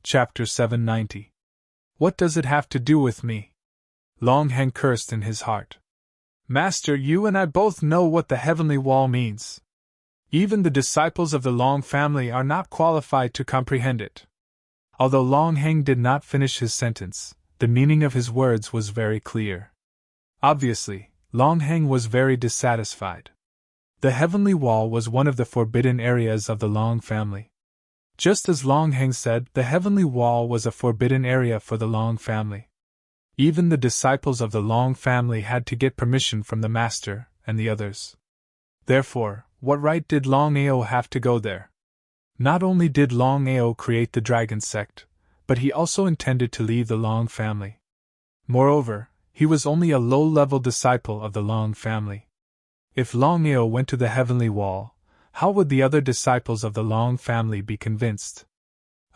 Chapter 790. What does it have to do with me? Longao cursed in his heart. Master, you and I both know what the heavenly wall means. Even the disciples of the Long family are not qualified to comprehend it. Although Longao did not finish his sentence, the meaning of his words was very clear. Obviously, Longao was very dissatisfied. The heavenly wall was one of the forbidden areas of the Long family. Just as Longao said, the heavenly wall was a forbidden area for the Long family. Even the disciples of the Long family had to get permission from the master and the others. Therefore, what right did Longao have to go there? Not only did Longao create the dragon sect, but he also intended to leave the Long family. Moreover, he was only a low-level disciple of the Long family. If Longao went to the heavenly wall, how would the other disciples of the Long family be convinced?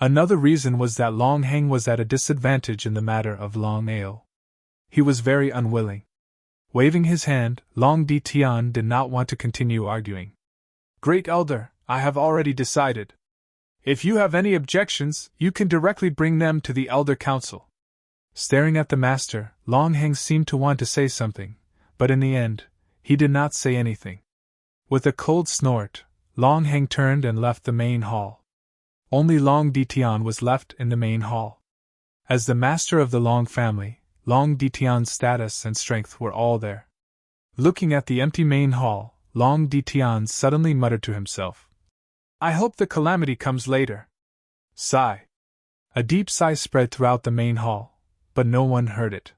Another reason was that Longao was at a disadvantage in the matter of Longao. He was very unwilling. Waving his hand, Long Tian did not want to continue arguing. Great Elder, I have already decided. If you have any objections, you can directly bring them to the Elder Council. Staring at the master, Longao seemed to want to say something, but in the end, he did not say anything. With a cold snort, Longao turned and left the main hall. Only Long Tian was left in the main hall. As the master of the Long family, Long Tian's status and strength were all there. Looking at the empty main hall, Long Tian suddenly muttered to himself, I hope the calamity comes later. Sigh. A deep sigh spread throughout the main hall, but no one heard it.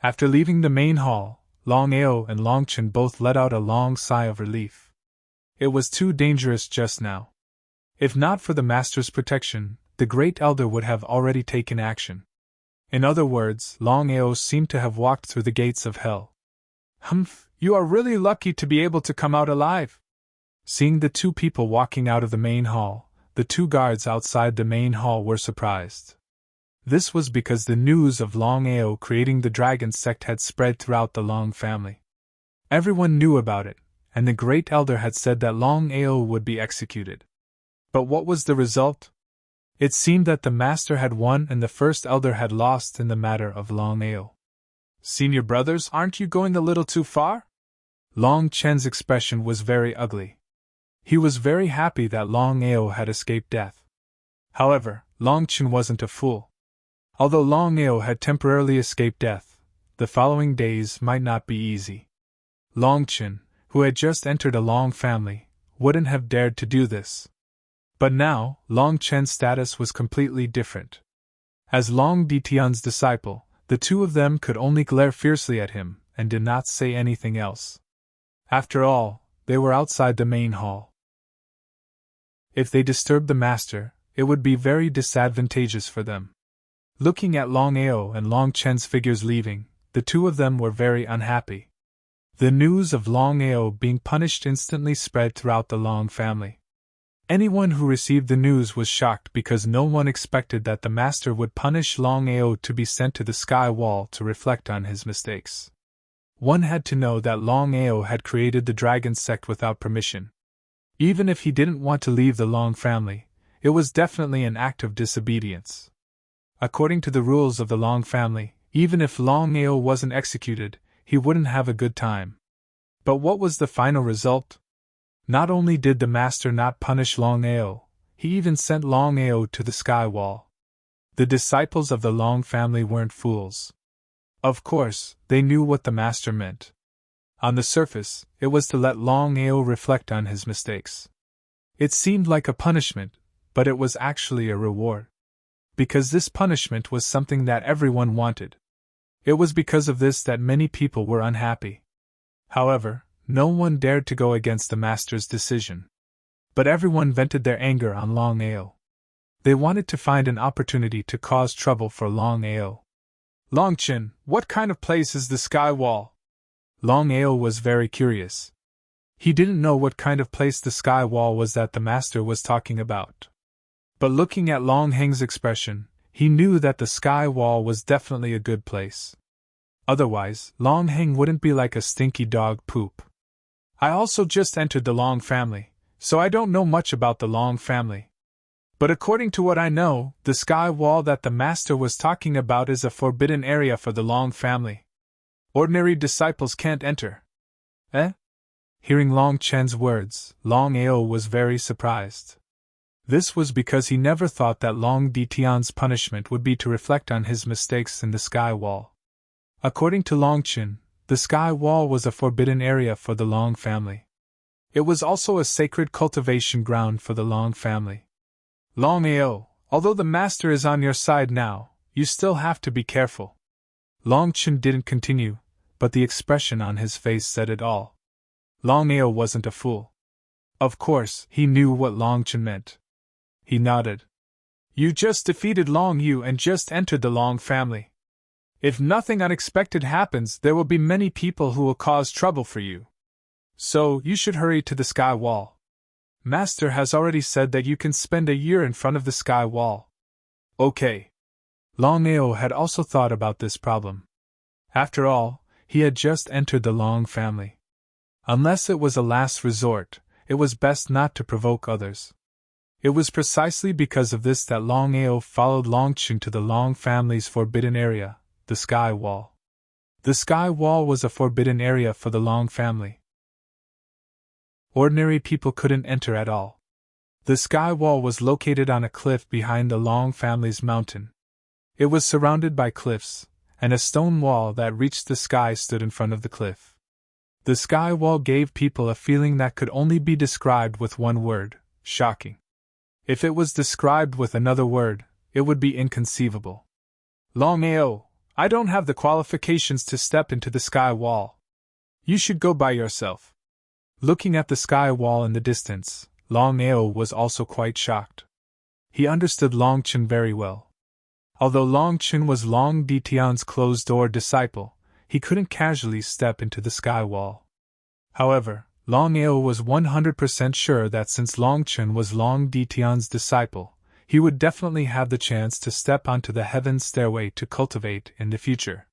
After leaving the main hall, Longao and Longchen both let out a long sigh of relief. It was too dangerous just now. If not for the master's protection, the Great Elder would have already taken action. In other words, Longao seemed to have walked through the gates of hell. Humph, you are really lucky to be able to come out alive. Seeing the two people walking out of the main hall, the two guards outside the main hall were surprised. This was because the news of Longao creating the dragon sect had spread throughout the Long family. Everyone knew about it, and the Great Elder had said that Longao would be executed. But what was the result? It seemed that the master had won and the first elder had lost in the matter of Longao. Senior brothers, aren't you going a little too far? Long Chen's expression was very ugly. He was very happy that Longao had escaped death. However, Long Chen wasn't a fool. Although Longao had temporarily escaped death, the following days might not be easy. Long Chen, who had just entered a Long family, wouldn't have dared to do this. But now, Long Chen's status was completely different. As Long Tian's disciple, the two of them could only glare fiercely at him and did not say anything else. After all, they were outside the main hall. If they disturbed the master, it would be very disadvantageous for them. Looking at Longao and Long Chen's figures leaving, the two of them were very unhappy. The news of Longao being punished instantly spread throughout the Long family. Anyone who received the news was shocked because no one expected that the master would punish Longao to be sent to the sky wall to reflect on his mistakes. One had to know that Longao had created the dragon sect without permission. Even if he didn't want to leave the Long family, it was definitely an act of disobedience. According to the rules of the Long family, even if Longao wasn't executed, he wouldn't have a good time. But what was the final result? Not only did the master not punish Longao, he even sent Longao to the sky wall. The disciples of the Long family weren't fools. Of course, they knew what the master meant. On the surface, it was to let Longao reflect on his mistakes. It seemed like a punishment, but it was actually a reward. Because this punishment was something that everyone wanted. It was because of this that many people were unhappy. However, no one dared to go against the master's decision. But everyone vented their anger on Longao. They wanted to find an opportunity to cause trouble for Longao. Longchen, what kind of place is the sky wall? Longao was very curious. He didn't know what kind of place the sky wall was that the master was talking about. But looking at Longhao's expression, he knew that the sky wall was definitely a good place. Otherwise, Longao wouldn't be like a stinky dog poop. I also just entered the Long family, so I don't know much about the Long family. But according to what I know, the sky wall that the master was talking about is a forbidden area for the Long family. Ordinary disciples can't enter. Eh? Hearing Long Chen's words, Longao was very surprised. This was because he never thought that Long Ditian's punishment would be to reflect on his mistakes in the sky wall. According to Long Chen, the sky wall was a forbidden area for the Long family. It was also a sacred cultivation ground for the Long family. Longao, although the master is on your side now, you still have to be careful. Long Chen didn't continue, but the expression on his face said it all. Longao wasn't a fool. Of course, he knew what Long Chen meant. He nodded. You just defeated Long Yu and just entered the Long family. If nothing unexpected happens, there will be many people who will cause trouble for you. So, you should hurry to the sky wall. Master has already said that you can spend a year in front of the sky wall. Okay. Longao had also thought about this problem. After all, he had just entered the Long family. Unless it was a last resort, it was best not to provoke others. It was precisely because of this that Longao followed Longchen to the Long family's forbidden area, the sky wall. The sky wall was a forbidden area for the Long family. Ordinary people couldn't enter at all. The sky wall was located on a cliff behind the Long family's mountain. It was surrounded by cliffs, and a stone wall that reached the sky stood in front of the cliff. The sky wall gave people a feeling that could only be described with one word: shocking. If it was described with another word, it would be inconceivable. Longao, I don't have the qualifications to step into the sky wall. You should go by yourself. Looking at the sky wall in the distance, Longao was also quite shocked. He understood Long Chen very well. Although Long Chen was Long Ditian's closed-door disciple, he couldn't casually step into the sky wall. However, Longao was 100% sure that since Long Chen was Long Ditian's disciple, he would definitely have the chance to step onto the heaven stairway to cultivate in the future.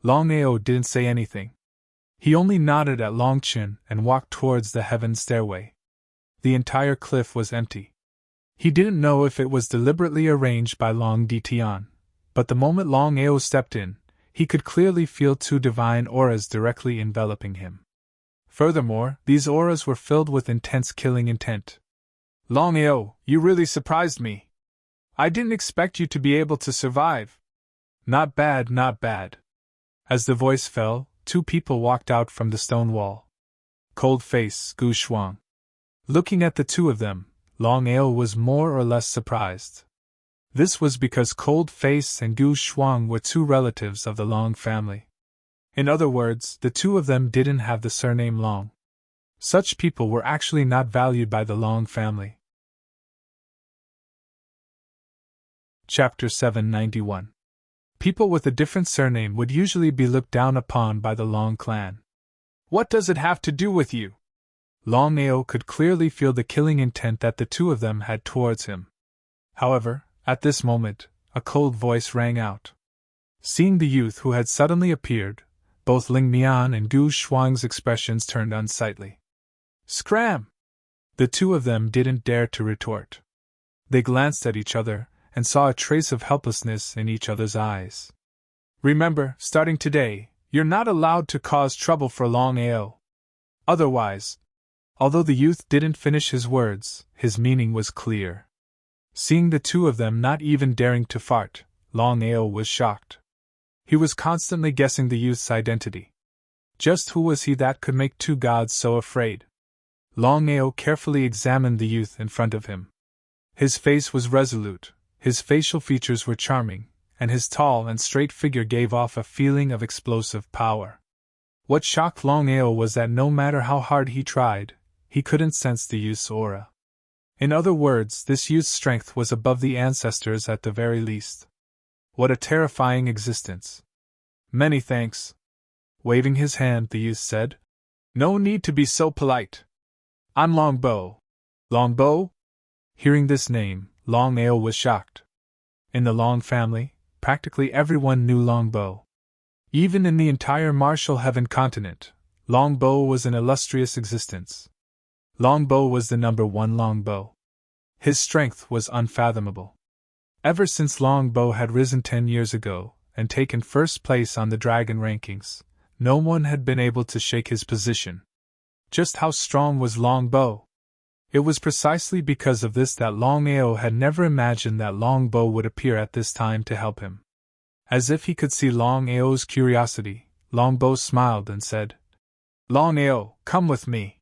Longao didn't say anything. He only nodded at Long Chen and walked towards the heaven stairway. The entire cliff was empty. He didn't know if it was deliberately arranged by Long Ditian, but the moment Longao stepped in, he could clearly feel two divine auras directly enveloping him. Furthermore, these auras were filled with intense killing intent. Longao, you really surprised me. I didn't expect you to be able to survive. Not bad, not bad. As the voice fell, two people walked out from the stone wall. Cold Face, Gu Shuang. Looking at the two of them, Longao was more or less surprised. This was because Cold Face and Gu Shuang were two relatives of the Long family. In other words, the two of them didn't have the surname Long. Such people were actually not valued by the Long family. Chapter 791. People with a different surname would usually be looked down upon by the Long clan. What does it have to do with you? Longao could clearly feel the killing intent that the two of them had towards him. However, at this moment, a cold voice rang out. Seeing the youth who had suddenly appeared, both Ling Mian and Gu Shuang's expressions turned unsightly. Scram! The two of them didn't dare to retort. They glanced at each other and saw a trace of helplessness in each other's eyes. Remember, starting today, you're not allowed to cause trouble for Longao. Otherwise. Although the youth didn't finish his words, his meaning was clear. Seeing the two of them not even daring to fart, Longao was shocked. He was constantly guessing the youth's identity. Just who was he that could make two gods so afraid? Longao carefully examined the youth in front of him. His face was resolute, his facial features were charming, and his tall and straight figure gave off a feeling of explosive power. What shocked Longao was that no matter how hard he tried, he couldn't sense the youth's aura. In other words, this youth's strength was above the ancestors at the very least. What a terrifying existence. Many thanks. Waving his hand, the youth said. No need to be so polite. I'm Longbo. Longbo? Hearing this name, Longao was shocked. In the Long family, practically everyone knew Longbo. Even in the entire Martial Heaven continent, Longbo was an illustrious existence. Longbo was the number one Longbo. His strength was unfathomable. Ever since Longbow had risen 10 years ago and taken first place on the dragon rankings, no one had been able to shake his position. Just how strong was Longbow? It was precisely because of this that Longao had never imagined that Longbow would appear at this time to help him. As if he could see Longao's curiosity, Longbow smiled and said, "Longao, come with me."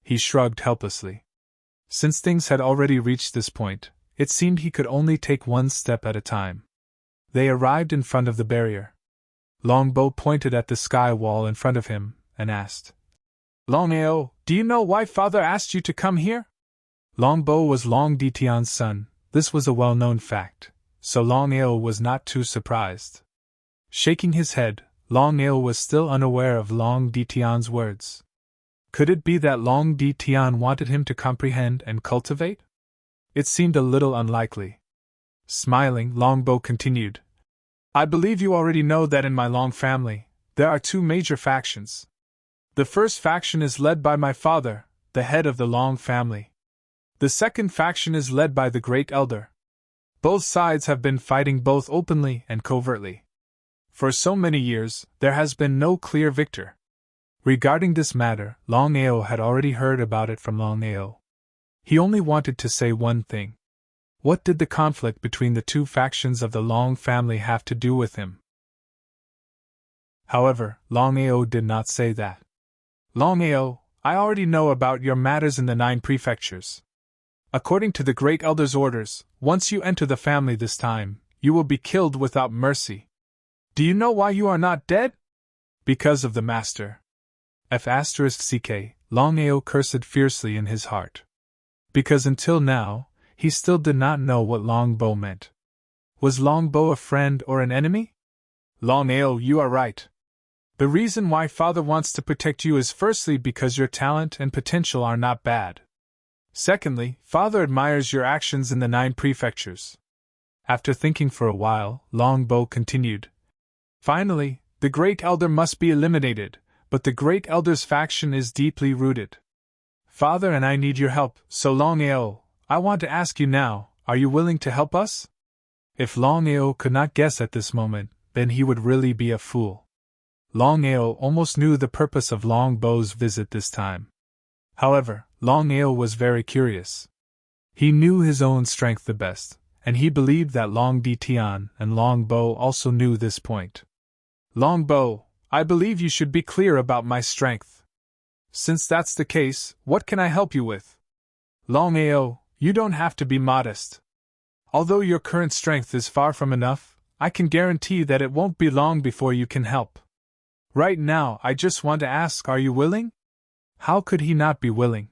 He shrugged helplessly. Since things had already reached this point, it seemed he could only take one step at a time. They arrived in front of the barrier. Longbow pointed at the sky wall in front of him and asked, "Longao, do you know why Father asked you to come here?" Longbow was Long Ditian's son. This was a well-known fact, so Longao was not too surprised. Shaking his head, Longao was still unaware of Long Ditian's words. Could it be that Long Ditian wanted him to comprehend and cultivate? It seemed a little unlikely. Smiling, Longbow continued, "I believe you already know that in my Long family, there are two major factions. The first faction is led by my father, the head of the Long family. The second faction is led by the Great Elder. Both sides have been fighting both openly and covertly. For so many years, there has been no clear victor." Regarding this matter, Longao had already heard about it from Longao. He only wanted to say one thing. What did the conflict between the two factions of the Long family have to do with him? However, Longao did not say that. "Longao, I already know about your matters in the 9 prefectures. According to the Great Elder's orders, once you enter the family this time, you will be killed without mercy. Do you know why you are not dead? Because of the Master." F***ck, Longao cursed fiercely in his heart. Because until now, he still did not know what Longbow meant. Was Longbow a friend or an enemy? "Longao, you are right. The reason why Father wants to protect you is firstly because your talent and potential are not bad. Secondly, Father admires your actions in the 9 prefectures." After thinking for a while, Longbow continued, "Finally, the Great Elder must be eliminated, but the Great Elder's faction is deeply rooted. Father and I need your help, so Longao, I want to ask you now, are you willing to help us?" If Longao could not guess at this moment, then he would really be a fool. Longao almost knew the purpose of Longbow's visit this time. However, Longao was very curious. He knew his own strength the best, and he believed that Long Ditian and Longbow also knew this point. "Longbow, I believe you should be clear about my strength. Since that's the case, what can I help you with?" "Longao, you don't have to be modest. Although your current strength is far from enough, I can guarantee that it won't be long before you can help. Right now, I just want to ask, are you willing?" How could he not be willing?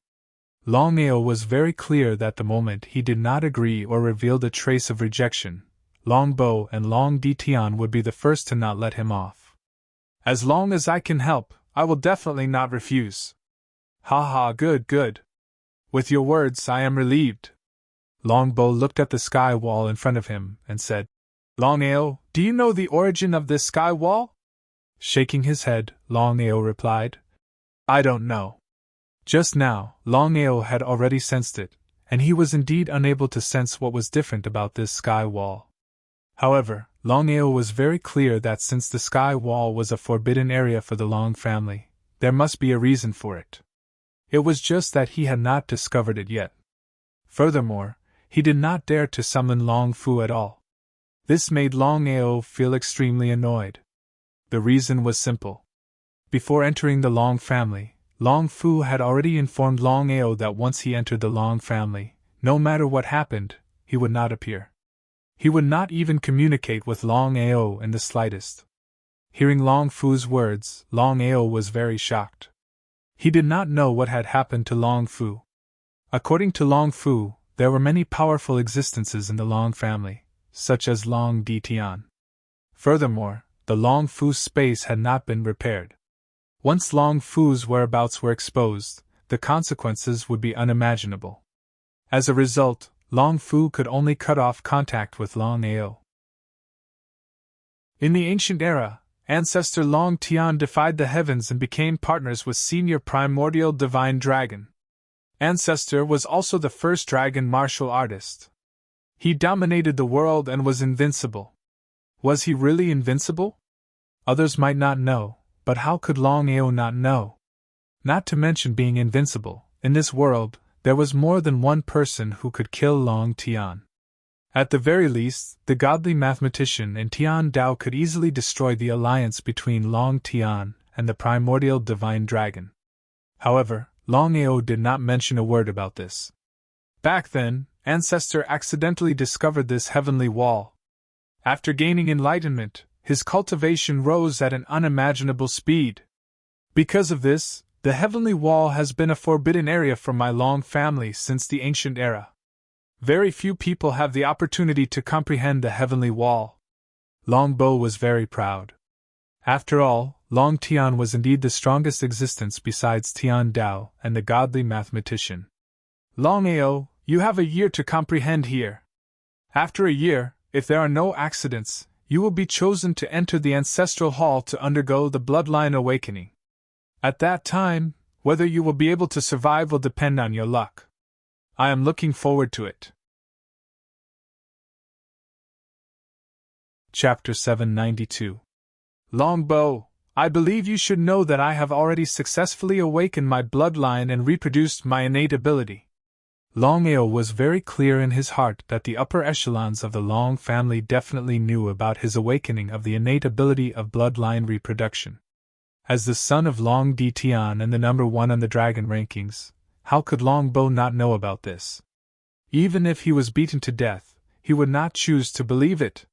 Longao was very clear that the moment he did not agree or revealed a trace of rejection, Longbow and Long Ditian would be the first to not let him off. "As long as I can help, I will definitely not refuse." "Ha ha, good, good. With your words, I am relieved." Longbow looked at the sky wall in front of him and said, "Longao, do you know the origin of this sky wall?" Shaking his head, Longao replied, "I don't know." Just now, Longao had already sensed it, and he was indeed unable to sense what was different about this sky wall. However, Longao was very clear that since the sky wall was a forbidden area for the Long family, there must be a reason for it. It was just that he had not discovered it yet. Furthermore, he did not dare to summon Long Fu at all. This made Longao feel extremely annoyed. The reason was simple. Before entering the Long family, Long Fu had already informed Longao that once he entered the Long family, no matter what happened, he would not appear. He would not even communicate with Longao in the slightest. Hearing Long Fu's words, Longao was very shocked. He did not know what had happened to Long Fu. According to Long Fu, there were many powerful existences in the Long family, such as Long Ditian. Furthermore, the Long Fu's space had not been repaired. Once Long Fu's whereabouts were exposed, the consequences would be unimaginable. As a result, Long Fu could only cut off contact with Longao. In the ancient era, ancestor Long Tian defied the heavens and became partners with senior primordial divine dragon. ancestor was also the first dragon martial artist. He dominated the world and was invincible. Was he really invincible? Others might not know, but how could Longao not know? Not to mention being invincible, in this world, there was more than one person who could kill Long Tian. At the very least, the godly mathematician in Tian Dao could easily destroy the alliance between Long Tian and the primordial divine dragon. However, Longao did not mention a word about this. Back then, Ancestor accidentally discovered this heavenly wall. After gaining enlightenment, his cultivation rose at an unimaginable speed. Because of this, the heavenly wall has been a forbidden area for my Long family since the ancient era. Very few people have the opportunity to comprehend the heavenly wall. Longbo was very proud. After all, Long Tian was indeed the strongest existence besides Tian Dao and the godly mathematician. Longao, you have a year to comprehend here. After a year, if there are no accidents, you will be chosen to enter the ancestral hall to undergo the bloodline awakening. At that time, whether you will be able to survive will depend on your luck. I am looking forward to it. Chapter 792. Longbo, I believe you should know that I have already successfully awakened my bloodline and reproduced my innate ability. Longao was very clear in his heart that the upper echelons of the Long family definitely knew about his awakening of the innate ability of bloodline reproduction. As the son of Long Di Tian and the number one on the dragon rankings, how could Longbo not know about this? Even if he was beaten to death, he would not choose to believe it.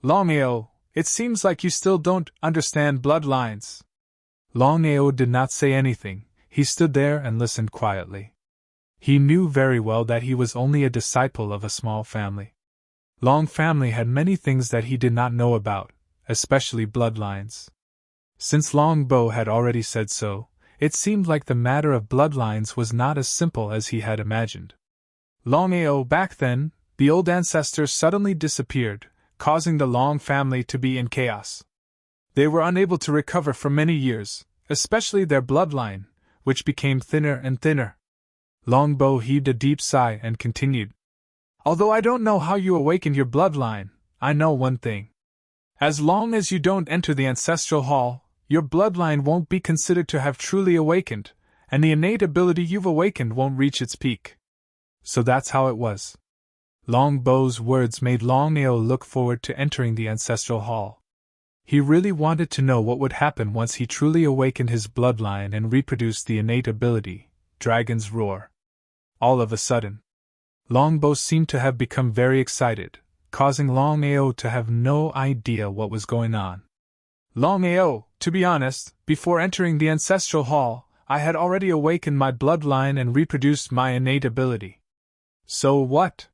Longao, it seems like you still don't understand bloodlines. Longao did not say anything, he stood there and listened quietly. He knew very well that he was only a disciple of a small family. Long family had many things that he did not know about, especially bloodlines. Since Longbo had already said so, it seemed like the matter of bloodlines was not as simple as he had imagined. Longao, back then, the old ancestor suddenly disappeared, causing the Long family to be in chaos. They were unable to recover for many years, especially their bloodline, which became thinner and thinner. Longbo heaved a deep sigh and continued. Although I don't know how you awakened your bloodline, I know one thing. As long as you don't enter the ancestral hall, your bloodline won't be considered to have truly awakened, and the innate ability you've awakened won't reach its peak. So that's how it was. Longbo's words made Longao look forward to entering the ancestral hall. He really wanted to know what would happen once he truly awakened his bloodline and reproduced the innate ability, Dragon's Roar. All of a sudden, Longbo seemed to have become very excited, causing Longao to have no idea what was going on. Longao, to be honest, before entering the ancestral hall, I had already awakened my bloodline and reproduced my innate ability. So what?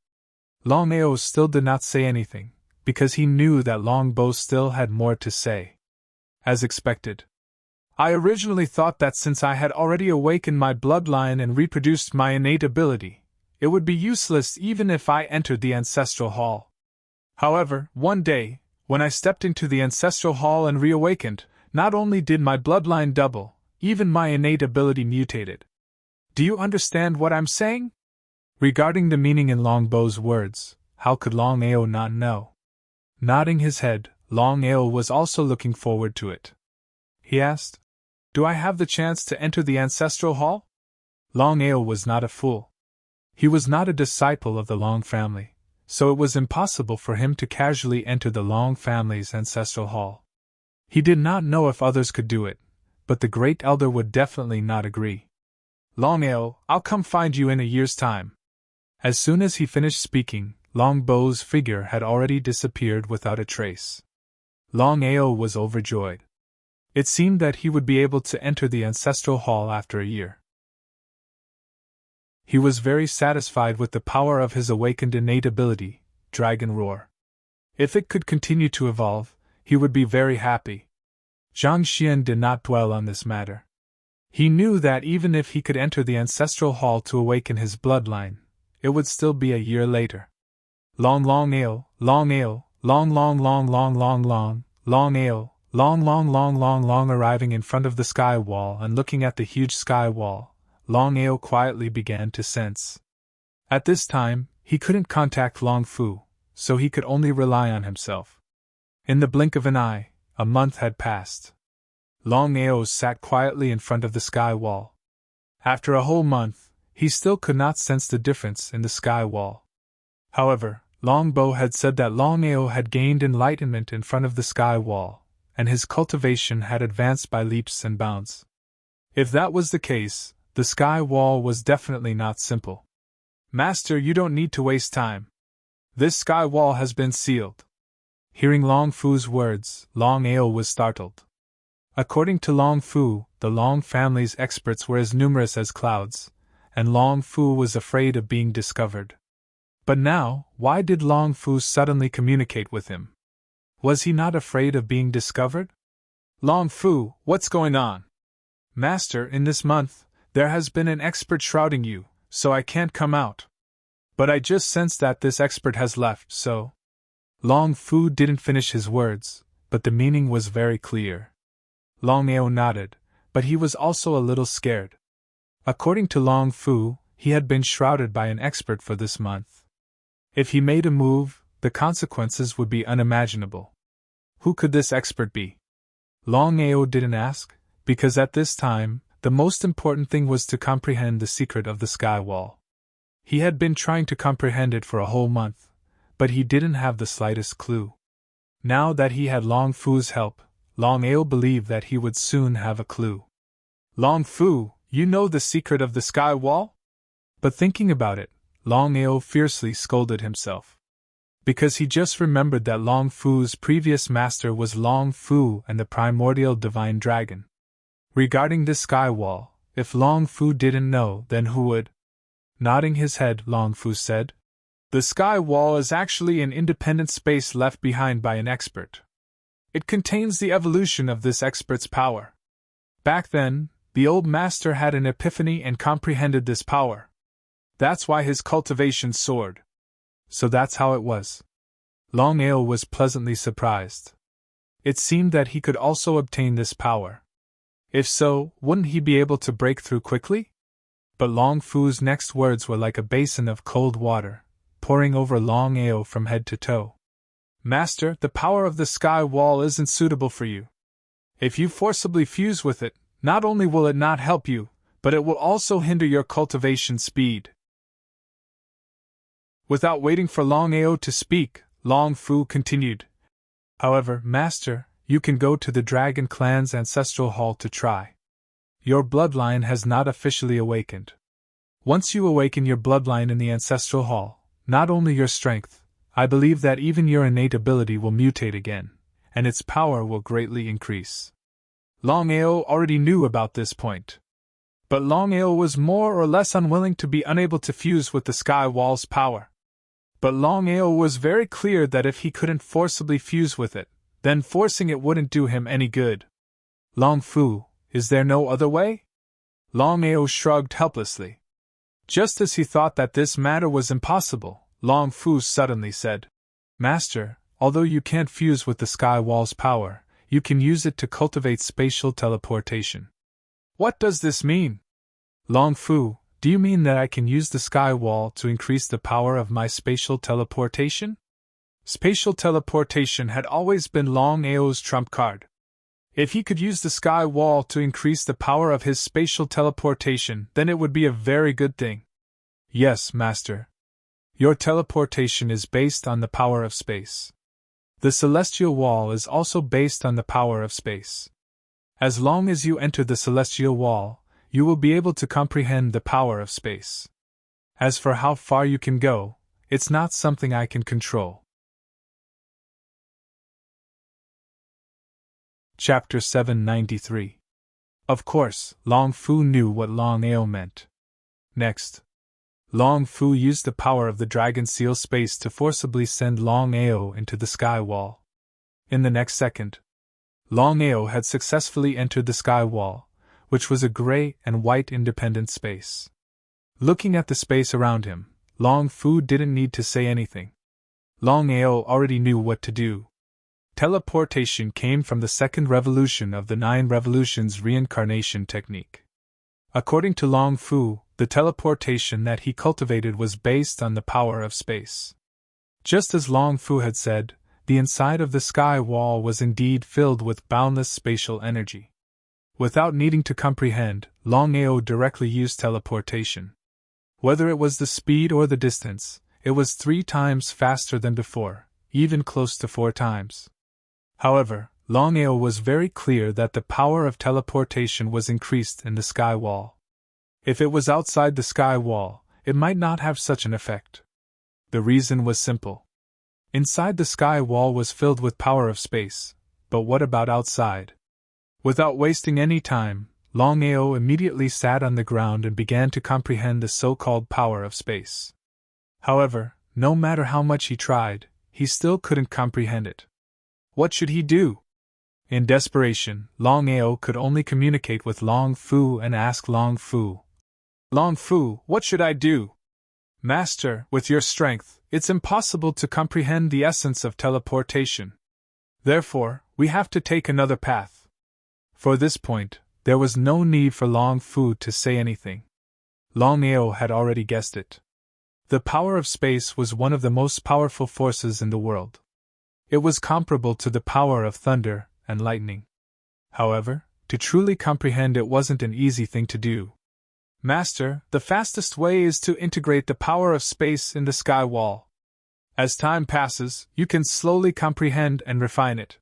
Longao still did not say anything, because he knew that Longbo still had more to say. As expected. I originally thought that since I had already awakened my bloodline and reproduced my innate ability, it would be useless even if I entered the ancestral hall. However, one day, when I stepped into the ancestral hall and reawakened, not only did my bloodline double, even my innate ability mutated. Do you understand what I'm saying? Regarding the meaning in Longbo's words, how could Longao not know? Nodding his head, Longao was also looking forward to it. He asked, Do I have the chance to enter the ancestral hall? Longao was not a fool. He was not a disciple of the Long family, so it was impossible for him to casually enter the Long family's ancestral hall. He did not know if others could do it, but the Great Elder would definitely not agree. Longao, I'll come find you in a year's time. As soon as he finished speaking, Longbo's figure had already disappeared without a trace. Longao was overjoyed. It seemed that he would be able to enter the ancestral hall after a year. He was very satisfied with the power of his awakened innate ability, Dragon Roar. If it could continue to evolve, he would be very happy. Zhang Xian did not dwell on this matter. He knew that even if he could enter the ancestral hall to awaken his bloodline, it would still be a year later. Long ale, long ale, long arriving in front of the sky wall and looking at the huge sky wall, Longao quietly began to sense. At this time, he couldn't contact Long Fu, so he could only rely on himself. In the blink of an eye, a month had passed. Longao sat quietly in front of the sky wall. After a whole month, he still could not sense the difference in the sky wall. However, Longbo had said that Longao had gained enlightenment in front of the sky wall, and his cultivation had advanced by leaps and bounds. If that was the case, the sky wall was definitely not simple. Master, you don't need to waste time. This sky wall has been sealed. Hearing Long Fu's words, Longao was startled. According to Long Fu, the Long family's experts were as numerous as clouds, and Long Fu was afraid of being discovered. But now, why did Long Fu suddenly communicate with him? Was he not afraid of being discovered? Long Fu, what's going on? Master, in this month, there has been an expert shrouding you, so I can't come out. But I just sensed that this expert has left, so. Long Fu didn't finish his words, but the meaning was very clear. Longao nodded, but he was also a little scared. According to Long Fu, he had been shrouded by an expert for this month. If he made a move, the consequences would be unimaginable. Who could this expert be? Longao didn't ask, because at this time, the most important thing was to comprehend the secret of the sky wall. He had been trying to comprehend it for a whole month, but he didn't have the slightest clue. Now that he had Long Fu's help, Longao believed that he would soon have a clue. Long Fu, you know the secret of the sky wall? But thinking about it, Longao fiercely scolded himself. Because he just remembered that Long Fu's previous master was Long Fu and the primordial divine dragon. Regarding this sky wall, if Long Fu didn't know, then who would? Nodding his head, Long Fu said, "The sky wall is actually an independent space left behind by an expert. It contains the evolution of this expert's power. Back then, the old master had an epiphany and comprehended this power. That's why his cultivation soared. So that's how it was." Longao was pleasantly surprised. It seemed that he could also obtain this power. If so, wouldn't he be able to break through quickly? But Long Fu's next words were like a basin of cold water, pouring over Longao from head to toe. "Master, the power of the sky wall isn't suitable for you. If you forcibly fuse with it, not only will it not help you, but it will also hinder your cultivation speed." Without waiting for Longao to speak, Long Fu continued, "However, Master, you can go to the Dragon Clan's ancestral hall to try. Your bloodline has not officially awakened. Once you awaken your bloodline in the ancestral hall, not only your strength, I believe that even your innate ability will mutate again, and its power will greatly increase." Longao already knew about this point. But Longao was more or less unwilling to be unable to fuse with the sky wall's power. But Longao was very clear that if he couldn't forcibly fuse with it, then forcing it wouldn't do him any good. "Long Fu, is there no other way?" Longao shrugged helplessly. Just as he thought that this matter was impossible, Long Fu suddenly said, "Master, although you can't fuse with the sky wall's power, you can use it to cultivate spatial teleportation." "What does this mean?" "Long Fu, do you mean that I can use the sky wall to increase the power of my spatial teleportation?" Spatial teleportation had always been Longao's trump card. If he could use the sky wall to increase the power of his spatial teleportation, then it would be a very good thing. "Yes, Master. Your teleportation is based on the power of space. The celestial wall is also based on the power of space. As long as you enter the celestial wall, you will be able to comprehend the power of space. As for how far you can go, it's not something I can control." Chapter 793. Of course, Long Fu knew what Longao meant. Next, Long Fu used the power of the Dragon Seal space to forcibly send Longao into the sky wall. In the next second, Longao had successfully entered the sky wall, which was a gray and white independent space. Looking at the space around him, Long Fu didn't need to say anything. Longao already knew what to do. Teleportation came from the second revolution of the 9 revolutions reincarnation technique. According to Long Fu, the teleportation that he cultivated was based on the power of space. Just as Long Fu had said, the inside of the sky wall was indeed filled with boundless spatial energy. Without needing to comprehend, Longao directly used teleportation. Whether it was the speed or the distance, it was 3 times faster than before, even close to 4 times. However, Longao was very clear that the power of teleportation was increased in the sky wall. If it was outside the sky wall, it might not have such an effect. The reason was simple. Inside the sky wall was filled with power of space, but what about outside? Without wasting any time, Longao immediately sat on the ground and began to comprehend the so-called power of space. However, no matter how much he tried, he still couldn't comprehend it. What should he do? In desperation, Longao could only communicate with Long Fu and ask Long Fu, "Long Fu, what should I do?" "Master, with your strength, it's impossible to comprehend the essence of teleportation. Therefore, we have to take another path." For this point, there was no need for Long Fu to say anything. Longao had already guessed it. The power of space was one of the most powerful forces in the world. It was comparable to the power of thunder and lightning. However, to truly comprehend it wasn't an easy thing to do. "Master, the fastest way is to integrate the power of space in the sky wall. As time passes, you can slowly comprehend and refine it."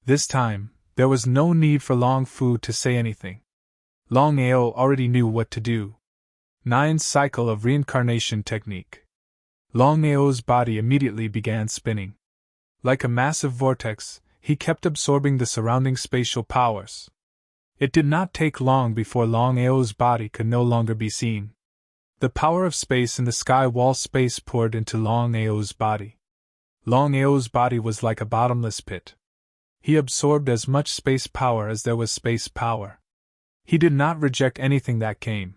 This time, there was no need for Long Fu to say anything. Longao already knew what to do. 9 cycle of reincarnation technique. Longao's body immediately began spinning. Like a massive vortex, he kept absorbing the surrounding spatial powers. It did not take long before Longao's body could no longer be seen. The power of space in the sky wall space poured into Longao's body. Longao's body was like a bottomless pit. He absorbed as much space power as there was space power. He did not reject anything that came.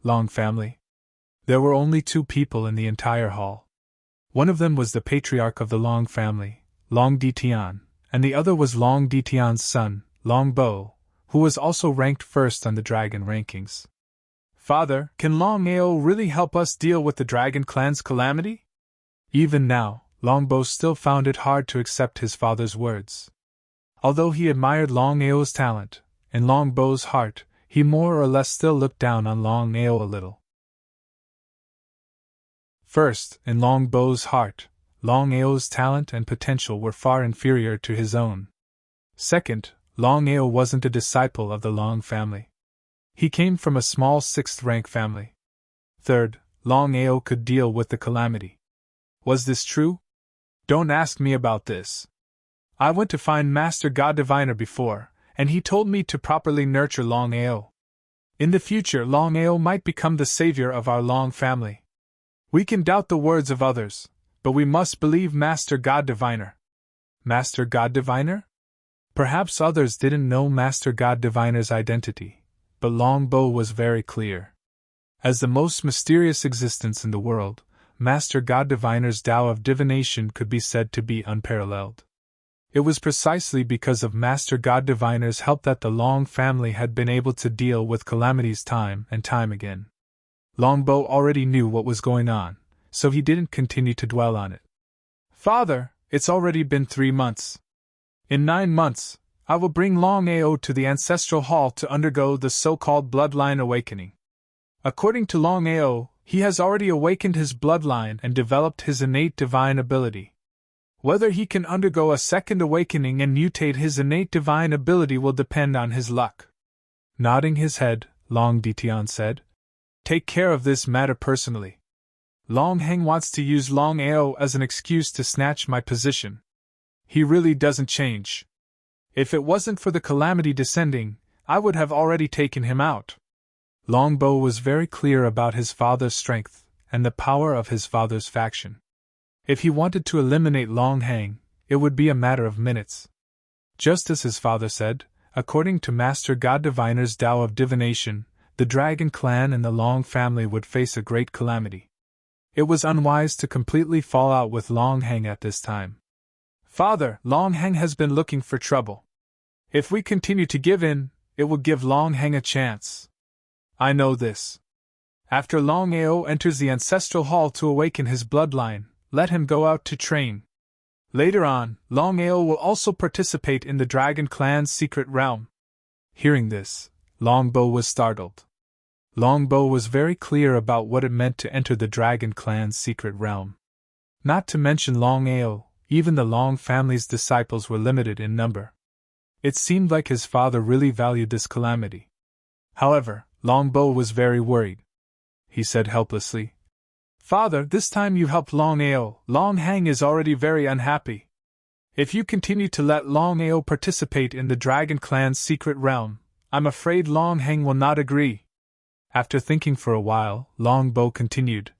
Long family. There were only 2 people in the entire hall. One of them was the patriarch of the Long family, Long Ditian, and the other was Long Ditian's son, Long Bo, who was also ranked first on the dragon rankings. "Father, can Longao really help us deal with the dragon clan's calamity?" Even now, Longbo still found it hard to accept his father's words. Although he admired Longao's talent, in Longbo's heart, he more or less still looked down on Longao a little. First, in Longbo's heart, Longao's talent and potential were far inferior to his own. Second, Longao wasn't a disciple of the Long family. He came from a small 6th-rank family. Third, Longao could deal with the calamity. Was this true? Don't ask me about this. I went to find Master God Diviner before, and he told me to properly nurture Longao. In the future, Longao might become the savior of our Long family. We can doubt the words of others, but we must believe Master God Diviner. Master God Diviner? Perhaps others didn't know Master God Diviner's identity, but Longbo was very clear. As the most mysterious existence in the world, Master God Diviner's Tao of divination could be said to be unparalleled. It was precisely because of Master God Diviner's help that the Long family had been able to deal with calamities time and time again. Longbo already knew what was going on, so he didn't continue to dwell on it. "Father, it's already been 3 months. In 9 months, I will bring Longao to the ancestral hall to undergo the so-called bloodline awakening. According to Longao, he has already awakened his bloodline and developed his innate divine ability. Whether he can undergo a second awakening and mutate his innate divine ability will depend on his luck." Nodding his head, Long Ditian said, "Take care of this matter personally. Long Heng wants to use Longao as an excuse to snatch my position. He really doesn't change. If it wasn't for the calamity descending, I would have already taken him out." Longbo was very clear about his father's strength and the power of his father's faction. If he wanted to eliminate Long Heng, it would be a matter of minutes. Just as his father said, according to Master God Diviner's Tao of divination, the Dragon clan and the Long family would face a great calamity. It was unwise to completely fall out with Long Heng at this time. "Father, Long Heng has been looking for trouble. If we continue to give in, it will give Long Heng a chance." I know this. After Longao enters the ancestral hall to awaken his bloodline, let him go out to train. Later on, Longao will also participate in the Dragon Clan's secret realm. Hearing this, Longbow was startled. Longbow was very clear about what it meant to enter the Dragon Clan's secret realm. Not to mention Longao, even the Long family's disciples were limited in number. It seemed like his father really valued this calamity. However, Longbow was very worried. He said helplessly, "Father, this time you helped Longao. Longhang is already very unhappy. If you continue to let Longao participate in the Dragon Clan's secret realm, I'm afraid Longhang will not agree." After thinking for a while, Longbow continued,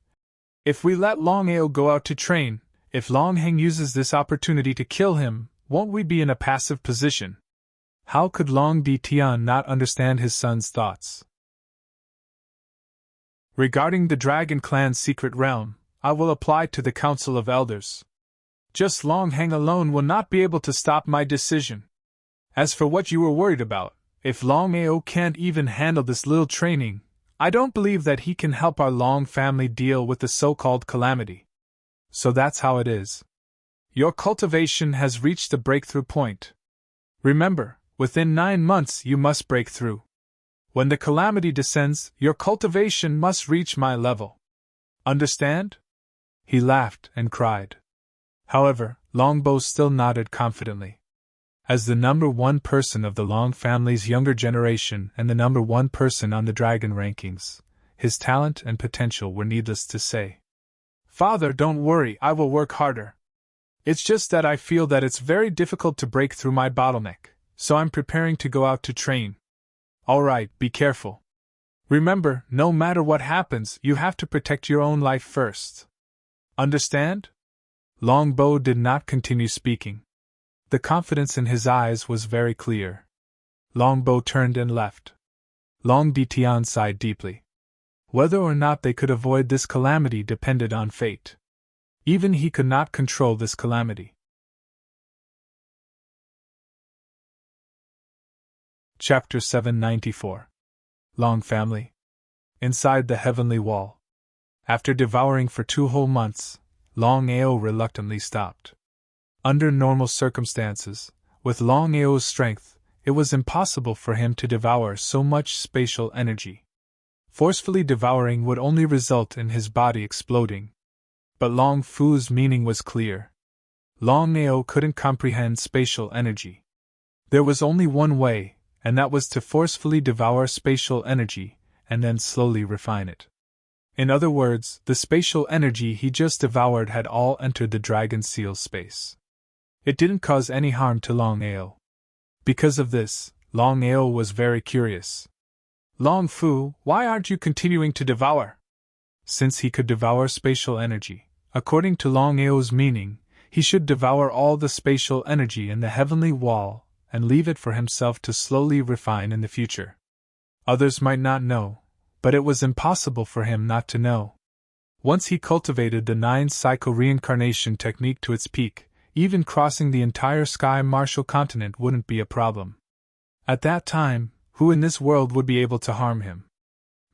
"If we let Longao go out to train, if Longhang uses this opportunity to kill him, won't we be in a passive position?" How could Long Di Tian not understand his son's thoughts? Regarding the Dragon Clan's secret realm, I will apply to the Council of Elders. Just Longhang alone will not be able to stop my decision. As for what you were worried about, if Longao can't even handle this little training, I don't believe that he can help our Long family deal with the so-called calamity. So that's how it is. Your cultivation has reached a breakthrough point. Remember, within 9 months you must break through. When the calamity descends, your cultivation must reach my level. Understand? He laughed and cried. However, Longbow still nodded confidently. As the number 1 person of the Long family's younger generation and the number 1 person on the dragon rankings, his talent and potential were needless to say. "Father, don't worry, I will work harder. It's just that I feel that it's very difficult to break through my bottleneck, so I'm preparing to go out to train." "Alright, be careful. Remember, no matter what happens, you have to protect your own life first. Understand?" Longbow did not continue speaking. The confidence in his eyes was very clear. Longbow turned and left. Long Di Tian sighed deeply. Whether or not they could avoid this calamity depended on fate. Even he could not control this calamity. Chapter 794. Long Family. Inside the Heavenly Wall. After devouring for 2 whole months, Longao reluctantly stopped. Under normal circumstances, with Longao's strength, it was impossible for him to devour so much spatial energy. Forcefully devouring would only result in his body exploding. But Long Fu's meaning was clear. Longao couldn't comprehend spatial energy. There was only one way, and that was to forcefully devour spatial energy, and then slowly refine it. In other words, the spatial energy he just devoured had all entered the dragon seal space. It didn't cause any harm to Longao. Because of this, Longao was very curious. "Long Fu, why aren't you continuing to devour?" Since he could devour spatial energy, according to Longao's meaning, he should devour all the spatial energy in the heavenly wall and leave it for himself to slowly refine in the future. Others might not know, but it was impossible for him not to know. Once he cultivated the 9 psycho-reincarnation technique to its peak, even crossing the entire Sky Martial continent wouldn't be a problem. At that time, who in this world would be able to harm him?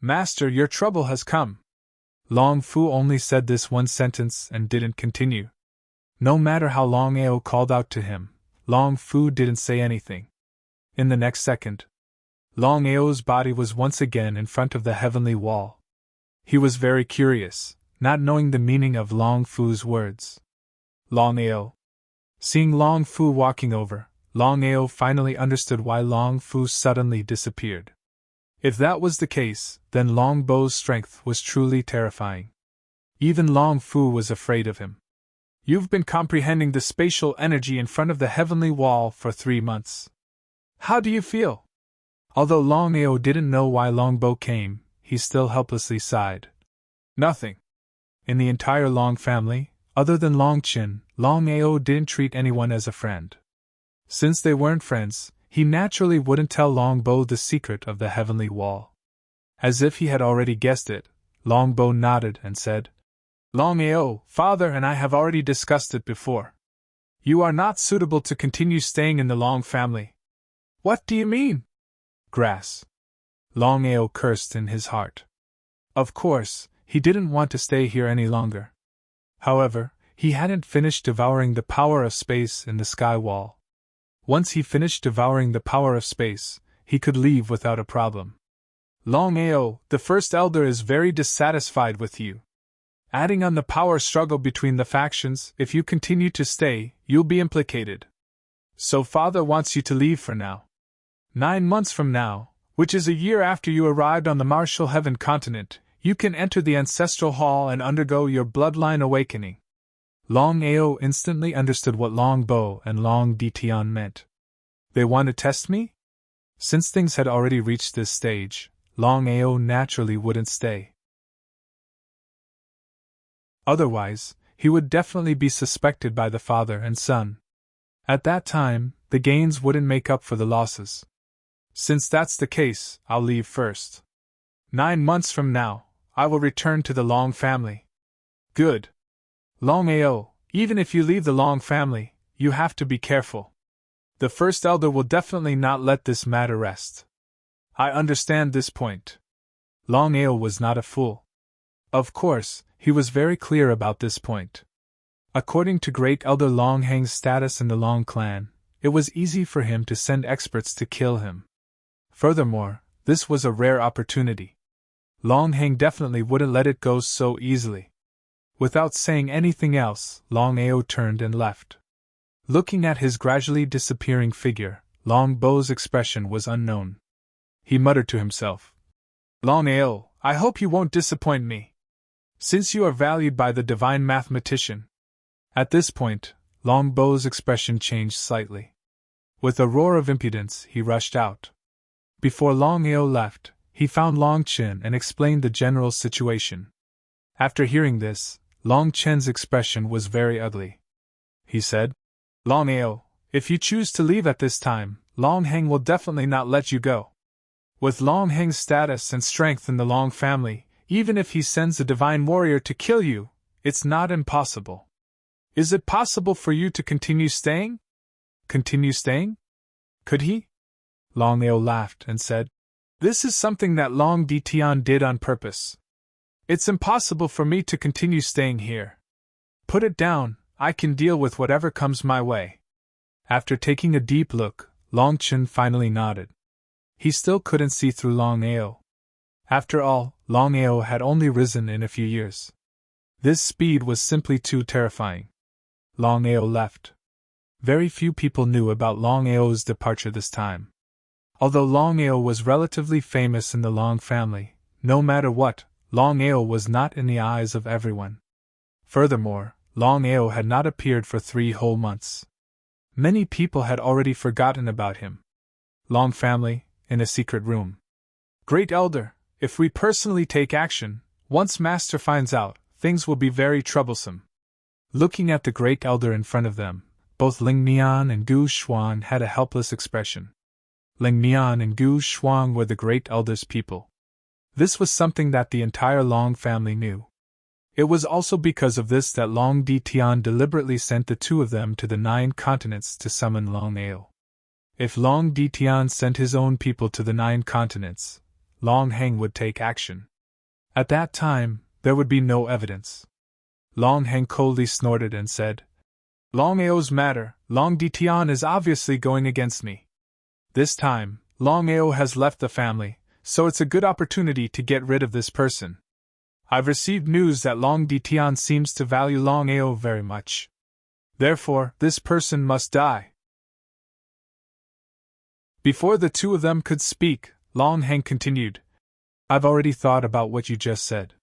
"Master, your trouble has come." Long Fu only said this one sentence and didn't continue. No matter how Longao called out to him, Long Fu didn't say anything. In the next second, Longao's body was once again in front of the heavenly wall. He was very curious, not knowing the meaning of Long Fu's words. "Longao." Seeing Long Fu walking over, Longao finally understood why Long Fu suddenly disappeared. If that was the case, then Longbow's strength was truly terrifying. Even Long Fu was afraid of him. "You've been comprehending the spatial energy in front of the heavenly wall for 3 months. How do you feel?" Although Longao didn't know why Longbow came, he still helplessly sighed. "Nothing." In the entire Long family, other than Long Qin, Longao didn't treat anyone as a friend. Since they weren't friends, he naturally wouldn't tell Longbow the secret of the heavenly wall. As if he had already guessed it, Longbow nodded and said, "Longao, father and I have already discussed it before. You are not suitable to continue staying in the Long family." "What do you mean?" "Grass." Longao cursed in his heart. Of course, he didn't want to stay here any longer. However, he hadn't finished devouring the power of space in the sky wall. Once he finished devouring the power of space, he could leave without a problem. Longao, the first elder, is very dissatisfied with you. Adding on the power struggle between the factions, if you continue to stay, you'll be implicated. So father wants you to leave for now. 9 months from now, which is a year after you arrived on the Martial Heaven continent, you can enter the Ancestral Hall and undergo your bloodline awakening. Longao instantly understood what Longbo and Long Ditian meant. They want to test me? Since things had already reached this stage, Longao naturally wouldn't stay. Otherwise, he would definitely be suspected by the father and son. At that time, the gains wouldn't make up for the losses. Since that's the case, I'll leave first. 9 months from now, I will return to the Long family. Good. Longao, even if you leave the Long family, you have to be careful. The first elder will definitely not let this matter rest. I understand this point. Longao was not a fool. Of course, he was very clear about this point. According to Great Elder Longhang's status in the Long clan, it was easy for him to send experts to kill him. Furthermore, this was a rare opportunity. Longhang definitely wouldn't let it go so easily. Without saying anything else, Longao turned and left. Looking at his gradually disappearing figure, Longbo's expression was unknown. He muttered to himself, Longao, I hope you won't disappoint me. Since you are valued by the divine mathematician. At this point, Longbo's expression changed slightly. With a roar of impudence, he rushed out. Before Longao left, he found Long Chen and explained the general situation. After hearing this, Long Chen's expression was very ugly. He said, Longao, if you choose to leave at this time, Longhang will definitely not let you go. With Longhang's status and strength in the Long family, even if he sends a divine warrior to kill you, it's not impossible. Is it possible for you to continue staying? Continue staying? Could he? Longao laughed and said, This is something that Long Ditian did on purpose. It's impossible for me to continue staying here. Put it down, I can deal with whatever comes my way. After taking a deep look, Long Chen finally nodded. He still couldn't see through Longao. After all, Longao had only risen in a few years. This speed was simply too terrifying. Longao left. Very few people knew about Longao's departure this time. Although Longao was relatively famous in the Long family, no matter what, Longao was not in the eyes of everyone. Furthermore, Longao had not appeared for 3 whole months. Many people had already forgotten about him. Long family, in a secret room. Great Elder, if we personally take action, once Master finds out, things will be very troublesome. Looking at the Great Elder in front of them, both Ling Mian and Gu Xuan had a helpless expression. Ling Mian and Gu Xuan were the Great Elder's people. This was something that the entire Long family knew. It was also because of this that Long Ditian deliberately sent the 2 of them to the 9 continents to summon Longao. If Long Ditian sent his own people to the 9 continents, Longhang would take action. At that time, there would be no evidence. Longhang coldly snorted and said, Longao's matter, Long Ditian is obviously going against me. This time, Longao has left the family, so it's a good opportunity to get rid of this person. I've received news that Long Ditian seems to value Longao very much. Therefore, this person must die. Before the 2 of them could speak, Longhang continued, I've already thought about what you just said.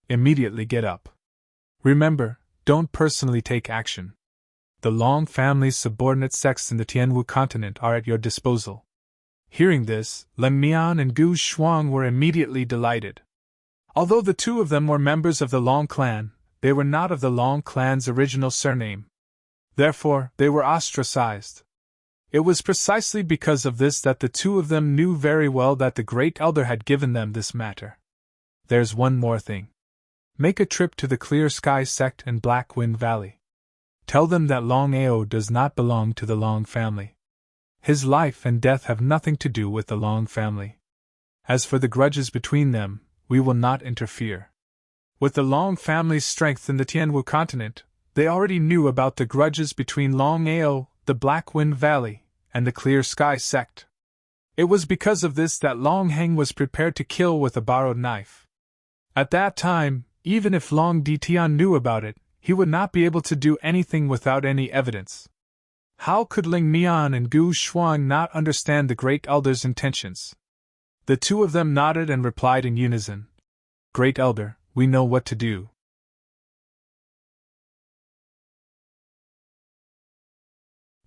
Immediately get up. Remember, don't personally take action. The Long family's subordinate sects in the Tianwu continent are at your disposal. Hearing this, Ling Mian and Gu Xuan were immediately delighted. Although the 2 of them were members of the Long clan, they were not of the Long clan's original surname. Therefore, they were ostracized. It was precisely because of this that the 2 of them knew very well that the Great Elder had given them this matter. There's one more thing. Make a trip to the Clear Sky sect in Black Wind Valley. Tell them that Longao does not belong to the Long family. His life and death have nothing to do with the Long family. As for the grudges between them, we will not interfere. With the Long family's strength in the Tianwu continent, they already knew about the grudges between Longao, the Black Wind Valley, and the Clear Sky sect. It was because of this that Long Heng was prepared to kill with a borrowed knife. At that time, even if Long Ditian knew about it, he would not be able to do anything without any evidence. How could Ling Mian and Gu Shuang not understand the Great Elder's intentions? The two of them nodded and replied in unison. Great Elder, we know what to do.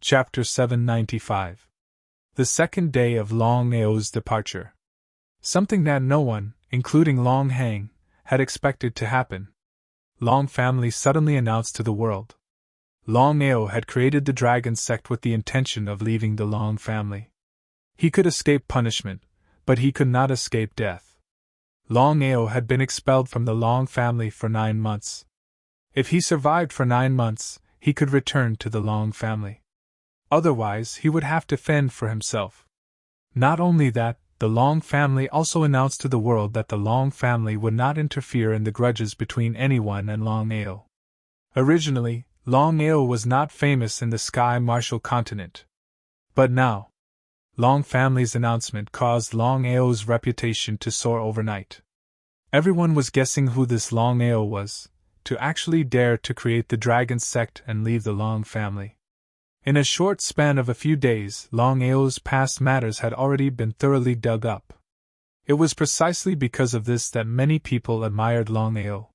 Chapter 795. The second day of Long Ao's departure. Something that no one, including Long Heng, had expected to happen. Long family suddenly announced to the world. Long Ao had created the dragon sect with the intention of leaving the Long family. He could escape punishment, but he could not escape death. Long Ao had been expelled from the Long family for 9 months. If he survived for 9 months, he could return to the Long family. Otherwise, he would have to fend for himself. Not only that, the Long family also announced to the world that the Long family would not interfere in the grudges between anyone and Long Ao. Originally, Long Ao was not famous in the Sky Martial continent. But now, Long family's announcement caused Long Ao's reputation to soar overnight. Everyone was guessing who this Long Ao was, to actually dare to create the dragon sect and leave the Long family. In a short span of a few days, Long Ao's past matters had already been thoroughly dug up. It was precisely because of this that many people admired Long Ao.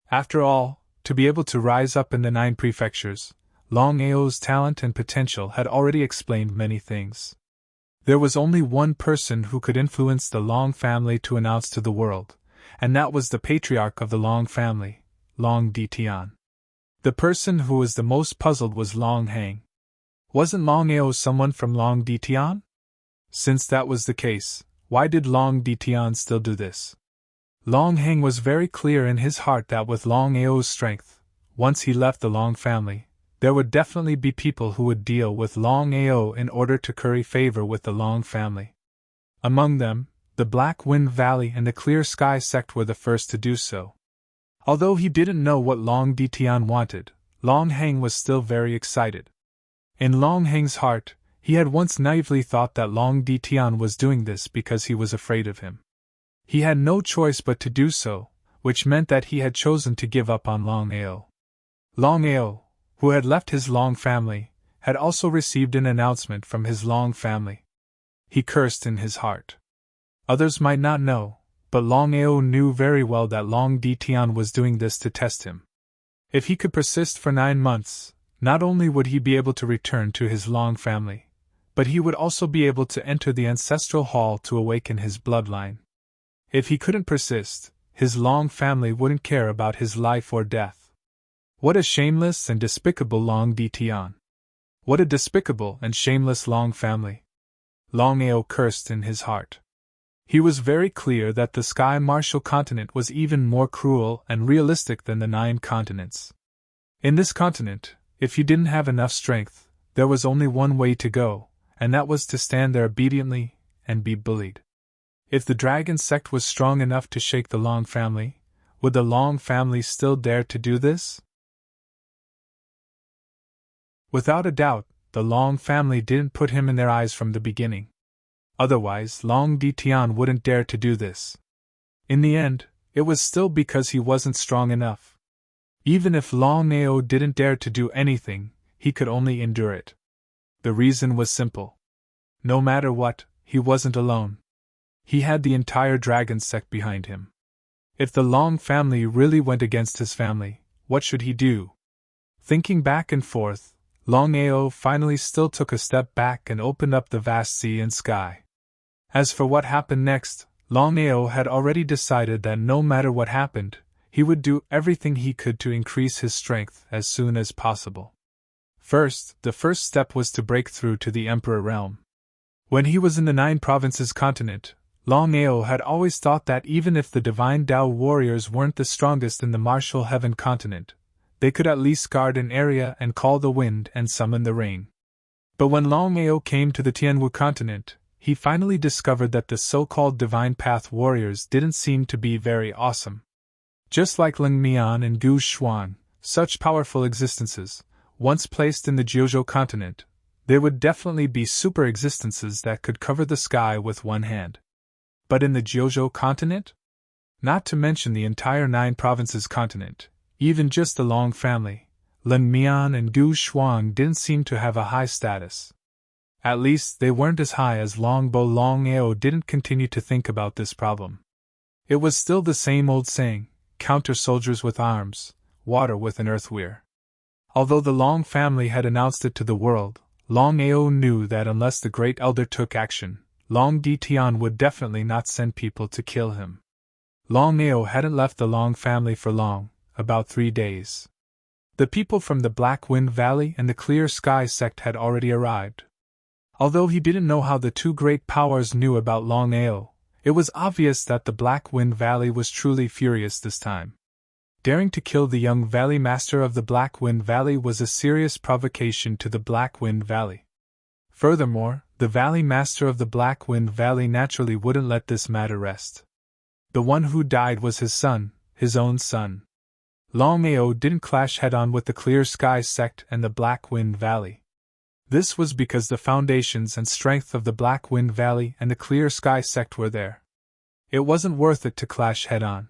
After all, to be able to rise up in the 9 prefectures, Long Ao's talent and potential had already explained many things. There was only one person who could influence the Long family to announce to the world, and that was the patriarch of the Long family, Long Ditian. The person who was the most puzzled was Long Heng. Wasn't Long Ao someone from Long Ditian? Since that was the case, why did Long Ditian still do this? Long Heng was very clear in his heart that with Long Ao's strength, once he left the Long family, there would definitely be people who would deal with Long Ao in order to curry favor with the Long family. Among them, the Black Wind Valley and the Clear Sky sect were the first to do so. Although he didn't know what Long Ditian wanted, Long Heng was still very excited. In Long Heng's heart, he had once naively thought that Long Ditian was doing this because he was afraid of him. He had no choice but to do so, which meant that he had chosen to give up on Long Ao. Long Ao, who had left his Long family, had also received an announcement from his Long family. He cursed in his heart. Others might not know, but Long Ao knew very well that Long Ditian was doing this to test him. If he could persist for 9 months, not only would he be able to return to his Long family, but he would also be able to enter the ancestral hall to awaken his bloodline. If he couldn't persist, his Long family wouldn't care about his life or death. What a shameless and despicable Long Ditian! What a despicable and shameless Long family! Long Ao cursed in his heart. He was very clear that the Sky Martial continent was even more cruel and realistic than the 9 continents. In this continent, if you didn't have enough strength, there was only one way to go, and that was to stand there obediently and be bullied. If the dragon sect was strong enough to shake the Long family, would the Long family still dare to do this? Without a doubt, the Long family didn't put him in their eyes from the beginning. Otherwise, Long Ditian wouldn't dare to do this. In the end, it was still because he wasn't strong enough. Even if Long Ao didn't dare to do anything, he could only endure it. The reason was simple. No matter what, he wasn't alone. He had the entire dragon sect behind him. If the Long family really went against his family, what should he do? Thinking back and forth, Long Ao finally still took a step back and opened up the vast sea and sky. As for what happened next, Long Ao had already decided that no matter what happened, he would do everything he could to increase his strength as soon as possible. First, the first step was to break through to the Emperor realm. When he was in the 9 provinces continent, Long Ao had always thought that even if the divine Tao warriors weren't the strongest in the martial heaven continent, they could at least guard an area and call the wind and summon the rain. But when Long Ao came to the Tianwu continent, he finally discovered that the so-called Divine Path warriors didn't seem to be very awesome. Just like Ling Mian and Gu Xuan, such powerful existences, once placed in the Jiuzhou continent, they would definitely be super existences that could cover the sky with one hand. But in the Jiuzhou continent? Not to mention the entire 9 provinces continent, even just the Long family, Lin Mian and Gu Xuan didn't seem to have a high status. At least they weren't as high as Longbo. Longao didn't continue to think about this problem. It was still the same old saying, counter soldiers with arms, water with an earthweir. Although the Long family had announced it to the world, Longao knew that unless the Great Elder took action, Long Ditian would definitely not send people to kill him. Longao hadn't left the Long family for long, about 3 days. The people from the Black Wind Valley and the Clear Sky sect had already arrived. Although he didn't know how the 2 great powers knew about Longao, it was obvious that the Black Wind Valley was truly furious this time. Daring to kill the young Valley Master of the Black Wind Valley was a serious provocation to the Black Wind Valley. Furthermore, the Valley Master of the Black Wind Valley naturally wouldn't let this matter rest. The one who died was his son, his own son. Longao didn't clash head-on with the Clear Sky sect and the Black Wind Valley. This was because the foundations and strength of the Black Wind Valley and the Clear Sky sect were there. It wasn't worth it to clash head-on.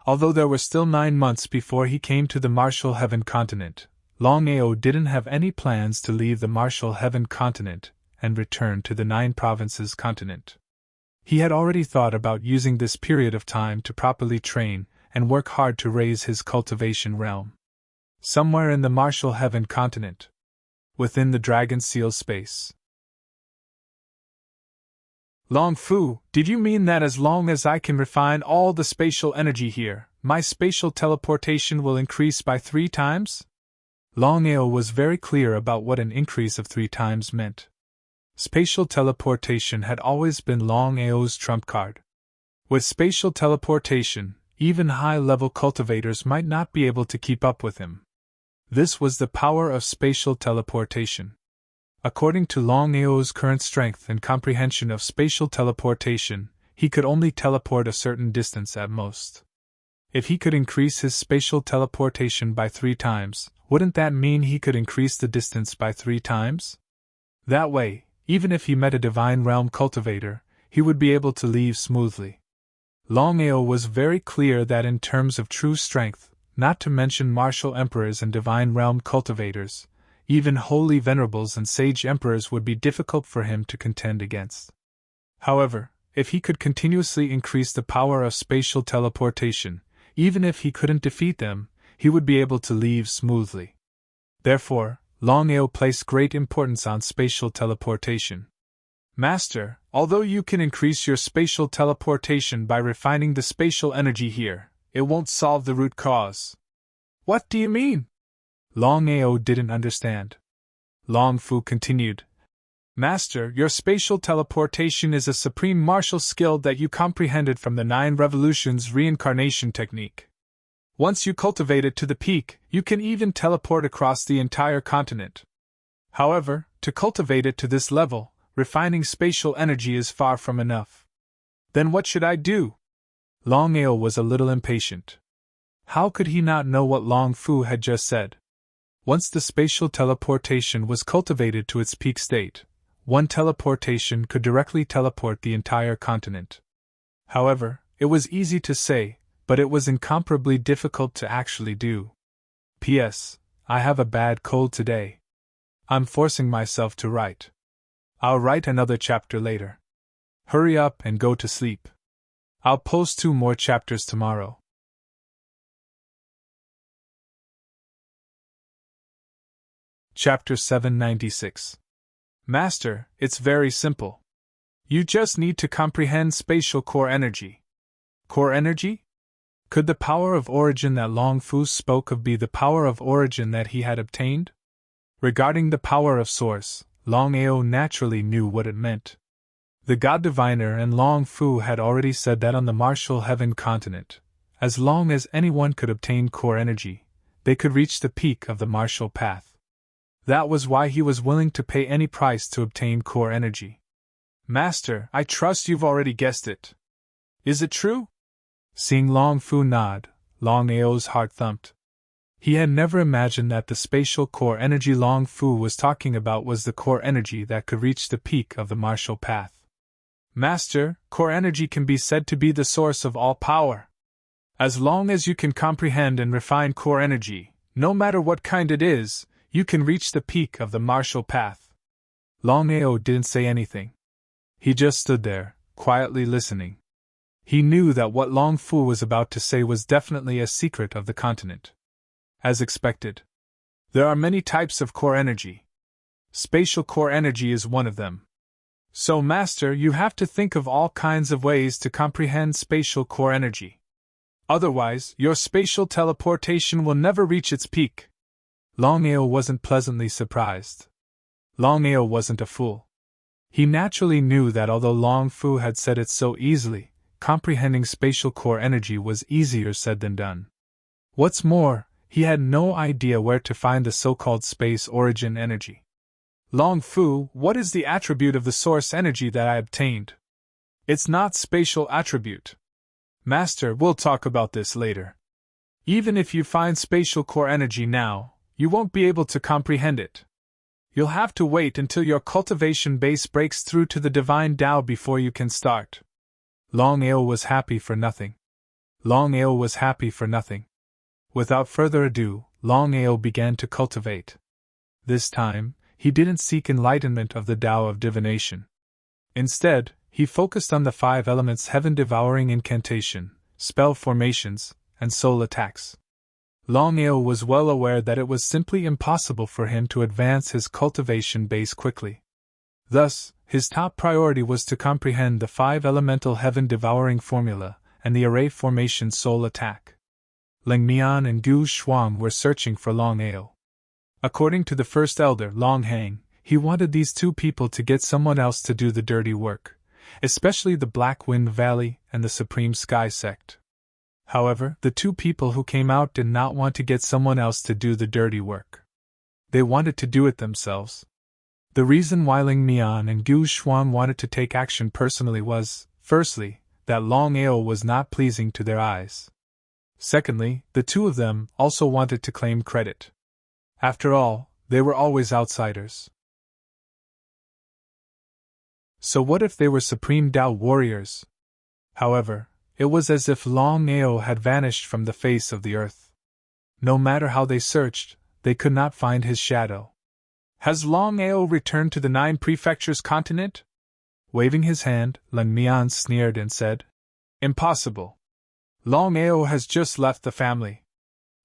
Although there were still 9 months before he came to the Martial Heaven continent, Longao didn't have any plans to leave the Martial Heaven continent and return to the 9 provinces continent. He had already thought about using this period of time to properly train and work hard to raise his cultivation realm. Somewhere in the Martial Heaven continent, within the Dragon Seal space. Long Fu, did you mean that as long as I can refine all the spatial energy here, my spatial teleportation will increase by 3 times? Longao was very clear about what an increase of 3 times meant. Spatial teleportation had always been Longao's trump card. With spatial teleportation, even high-level cultivators might not be able to keep up with him. This was the power of spatial teleportation. According to Longao's current strength and comprehension of spatial teleportation, he could only teleport a certain distance at most. If he could increase his spatial teleportation by 3 times, wouldn't that mean he could increase the distance by 3 times? That way, even if he met a Divine Realm cultivator, he would be able to leave smoothly. Longao was very clear that in terms of true strength, not to mention martial emperors and Divine Realm cultivators, even holy venerables and sage emperors would be difficult for him to contend against. However, if he could continuously increase the power of spatial teleportation, even if he couldn't defeat them, he would be able to leave smoothly. Therefore, Longao placed great importance on spatial teleportation. Master, although you can increase your spatial teleportation by refining the spatial energy here, it won't solve the root cause. What do you mean? Longao didn't understand. Long Fu continued. Master, your spatial teleportation is a supreme martial skill that you comprehended from the 9 Revolutions reincarnation technique. Once you cultivate it to the peak, you can even teleport across the entire continent. However, to cultivate it to this level, refining spatial energy is far from enough. Then what should I do? Longao was a little impatient. How could he not know what Long Fu had just said? Once the spatial teleportation was cultivated to its peak state, one teleportation could directly teleport the entire continent. However, it was easy to say, but it was incomparably difficult to actually do. P.S. I have a bad cold today. I'm forcing myself to write. I'll write another chapter later. Hurry up and go to sleep. I'll post 2 more chapters tomorrow. Chapter 796. Master, it's very simple. You just need to comprehend spatial core energy. Core energy? Could the power of origin that Long Fu spoke of be the power of origin that he had obtained? Regarding the power of source, Longao naturally knew what it meant. The God Diviner and Long Fu had already said that on the Martial Heaven continent, as long as anyone could obtain core energy, they could reach the peak of the martial path. That was why he was willing to pay any price to obtain core energy. Master, I trust you've already guessed it. Is it true? Seeing Long Fu nod, Longao's heart thumped. He had never imagined that the spatial core energy Long Fu was talking about was the core energy that could reach the peak of the martial path. Master, core energy can be said to be the source of all power. As long as you can comprehend and refine core energy, no matter what kind it is, you can reach the peak of the martial path. Longao didn't say anything. He just stood there, quietly listening. He knew that what Long Fu was about to say was definitely a secret of the continent. As expected, there are many types of core energy. Spatial core energy is one of them. So, Master, you have to think of all kinds of ways to comprehend spatial core energy. Otherwise, your spatial teleportation will never reach its peak. Longao wasn't pleasantly surprised. Longao wasn't a fool. He naturally knew that although Long Fu had said it so easily, comprehending spatial core energy was easier said than done. What's more, he had no idea where to find the so-called space origin energy. Long Fu, what is the attribute of the source energy that I obtained? It's not spatial attribute. Master, we'll talk about this later. Even if you find spatial core energy now, you won't be able to comprehend it. You'll have to wait until your cultivation base breaks through to the divine Tao before you can start. Longao was happy for nothing. Longao was happy for nothing. Without further ado, Longao began to cultivate. This time, he didn't seek enlightenment of the Tao of divination. Instead, he focused on the 5 elements heaven-devouring incantation, spell formations, and soul attacks. Longao was well aware that it was simply impossible for him to advance his cultivation base quickly. Thus, his top priority was to comprehend the 5 elemental heaven-devouring formula and the array formation soul attack. Ling Mian and Gu Shuang were searching for Longao. According to the first elder, Long Hang, he wanted these 2 people to get someone else to do the dirty work, especially the Black Wind Valley and the Supreme Sky Sect. However, the 2 people who came out did not want to get someone else to do the dirty work. They wanted to do it themselves. The reason why Ling Mian and Gu Shuang wanted to take action personally was, firstly, that Longao was not pleasing to their eyes. Secondly, the 2 of them also wanted to claim credit. After all, they were always outsiders. So what if they were Supreme Tao warriors? However, it was as if Longao had vanished from the face of the earth. No matter how they searched, they could not find his shadow. Has Longao returned to the 9 prefectures continent? Waving his hand, Ling Mian sneered and said, Impossible. Longao has just left the family.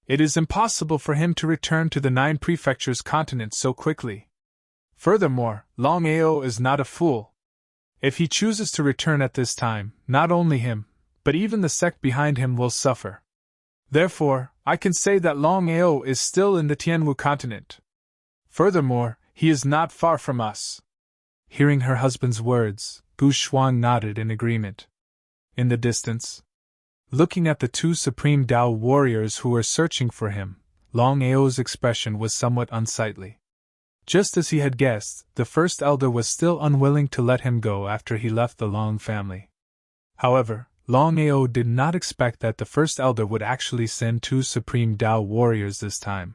It is impossible for him to return to the 9 prefectures continent so quickly. Furthermore, Longao is not a fool. If he chooses to return at this time, not only him, but even the sect behind him will suffer. Therefore, I can say that Longao is still in the Tianwu continent. Furthermore, he is not far from us. Hearing her husband's words, Gu Shuang nodded in agreement. In the distance, looking at the 2 Supreme Tao warriors who were searching for him, Longao's expression was somewhat unsightly. Just as he had guessed, the first elder was still unwilling to let him go after he left the Long family. However, Longao did not expect that the first elder would actually send 2 Supreme Tao warriors this time.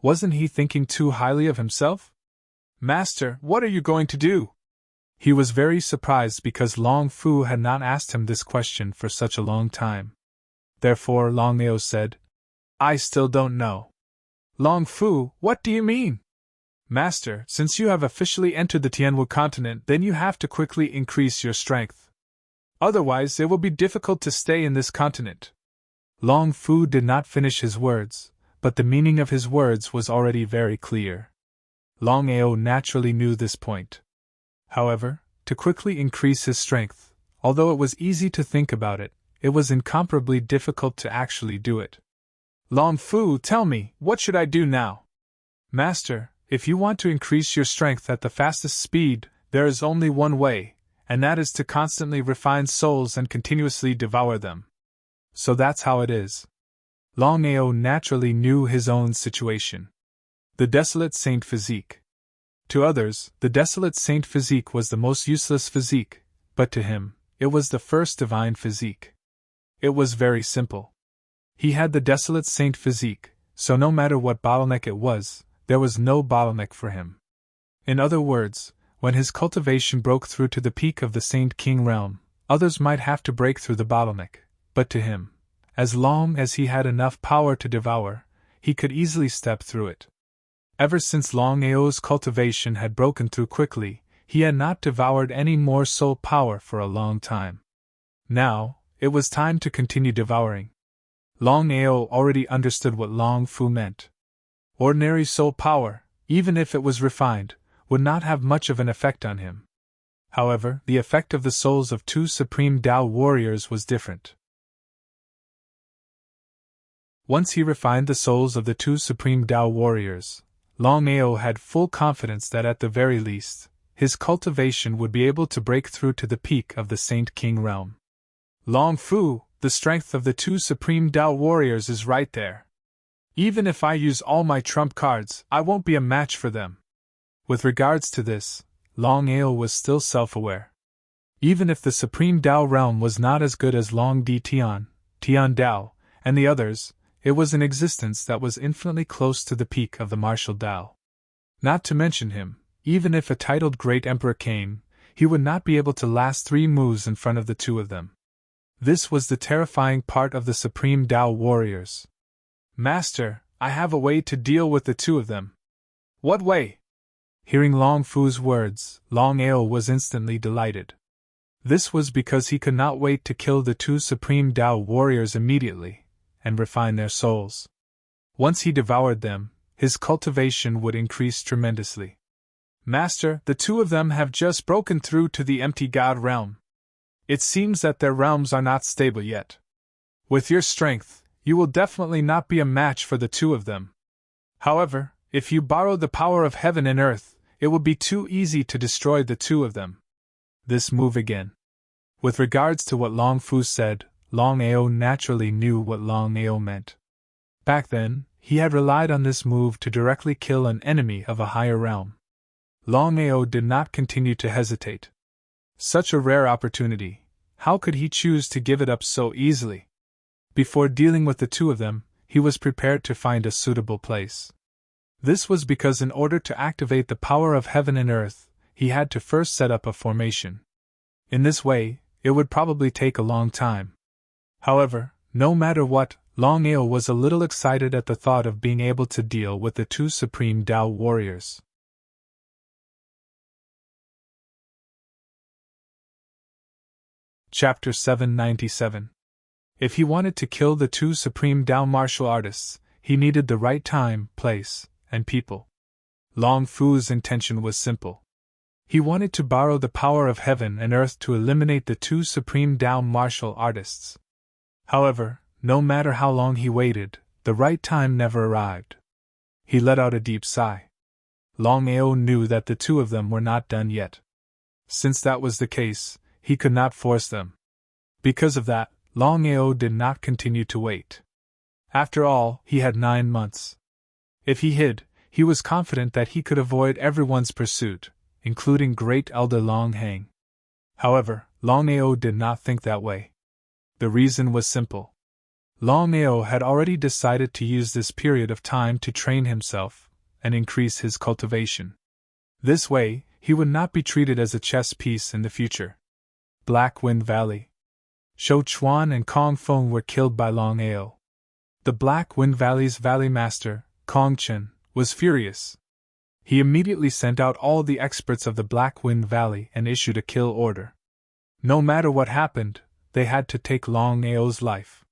Wasn't he thinking too highly of himself? Master, what are you going to do? He was very surprised because Long Fu had not asked him this question for such a long time. Therefore, Longao said, I still don't know. Long Fu, what do you mean? Master, since you have officially entered the Tianwu continent, then you have to quickly increase your strength. Otherwise, it will be difficult to stay in this continent. Long Fu did not finish his words, but the meaning of his words was already very clear. Longao naturally knew this point. However, to quickly increase his strength, although it was easy to think about it, it was incomparably difficult to actually do it. Long Fu, tell me, what should I do now? Master, if you want to increase your strength at the fastest speed, there is only one way, and that is to constantly refine souls and continuously devour them. So that's how it is. Longao naturally knew his own situation. The desolate Saint Physique. To others, the desolate saint physique was the most useless physique, but to him, it was the first divine physique. It was very simple. He had the desolate saint physique, so no matter what bottleneck it was, there was no bottleneck for him. In other words, when his cultivation broke through to the peak of the Saint King realm, others might have to break through the bottleneck, but to him, as long as he had enough power to devour, he could easily step through it. Ever since Longao's cultivation had broken through quickly, he had not devoured any more soul power for a long time. Now, it was time to continue devouring. Longao already understood what Long Fu meant. Ordinary soul power, even if it was refined, would not have much of an effect on him. However, the effect of the souls of two supreme Tao warriors was different. Once he refined the souls of the two supreme Tao warriors, Longao had full confidence that at the very least, his cultivation would be able to break through to the peak of the Saint King realm. Long Fu, the strength of the two supreme Tao warriors is right there. Even if I use all my trump cards, I won't be a match for them. With regards to this, Longao was still self-aware. Even if the supreme Tao realm was not as good as Long Di Tian, Tian Dao, and the others, it was an existence that was infinitely close to the peak of the martial Tao. Not to mention him, even if a titled Great Emperor came, he would not be able to last 3 moves in front of the two of them. This was the terrifying part of the supreme Tao warriors. Master, I have a way to deal with the two of them. What way? Hearing Long Fu's words, Longao was instantly delighted. This was because he could not wait to kill the two supreme Tao warriors immediately, and refine their souls. Once he devoured them, his cultivation would increase tremendously. Master, the two of them have just broken through to the empty God realm. It seems that their realms are not stable yet. With your strength, you will definitely not be a match for the two of them. However, if you borrow the power of heaven and earth, it will be too easy to destroy the two of them. This move again. With regards to what Long Fu said, Longao naturally knew what Longao meant. Back then, he had relied on this move to directly kill an enemy of a higher realm. Longao did not continue to hesitate. Such a rare opportunity, how could he choose to give it up so easily? Before dealing with the two of them, he was prepared to find a suitable place. This was because in order to activate the power of heaven and earth, he had to first set up a formation. In this way, it would probably take a long time. However, no matter what, Longao was a little excited at the thought of being able to deal with the two supreme Tao warriors. Chapter 797. If he wanted to kill the two supreme Tao martial artists, he needed the right time, place, and people. Long Fu's intention was simple. He wanted to borrow the power of heaven and earth to eliminate the two supreme Tao martial artists. However, no matter how long he waited, the right time never arrived. He let out a deep sigh. Longao knew that the two of them were not done yet. Since that was the case, he could not force them. Because of that, Longao did not continue to wait. After all, he had 9 months. If he hid, he was confident that he could avoid everyone's pursuit, including Great Elder Long Hang. However, Longao did not think that way. The reason was simple. Longao had already decided to use this period of time to train himself and increase his cultivation. This way, he would not be treated as a chess piece in the future. Black Wind Valley. Shou Chuan and Kong Feng were killed by Longao. The Black Wind Valley's valley master, Kong Chen, was furious. He immediately sent out all the experts of the Black Wind Valley and issued a kill order. No matter what happened, they had to take Longao's life.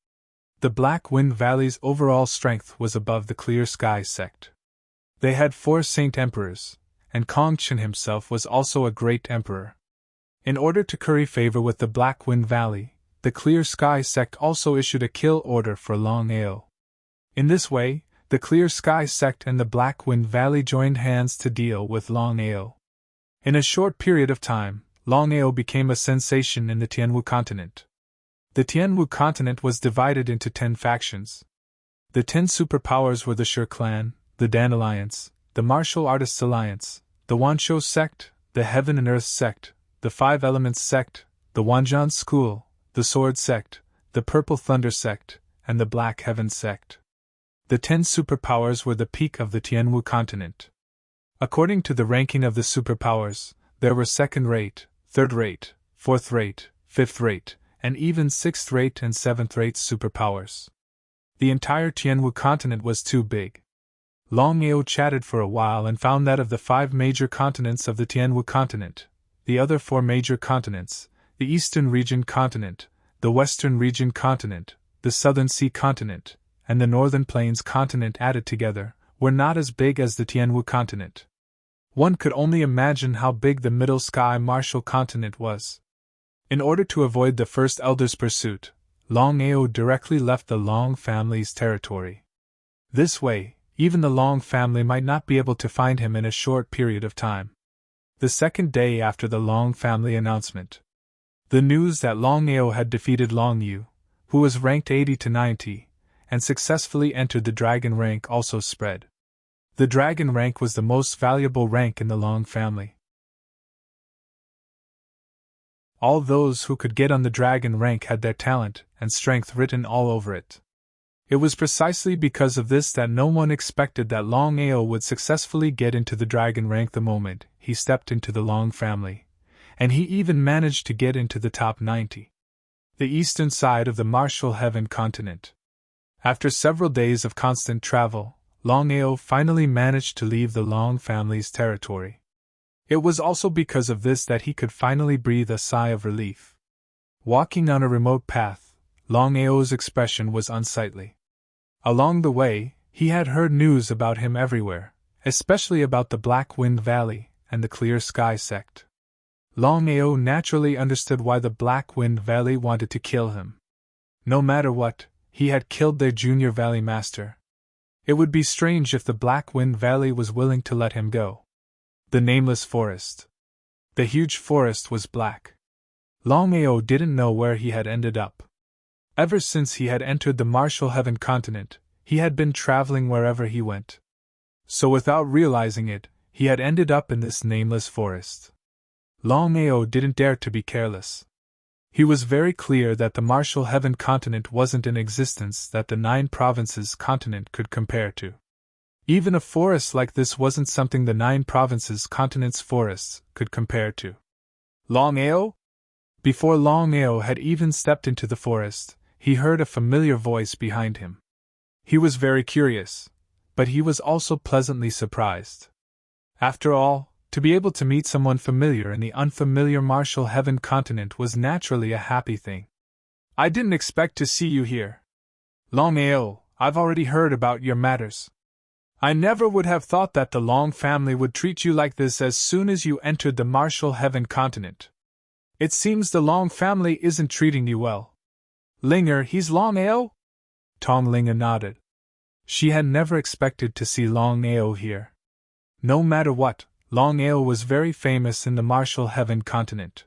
The Black Wind Valley's overall strength was above the Clear Sky sect. They had 4 Saint Emperors, and Kong Chen himself was also a great emperor. In order to curry favor with the Black Wind Valley, the Clear Sky sect also issued a kill order for Longao. In this way, the Clear Sky sect and the Black Wind Valley joined hands to deal with Longao. In a short period of time, Longao became a sensation in the Tianwu continent. The Tianwu continent was divided into 10 factions. The 10 superpowers were the Sure Clan, the Dan Alliance, the Martial Artists Alliance, the Wanshou sect, the Heaven and Earth sect, the Five Elements sect, the Wanzhan school, the Sword sect, the Purple Thunder sect, and the Black Heaven sect. The 10 superpowers were the peak of the Tianwu continent. According to the ranking of the superpowers, there were second-rate, third-rate, fourth-rate, fifth-rate, and even sixth-rate and seventh-rate superpowers. The entire Tianwu continent was too big. Longao chatted for a while and found that of the 5 major continents of the Tianwu continent, the other 4 major continents, the Eastern Region continent, the Western Region continent, the Southern Sea continent, and the Northern Plains continent added together, were not as big as the Tianwu continent. One could only imagine how big the Middle Sky Martial continent was. In order to avoid the First Elder's pursuit, Longao directly left the Long family's territory. This way, even the Long family might not be able to find him in a short period of time. The second day after the Long family announcement, the news that Longao had defeated Long Yu, who was ranked 80 to 90, and successfully entered the dragon rank also spread. The dragon rank was the most valuable rank in the Long family. All those who could get on the dragon rank had their talent and strength written all over it. It was precisely because of this that no one expected that Longao would successfully get into the dragon rank the moment he stepped into the Long family, and he even managed to get into the top 90. The eastern side of the Martial Heaven continent. After several days of constant travel, Longao finally managed to leave the Long family's territory. It was also because of this that he could finally breathe a sigh of relief. Walking on a remote path, Longao's expression was unsightly. Along the way, he had heard news about him everywhere, especially about the Black Wind Valley and the Clear Sky sect. Longao naturally understood why the Black Wind Valley wanted to kill him. No matter what, he had killed their junior valley master. It would be strange if the Black Wind Valley was willing to let him go. The nameless forest. The huge forest was black. Longao didn't know where he had ended up. Ever since he had entered the Martial Heaven continent, he had been traveling wherever he went. So without realizing it, he had ended up in this nameless forest. Longao didn't dare to be careless. He was very clear that the Martial Heaven continent wasn't in existence that the 9 provinces continent could compare to. Even a forest like this wasn't something the 9 provinces continent's forests could compare to. Longao? Before Longao had even stepped into the forest, he heard a familiar voice behind him. He was very curious, but he was also pleasantly surprised. After all, to be able to meet someone familiar in the unfamiliar Martial Heaven continent was naturally a happy thing. I didn't expect to see you here. Longao, I've already heard about your matters. I never would have thought that the Long family would treat you like this as soon as you entered the Martial Heaven continent. It seems the Long family isn't treating you well. Linger, he's Longao? Tonglinga nodded. She had never expected to see Longao here. No matter what, Longao was very famous in the Martial Heaven continent.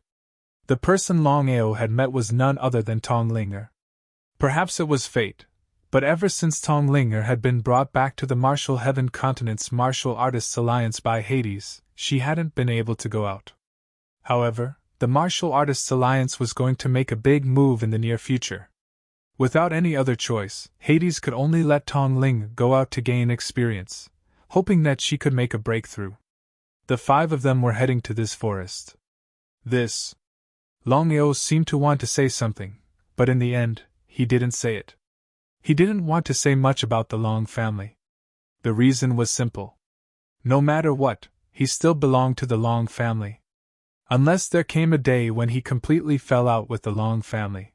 The person Longao had met was none other than Tonglinger. Perhaps it was fate, but ever since Tonglinger had been brought back to the Martial Heaven continent's Martial Artists Alliance by Hades, she hadn't been able to go out. However, the Martial Artists Alliance was going to make a big move in the near future. Without any other choice, Hades could only let Tongling go out to gain experience, hoping that she could make a breakthrough. The 5 of them were heading to this forest. Longao seemed to want to say something, but in the end, he didn't say it. He didn't want to say much about the Long family. The reason was simple. No matter what, he still belonged to the Long family. Unless there came a day when he completely fell out with the Long family.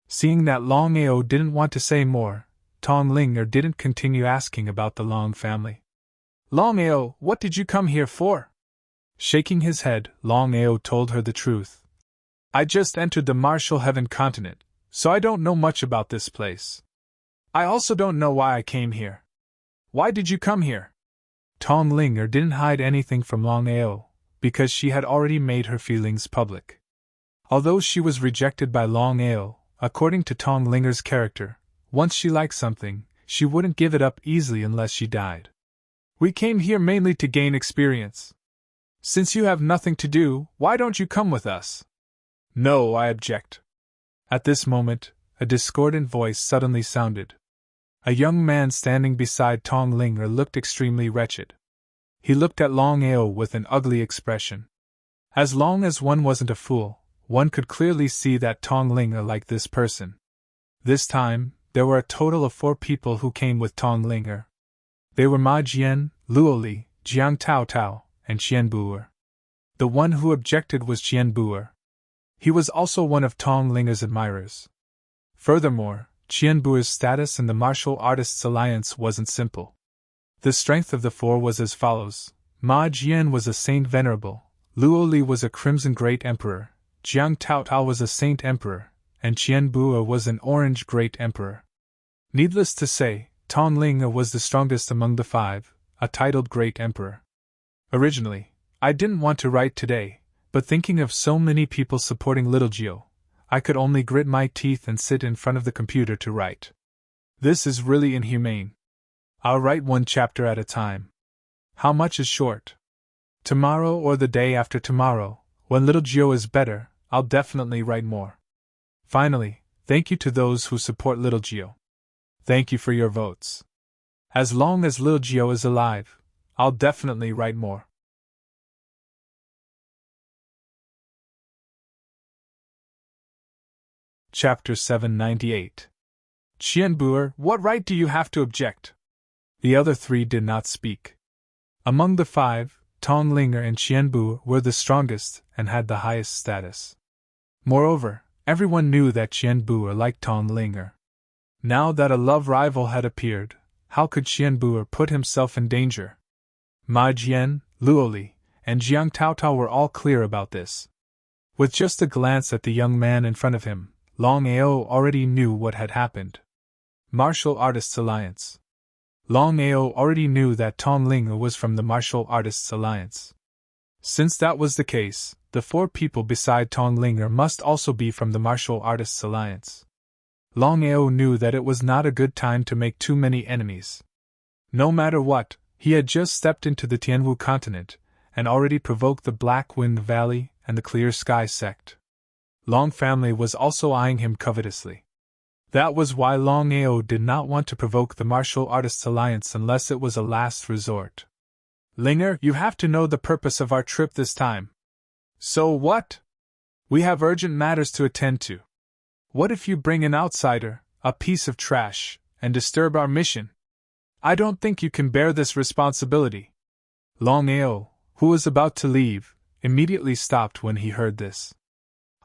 Seeing that Longao didn't want to say more, Tonglinger didn't continue asking about the Long family. Longao, what did you come here for? Shaking his head, Longao told her the truth. I just entered the Martial Heaven continent, so I don't know much about this place. I also don't know why I came here. Why did you come here? Tonglinger didn't hide anything from Longao, because she had already made her feelings public. Although she was rejected by Longao, according to Tonglinger's character, once she liked something, she wouldn't give it up easily unless she died. We came here mainly to gain experience. Since you have nothing to do, why don't you come with us? No, I object. At this moment, a discordant voice suddenly sounded. A young man standing beside Tong Linger looked extremely wretched. He looked at Longao with an ugly expression. As long as one wasn't a fool, one could clearly see that Tong Linger liked this person. This time, there were a total of 4 people who came with Tong Linger. They were Ma Jian, Luo Li, Jiang Tao Tao, and Qian Buer. The one who objected was Qian Buer. He was also one of Tong Linger's admirers. Furthermore, Qian Buer's status in the Martial Artists Alliance wasn't simple. The strength of the 4 was as follows: Ma Jian was a Saint Venerable, Luo Li was a Crimson Great Emperor, Jiang Tao Tao was a Saint Emperor, and Qian Buer was an Orange Great Emperor. Needless to say, Tong Linger was the strongest among the 5, a titled Great Emperor. Originally, I didn't want to write today, but thinking of so many people supporting Little Gio, I could only grit my teeth and sit in front of the computer to write. This is really inhumane. I'll write 1 chapter at a time. How much is short? Tomorrow or the day after tomorrow, when Little Gio is better, I'll definitely write more. Finally, thank you to those who support Little Gio. Thank you for your votes. As long as Little Gio is alive, I'll definitely write more. Chapter 798. Qian Buer, what right do you have to object? The other 3 did not speak. Among the 5, Tong Linger and Qian Buer were the strongest and had the highest status. Moreover, everyone knew that Qian Buer liked Tong Linger. Now that a love rival had appeared, how could Qian Buer put himself in danger? Ma Jian, Luo Li, and Jiang Tao Tao were all clear about this. With just a glance at the young man in front of him, Longao already knew what had happened. Martial Artists Alliance. Longao already knew that Tong Linger was from the Martial Artists Alliance. Since that was the case, the 4 people beside Tong Linger must also be from the Martial Artists Alliance. Longao knew that it was not a good time to make too many enemies. No matter what, he had just stepped into the Tianwu continent, and already provoked the Black Wind Valley and the Clear Sky sect. Long family was also eyeing him covetously. That was why Longao did not want to provoke the Martial Artists Alliance unless it was a last resort. Linger, you have to know the purpose of our trip this time. So what? We have urgent matters to attend to. What if you bring an outsider, a piece of trash, and disturb our mission? I don't think you can bear this responsibility. Longao, who was about to leave, immediately stopped when he heard this.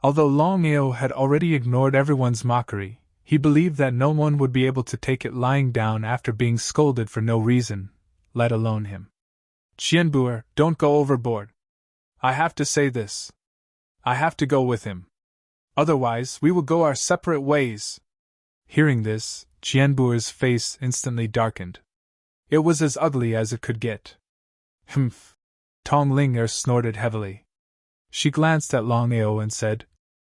Although Longao had already ignored everyone's mockery, he believed that no one would be able to take it lying down after being scolded for no reason, let alone him. Qian Buer, don't go overboard. I have to say this. I have to go with him. Otherwise, we will go our separate ways. Hearing this, Qian Buer's face instantly darkened. It was as ugly as it could get. Humph. Tong Linger snorted heavily. She glanced at Longao and said,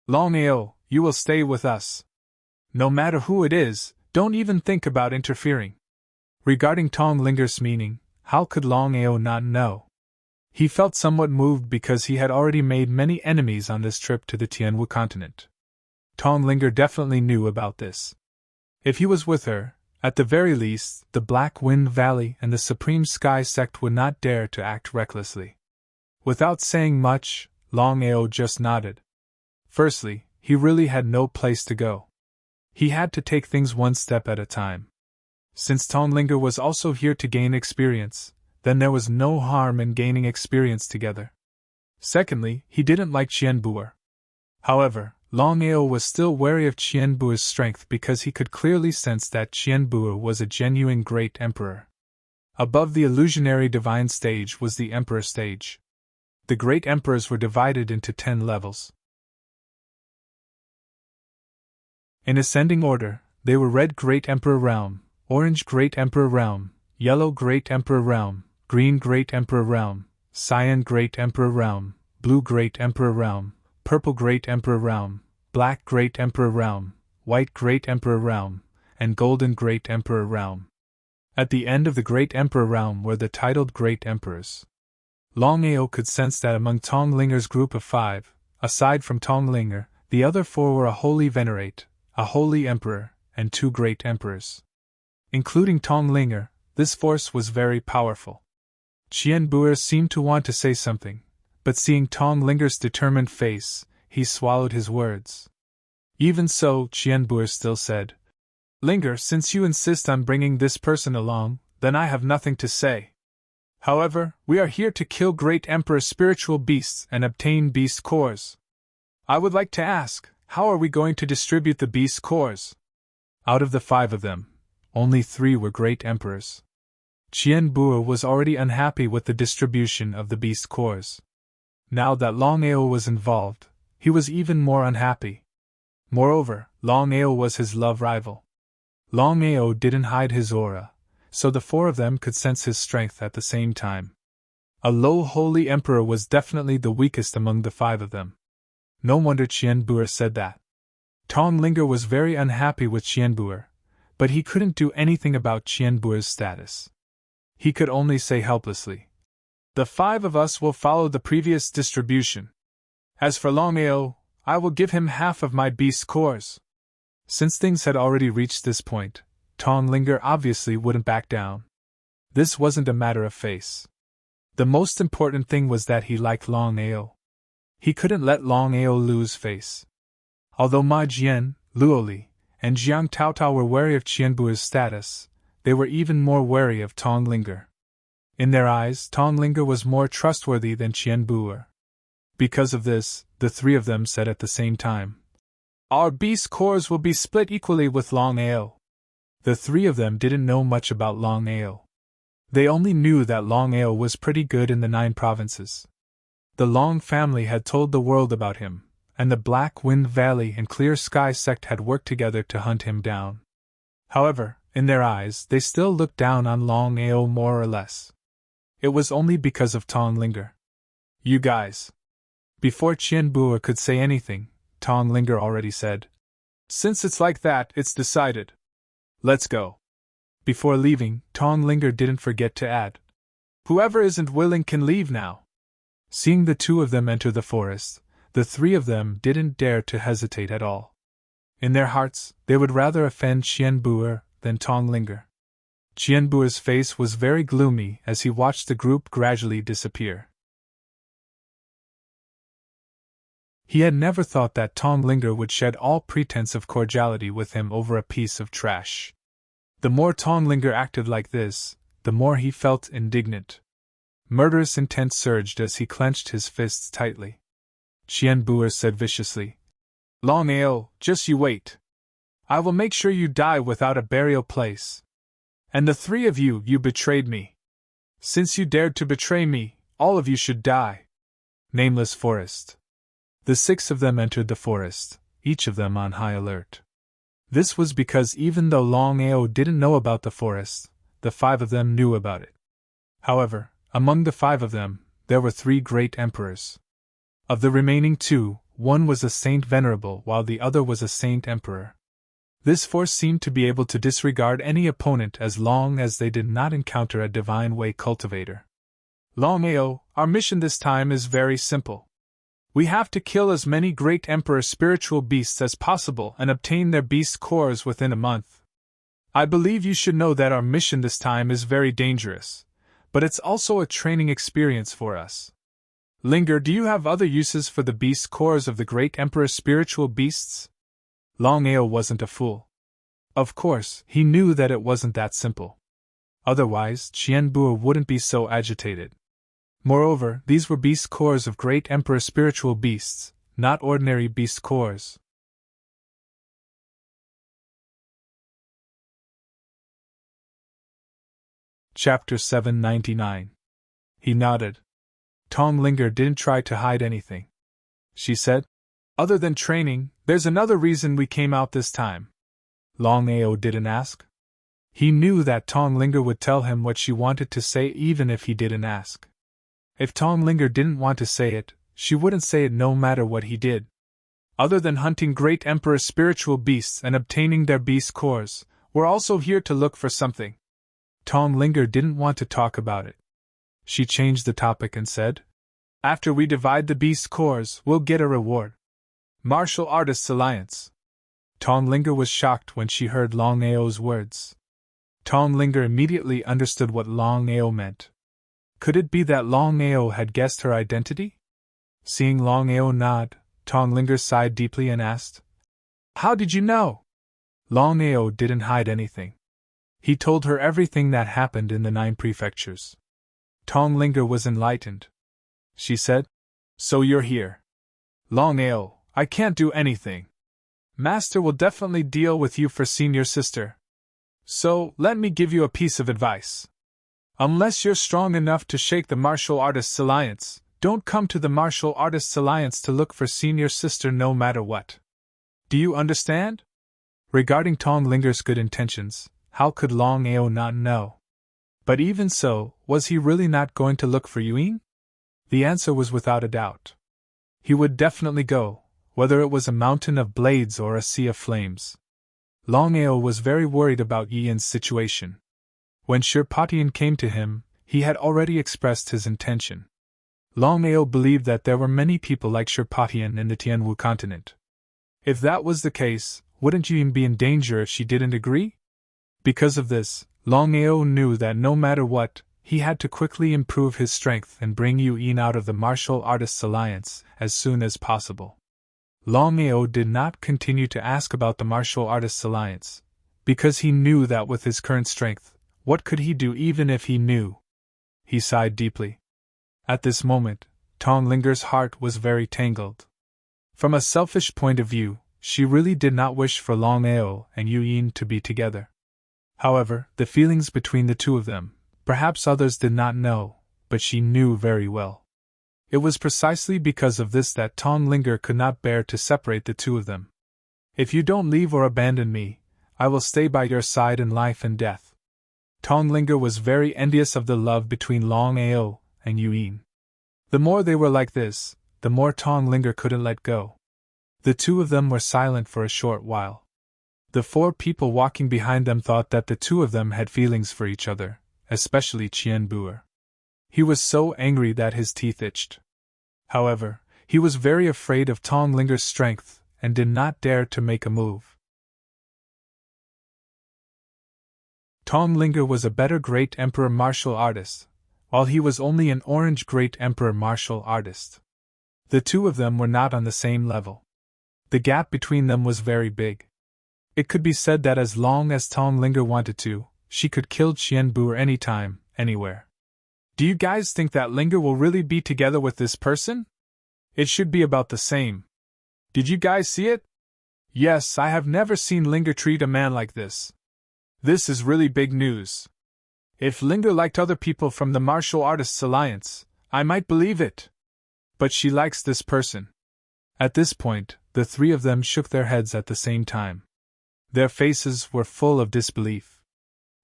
Longao, you will stay with us. No matter who it is, don't even think about interfering. Regarding Tong Linger's meaning, how could Longao not know? He felt somewhat moved because he had already made many enemies on this trip to the Tianwu continent. Tong Linger definitely knew about this. If he was with her, at the very least, the Black Wind Valley and the Supreme Sky sect would not dare to act recklessly. Without saying much, Longao just nodded. Firstly, he really had no place to go. He had to take things 1 step at a time. Since Tong Linger was also here to gain experience, then there was no harm in gaining experience together. Secondly, he didn't like Qian Buer. However, Longao was still wary of Qian Buer's strength because he could clearly sense that Qian Buer was a genuine great emperor. Above the illusionary divine stage was the emperor stage. The great emperors were divided into 10 levels. In ascending order, they were Red Great Emperor Realm, Orange Great Emperor Realm, Yellow Great Emperor Realm, Green Great Emperor Realm, Cyan Great Emperor Realm, Blue Great Emperor Realm, Purple Great Emperor Realm, Black Great Emperor Realm, White Great Emperor Realm, and Golden Great Emperor Realm. At the end of the Great Emperor realm were the titled Great Emperors. Longao could sense that among Tonglinger's group of 5, aside from Tonglinger, the other 4 were a Holy Venerate, a Holy Emperor, and 2 Great Emperors. Including Tonglinger, this force was very powerful. Qianbuer seemed to want to say something, but seeing Tonglinger's determined face, he swallowed his words. Even so, Qianbuer still said, "Linger, since you insist on bringing this person along, then I have nothing to say. However, we are here to kill Great Emperor spiritual beasts and obtain beast cores. I would like to ask, how are we going to distribute the beast cores?" Out of the 5 of them, only 3 were Great Emperors. Qianbuer was already unhappy with the distribution of the beast cores. Now that Longao was involved, he was even more unhappy. Moreover, Longao was his love rival. Longao didn't hide his aura, so the 4 of them could sense his strength at the same time. A low Holy Emperor was definitely the weakest among the 5 of them. No wonder Qianbuer said that. Tonglinger was very unhappy with Qianbuer, but he couldn't do anything about Qianbuer's status. He could only say helplessly, "The 5 of us will follow the previous distribution. As for Longao, I will give him half of my beast cores." Since things had already reached this point, Tonglinger obviously wouldn't back down. This wasn't a matter of face. The most important thing was that he liked Longao. He couldn't let Longao lose face. Although Ma Jian, Luoli, and Jiang Taotao were wary of Qianbuer's status, they were even more wary of Tonglinger. In their eyes, Tonglinger was more trustworthy than Qianbuer. Because of this, the 3 of them said at the same time, "Our beast cores will be split equally with Longao." The 3 of them didn't know much about Longao. They only knew that Longao was pretty good in the 9 provinces. The Long family had told the world about him, and the Black Wind Valley and Clear Sky sect had worked together to hunt him down. However, in their eyes, they still looked down on Longao more or less. It was only because of Tonglinger. "You guys." Before Qianbuer could say anything, Tonglinger already said, "Since it's like that, it's decided. Let's go." Before leaving, Tonglinger didn't forget to add, "Whoever isn't willing can leave now." Seeing the 2 of them enter the forest, the 3 of them didn't dare to hesitate at all. In their hearts, they would rather offend Qianbuer than Tonglinger. Qianbuer's face was very gloomy as he watched the group gradually disappear. He had never thought that Tonglinger would shed all pretense of cordiality with him over a piece of trash. The more Tonglinger acted like this, the more he felt indignant. Murderous intent surged as he clenched his fists tightly. Qianbuer said viciously, "Longao, just you wait. I will make sure you die without a burial place. And the 3 of you, you betrayed me. Since you dared to betray me, all of you should die." Nameless Forest. The 6 of them entered the forest, each of them on high alert. This was because even though Longao didn't know about the forest, the 5 of them knew about it. However, among the 5 of them, there were 3 Great Emperors. Of the remaining 2, one was a Saint Venerable while the other was a Saint Emperor. This force seemed to be able to disregard any opponent as long as they did not encounter a Divine Way cultivator. "Longao, our mission this time is very simple. We have to kill as many Great Emperor spiritual beasts as possible and obtain their beast cores within a month. I believe you should know that our mission this time is very dangerous, but it's also a training experience for us. Linger, do you have other uses for the beast cores of the Great Emperor spiritual beasts?" Longao wasn't a fool. Of course, he knew that it wasn't that simple. Otherwise, Qianbuer wouldn't be so agitated. Moreover, these were beast cores of Great Emperor spiritual beasts, not ordinary beast cores. Chapter 799. He nodded. Tonglinger didn't try to hide anything. She said, "Other than training, there's another reason we came out this time." Longao didn't ask. He knew that Tonglinger would tell him what she wanted to say even if he didn't ask. If Tonglinger didn't want to say it, she wouldn't say it no matter what he did. Other than hunting Great Emperor spiritual beasts and obtaining their beast cores, we're also here to look for something. Tong Linger didn't want to talk about it. She changed the topic and said, "After we divide the beast cores, we'll get a reward. Martial Artists Alliance." Tong Linger was shocked when she heard Longao's words. Tong Linger immediately understood what Longao meant. Could it be that Longao had guessed her identity? Seeing Longao nod, Tong Linger sighed deeply and asked, "How did you know?" Longao didn't hide anything. He told her everything that happened in the 9 prefectures. Tong Linger was enlightened. She said, "So you're here. Longao, I can't do anything. Master will definitely deal with you for seeing your sister. So, let me give you a piece of advice. Unless you're strong enough to shake the Martial Artists Alliance, don't come to the Martial Artists Alliance to look for senior sister no matter what. Do you understand?" Regarding Tong Linger's good intentions, how could Longao not know? But even so, was he really not going to look for Yuin? The answer was without a doubt. He would definitely go, whether it was a mountain of blades or a sea of flames. Longao was very worried about Yin's situation. When Shirpatian came to him, he had already expressed his intention. Longao believed that there were many people like Shirpatian in the Tianwu continent. If that was the case, wouldn't Yin be in danger if she didn't agree? Because of this, Longao knew that no matter what, he had to quickly improve his strength and bring Yin out of the Martial Artists Alliance as soon as possible. Longao did not continue to ask about the Martial Artists Alliance, because he knew that with his current strength, what could he do even if he knew? He sighed deeply. At this moment, Tong Linger's heart was very tangled. From a selfish point of view, she really did not wish for Longao and Yin to be together. However, the feelings between the two of them, perhaps others did not know, but she knew very well. It was precisely because of this that Tong Linger could not bear to separate the two of them. "If you don't leave or abandon me, I will stay by your side in life and death." Tong Linger was very envious of the love between Longao and Yin. The more they were like this, the more Tong Linger couldn't let go. The two of them were silent for a short while. The 4 people walking behind them thought that the two of them had feelings for each other, especially Qian Buer. He was so angry that his teeth itched. However, he was very afraid of Tong Linger's strength and did not dare to make a move. Tong Linger was a better Great Emperor martial artist, while he was only an orange Great Emperor martial artist. The two of them were not on the same level. The gap between them was very big. It could be said that as long as Tong Linger wanted to, she could kill Qian Buer anytime, anywhere. Do you guys think that Linger will really be together with this person? It should be about the same. Did you guys see it? Yes, I have never seen Linger treat a man like this. This is really big news. If Linger liked other people from the Martial Artists Alliance, I might believe it. But she likes this person. At this point, the 3 of them shook their heads at the same time. Their faces were full of disbelief.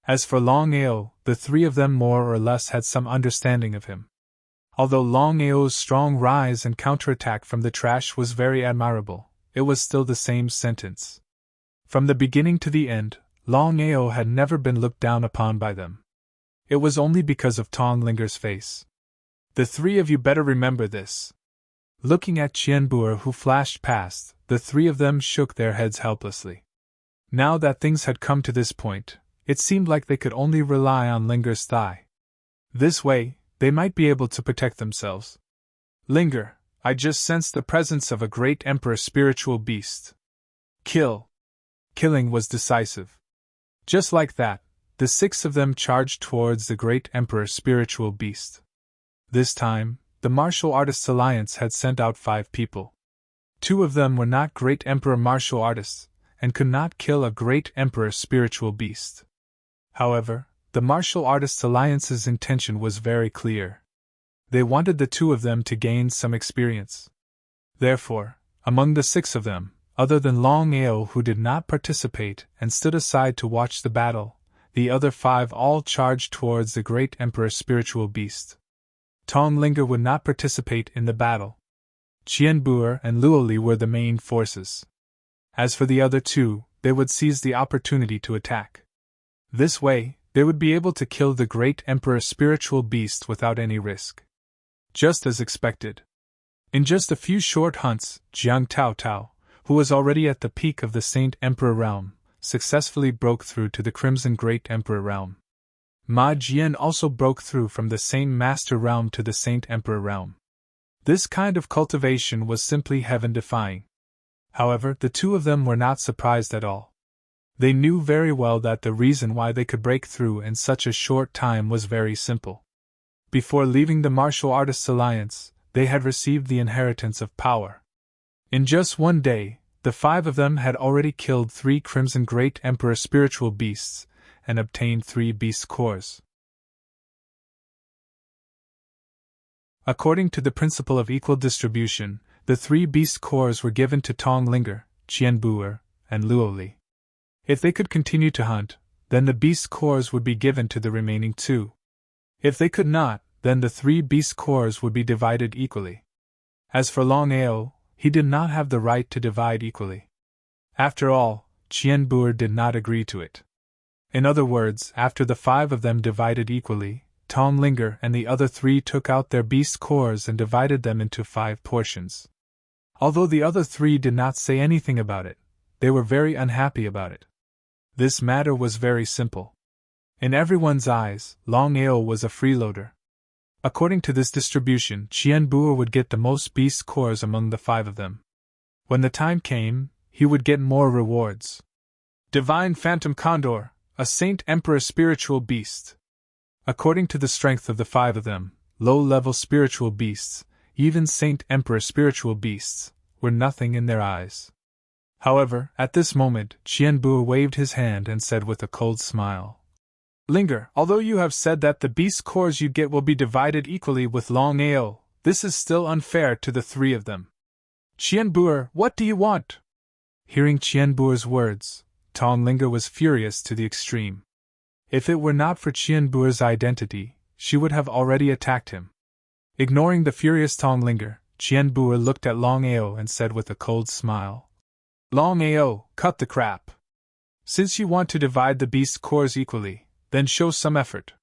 As for Longao, the 3 of them more or less had some understanding of him. Although Longao's strong rise and counterattack from the trash was very admirable, it was still the same sentence. From the beginning to the end, Longao had never been looked down upon by them. It was only because of Tong Linger's face. The 3 of you better remember this. Looking at Qian Buer who flashed past, the 3 of them shook their heads helplessly. Now that things had come to this point, it seemed like they could only rely on Linger's thigh. This way, they might be able to protect themselves. Linger, I just sensed the presence of a great emperor spiritual beast. Kill. Killing was decisive. Just like that, the 6 of them charged towards the great emperor spiritual beast. This time, the Martial Artists Alliance had sent out 5 people. 2 of them were not great emperor martial artists, and could not kill a great emperor spiritual beast. However, the Martial Artists Alliance's intention was very clear. They wanted the 2 of them to gain some experience. Therefore, among the 6 of them, other than Longao who did not participate and stood aside to watch the battle, the other 5 all charged towards the great emperor spiritual beast. Tong Linger would not participate in the battle. Qian Buer and Luoli were the main forces. As for the other 2, they would seize the opportunity to attack. This way, they would be able to kill the great Emperor spiritual beast without any risk. Just as expected. In just a few short hunts, Jiang Tao Tao, who was already at the peak of the Saint Emperor realm, successfully broke through to the Crimson Great Emperor realm. Ma Jian also broke through from the Saint Master realm to the Saint Emperor realm. This kind of cultivation was simply heaven-defying. However, the two of them were not surprised at all. They knew very well that the reason why they could break through in such a short time was very simple. Before leaving the Martial Artists Alliance, they had received the inheritance of power. In just one day, the five of them had already killed 3 Crimson Great Emperor spiritual beasts, and obtained 3 beast cores. According to the principle of equal distribution, the 3 beast cores were given to Tong Linger, Qian Buer, and Luo Li. If they could continue to hunt, then the beast cores would be given to the remaining 2. If they could not, then the 3 beast cores would be divided equally. As for Longao, he did not have the right to divide equally. After all, Qian Buer did not agree to it. In other words, after the 5 of them divided equally, Tong Linger and the other 3 took out their beast cores and divided them into 5 portions. Although the other 3 did not say anything about it, they were very unhappy about it. This matter was very simple. In everyone's eyes, Longao was a freeloader. According to this distribution, Qian Buer would get the most beast cores among the 5 of them. When the time came, he would get more rewards. Divine Phantom Condor, a Saint Emperor spiritual beast. According to the strength of the 5 of them, low-level spiritual beasts, even Saint Emperor spiritual beasts, were nothing in their eyes. However, at this moment, Qian Buer waved his hand and said with a cold smile, "Linger, although you have said that the beast cores you get will be divided equally with Longao, this is still unfair to the 3 of them. Qian Buer, what do you want?" Hearing Qian Buer's words, Tong Linger was furious to the extreme. If it were not for Qian Buer's identity, she would have already attacked him. Ignoring the furious Tong Linger, Qian Buer looked at Longao and said with a cold smile, "Longao, cut the crap. Since you want to divide the beast cores equally, then show some effort.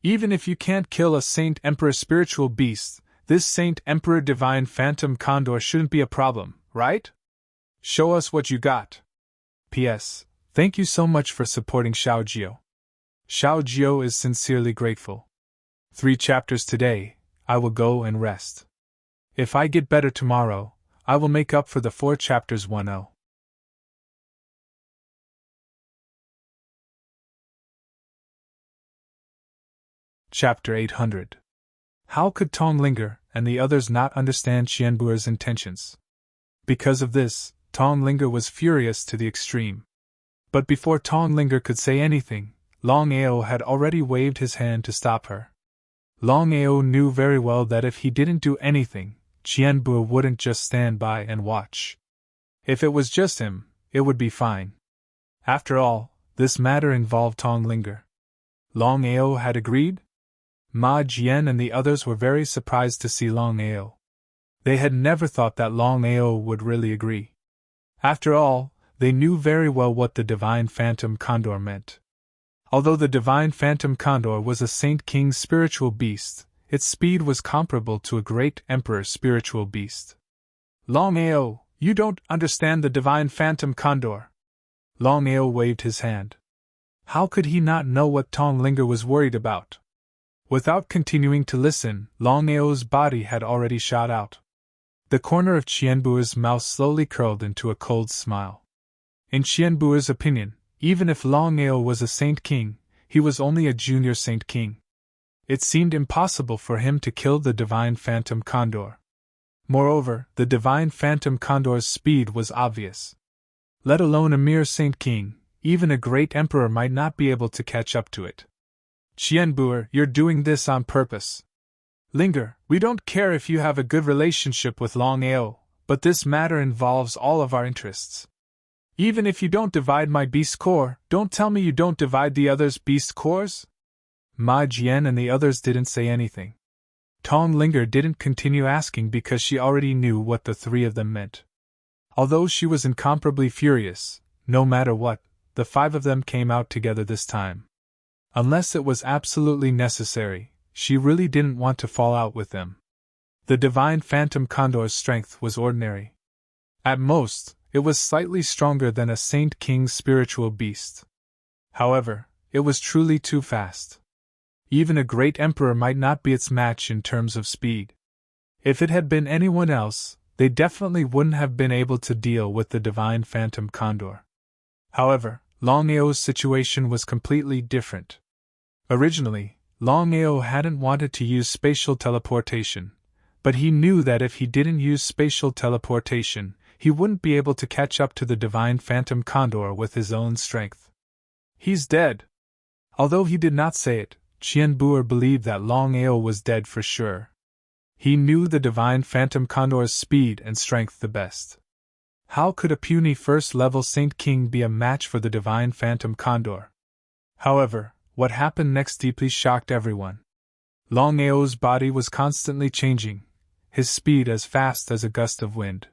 Even if you can't kill a Saint Emperor spiritual beast, this Saint Emperor Divine Phantom Condor shouldn't be a problem, right? Show us what you got. P.S. Thank you so much for supporting Xiao Jiao. Xiao Jiao is sincerely grateful. 3 chapters today, I will go and rest. If I get better tomorrow, I will make up for the 4 chapters 10. Chapter 800. How could Tong Linger and the others not understand Qian Buer's intentions? Because of this, Tong Linger was furious to the extreme. But before Tong Linger could say anything, Longao had already waved his hand to stop her. Longao knew very well that if he didn't do anything, Qian Buer wouldn't just stand by and watch. If it was just him, it would be fine. After all, this matter involved Tong Linger. Longao had agreed? Ma Jian and the others were very surprised to see Longao. They had never thought that Longao would really agree. After all, they knew very well what the Divine Phantom Condor meant. Although the Divine Phantom Condor was a Saint King's spiritual beast, its speed was comparable to a great Emperor's spiritual beast. Longao, you don't understand the Divine Phantom Condor. Longao waved his hand. How could he not know what Tong Linger was worried about? Without continuing to listen, Longao's body had already shot out. The corner of Qian Buer's mouth slowly curled into a cold smile. In Qian Buer's opinion, even if Longao was a Saint King, he was only a junior Saint King. It seemed impossible for him to kill the Divine Phantom Condor. Moreover, the Divine Phantom Condor's speed was obvious. Let alone a mere Saint King, even a great Emperor might not be able to catch up to it. Qian Buer, you're doing this on purpose. Linger, we don't care if you have a good relationship with Longao, but this matter involves all of our interests. Even if you don't divide my beast core, don't tell me you don't divide the others' beast cores? Ma Jian and the others didn't say anything. Tong Linger didn't continue asking because she already knew what the 3 of them meant. Although she was incomparably furious, no matter what, the 5 of them came out together this time. Unless it was absolutely necessary, she really didn't want to fall out with them. The divine phantom condor's strength was ordinary. At most, it was slightly stronger than a Saint King's spiritual beast. However, it was truly too fast. Even a great emperor might not be its match in terms of speed. If it had been anyone else, they definitely wouldn't have been able to deal with the divine phantom condor. However, Longao's situation was completely different. Originally, Longao hadn't wanted to use spatial teleportation, but he knew that if he didn't use spatial teleportation, he wouldn't be able to catch up to the divine phantom condor with his own strength. He's dead. Although he did not say it, Qianbuer believed that Longao was dead for sure. He knew the divine phantom condor's speed and strength the best. How could a puny first-level Saint King be a match for the divine phantom condor? However, what happened next deeply shocked everyone. Longao's body was constantly changing, his speed as fast as a gust of wind.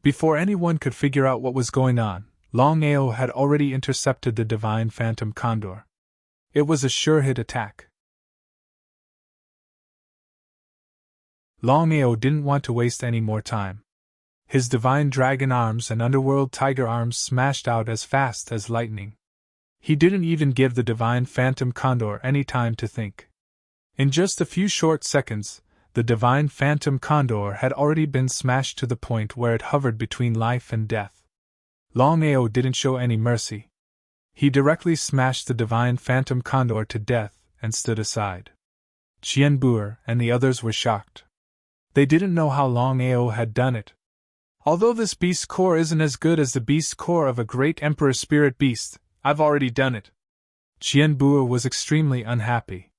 Before anyone could figure out what was going on, Longao had already intercepted the divine phantom condor. It was a sure-hit attack. Longao didn't want to waste any more time. His divine dragon arms and underworld tiger arms smashed out as fast as lightning. He didn't even give the divine phantom condor any time to think. In just a few short seconds, the divine phantom condor had already been smashed to the point where it hovered between life and death. Longao didn't show any mercy. He directly smashed the divine phantom condor to death and stood aside. Qianbuer and the others were shocked. They didn't know how Longao had done it. Although this beast core isn't as good as the beast core of a great emperor spirit beast, I've already done it. Qianbuer was extremely unhappy.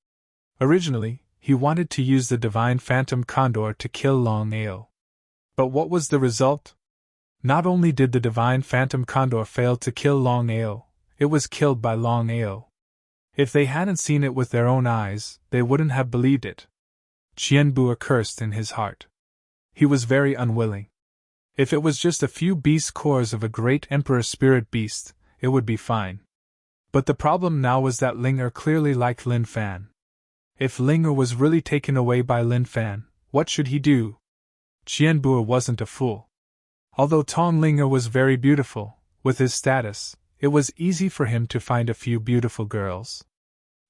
Originally, he wanted to use the divine phantom condor to kill Longao. But what was the result? Not only did the divine phantom condor fail to kill Longao, it was killed by Longao. If they hadn't seen it with their own eyes, they wouldn't have believed it. Qianbuer cursed in his heart. He was very unwilling. If it was just a few beast cores of a great emperor spirit beast, it would be fine. But the problem now was that Linger clearly liked Lin Fan. If Linger was really taken away by Lin Fan, what should he do? Qianbuer wasn't a fool. Although Tong Linger was very beautiful, with his status, it was easy for him to find a few beautiful girls.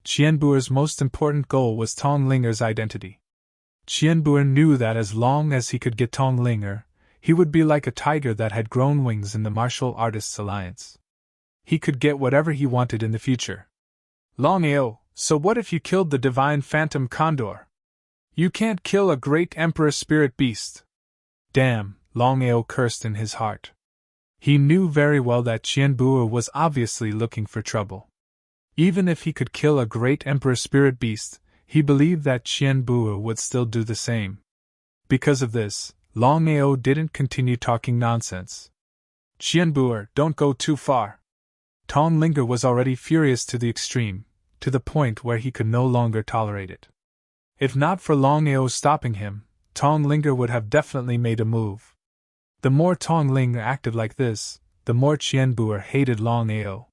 Qianbuer's most important goal was Tong Linger's identity. Qianbuer knew that as long as he could get Tong Linger, he would be like a tiger that had grown wings in the Martial Artists Alliance. He could get whatever he wanted in the future. Longao, so what if you killed the divine phantom condor? You can't kill a great emperor spirit beast. Damn, Longao cursed in his heart. He knew very well that Qianbuer was obviously looking for trouble. Even if he could kill a great emperor spirit beast, he believed that Qianbuer would still do the same. Because of this, Longao didn't continue talking nonsense. Qianbuer, don't go too far. Tong Linger was already furious to the extreme, to the point where he could no longer tolerate it. If not for Longao stopping him, Tong Linger would have definitely made a move. The more Tong Linger acted like this, the more Qianbuer hated Longao.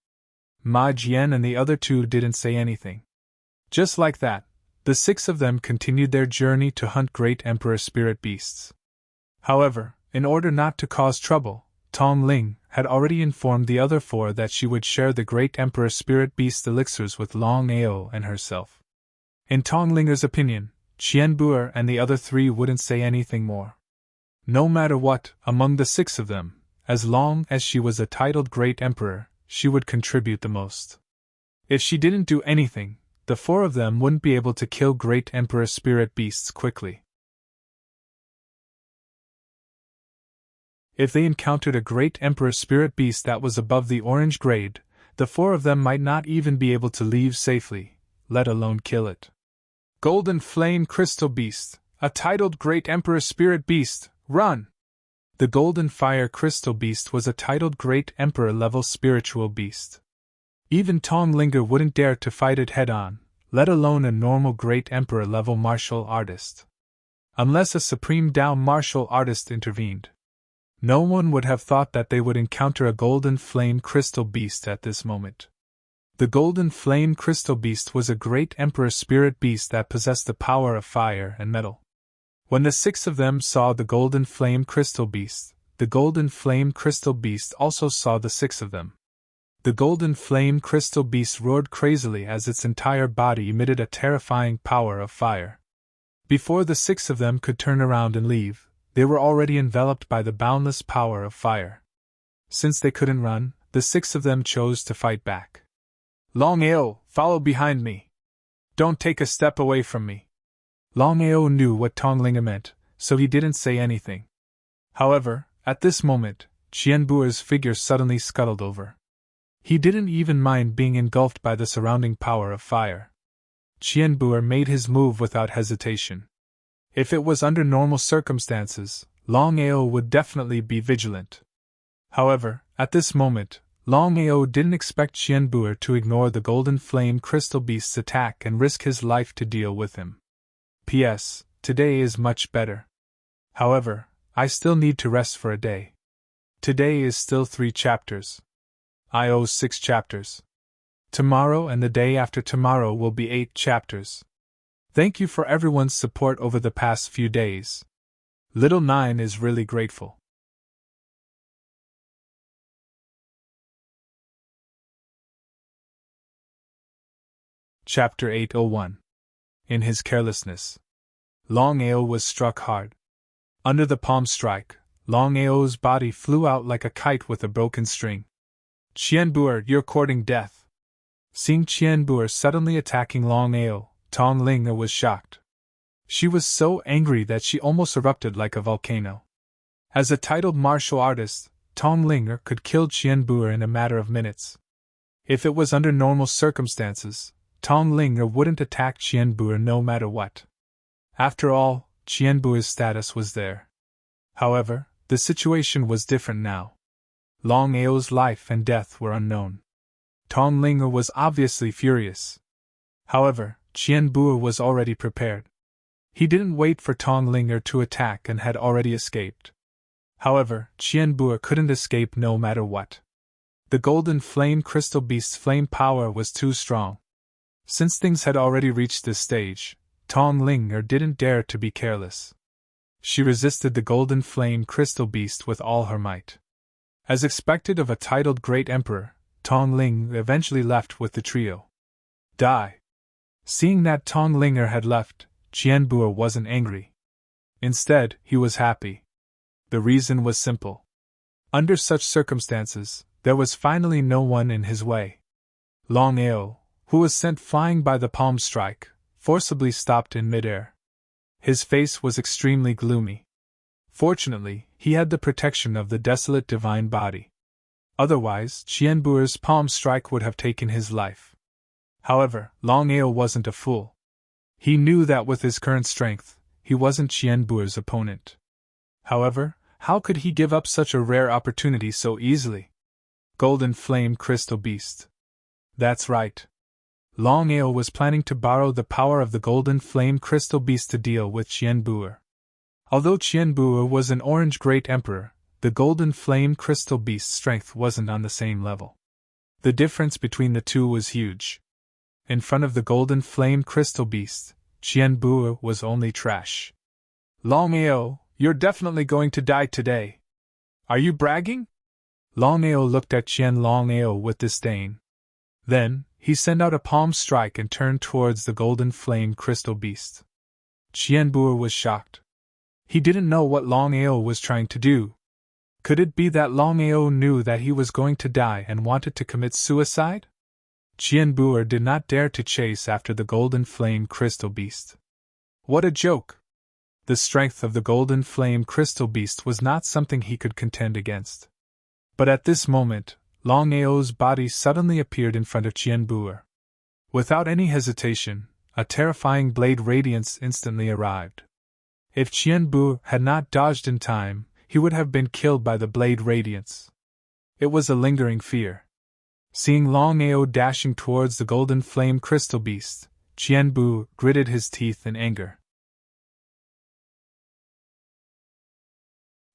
Ma Jian and the other two didn't say anything. Just like that, the six of them continued their journey to hunt great emperor spirit beasts. However, in order not to cause trouble, Tong Ling had already informed the other four that she would share the great emperor spirit beast elixirs with Longao and herself. In Tong Linger's opinion, Qianbuer and the other three wouldn't say anything more. No matter what, among the six of them, as long as she was a titled great emperor, she would contribute the most. If she didn't do anything, the four of them wouldn't be able to kill great emperor spirit beasts quickly. If they encountered a great emperor spirit beast that was above the orange grade, the four of them might not even be able to leave safely, let alone kill it. Golden Flame Crystal Beast, a titled great emperor spirit beast, run! The Golden Fire Crystal Beast was a titled great emperor level spiritual beast. Even Tong Linger wouldn't dare to fight it head-on, let alone a normal great emperor level martial artist. Unless a supreme Dao martial artist intervened. No one would have thought that they would encounter a golden flame crystal beast at this moment. The golden flame crystal beast was a great emperor spirit beast that possessed the power of fire and metal. When the 6 of them saw the golden flame crystal beast, the golden flame crystal beast also saw the 6 of them. The golden flame crystal beast roared crazily as its entire body emitted a terrifying power of fire. Before the 6 of them could turn around and leave, they were already enveloped by the boundless power of fire. Since they couldn't run, the 6 of them chose to fight back. Longao, follow behind me. Don't take a step away from me. Longao knew what Tongling meant, so he didn't say anything. However, at this moment, Qianbuer's figure suddenly scuttled over. He didn't even mind being engulfed by the surrounding power of fire. Qianbuer made his move without hesitation. If it was under normal circumstances, Longao would definitely be vigilant. However, at this moment, Longao didn't expect Qianbuer to ignore the golden flame crystal beast's attack and risk his life to deal with him. P.S. Today is much better. However, I still need to rest for a day. Today is still 3 chapters. I owe 6 chapters. Tomorrow and the day after tomorrow will be 8 chapters. Thank you for everyone's support over the past few days. Little 9 is really grateful. Chapter 801. In his carelessness. Longao was struck hard. Under the palm strike, Longao's body flew out like a kite with a broken string. Qianbuer, you're courting death. Seeing Qianbuer suddenly attacking Longao, Tongling was shocked. She was so angry that she almost erupted like a volcano. As a titled martial artist, Tongling could kill Qianbuer in a matter of minutes. If it was under normal circumstances, Tongling wouldn't attack Qianbuer no matter what. After all, Qianbuer's status was there. However, the situation was different now. Longao's life and death were unknown. Tongling was obviously furious. However, Qianbuer was already prepared. He didn't wait for Tongling to attack and had already escaped. However, Qianbuer couldn't escape no matter what. The golden flame crystal beast's flame power was too strong. Since things had already reached this stage, Tongling didn't dare to be careless. She resisted the golden flame crystal beast with all her might. As expected of a titled great emperor, Tongling eventually left with the trio. Die. Seeing that Tongling had left, Qianbuer wasn't angry. Instead, he was happy. The reason was simple. Under such circumstances, there was finally no one in his way. Longao, who was sent flying by the palm strike, forcibly stopped in midair. His face was extremely gloomy. Fortunately, he had the protection of the desolate divine body. Otherwise, Qianbuer's palm strike would have taken his life. However, Longao wasn't a fool. He knew that with his current strength, he wasn't Qianbuer's opponent. However, how could he give up such a rare opportunity so easily? Golden Flame Crystal Beast. That's right. Longao was planning to borrow the power of the Golden Flame Crystal Beast to deal with Qianbuer. Although Qianbuer was an Orange Great Emperor, the Golden Flame Crystal Beast's strength wasn't on the same level. The difference between the two was huge. In front of the Golden Flame Crystal Beast, Qianbuer was only trash. Longao, you're definitely going to die today. Are you bragging? Longao looked at Longao with disdain. Then, he sent out a palm strike and turned towards the Golden Flame Crystal Beast. Qianbuer was shocked. He didn't know what Longao was trying to do. Could it be that Longao knew that he was going to die and wanted to commit suicide? Qianbuer did not dare to chase after the Golden Flame Crystal Beast. What a joke! The strength of the Golden Flame Crystal Beast was not something he could contend against. But at this moment, Longao's body suddenly appeared in front of Qianbuer. Without any hesitation, a terrifying blade radiance instantly arrived. If Qianbuer had not dodged in time, he would have been killed by the blade radiance. It was a lingering fear. Seeing Longao dashing towards the Golden Flame Crystal Beast, Qianbuer gritted his teeth in anger.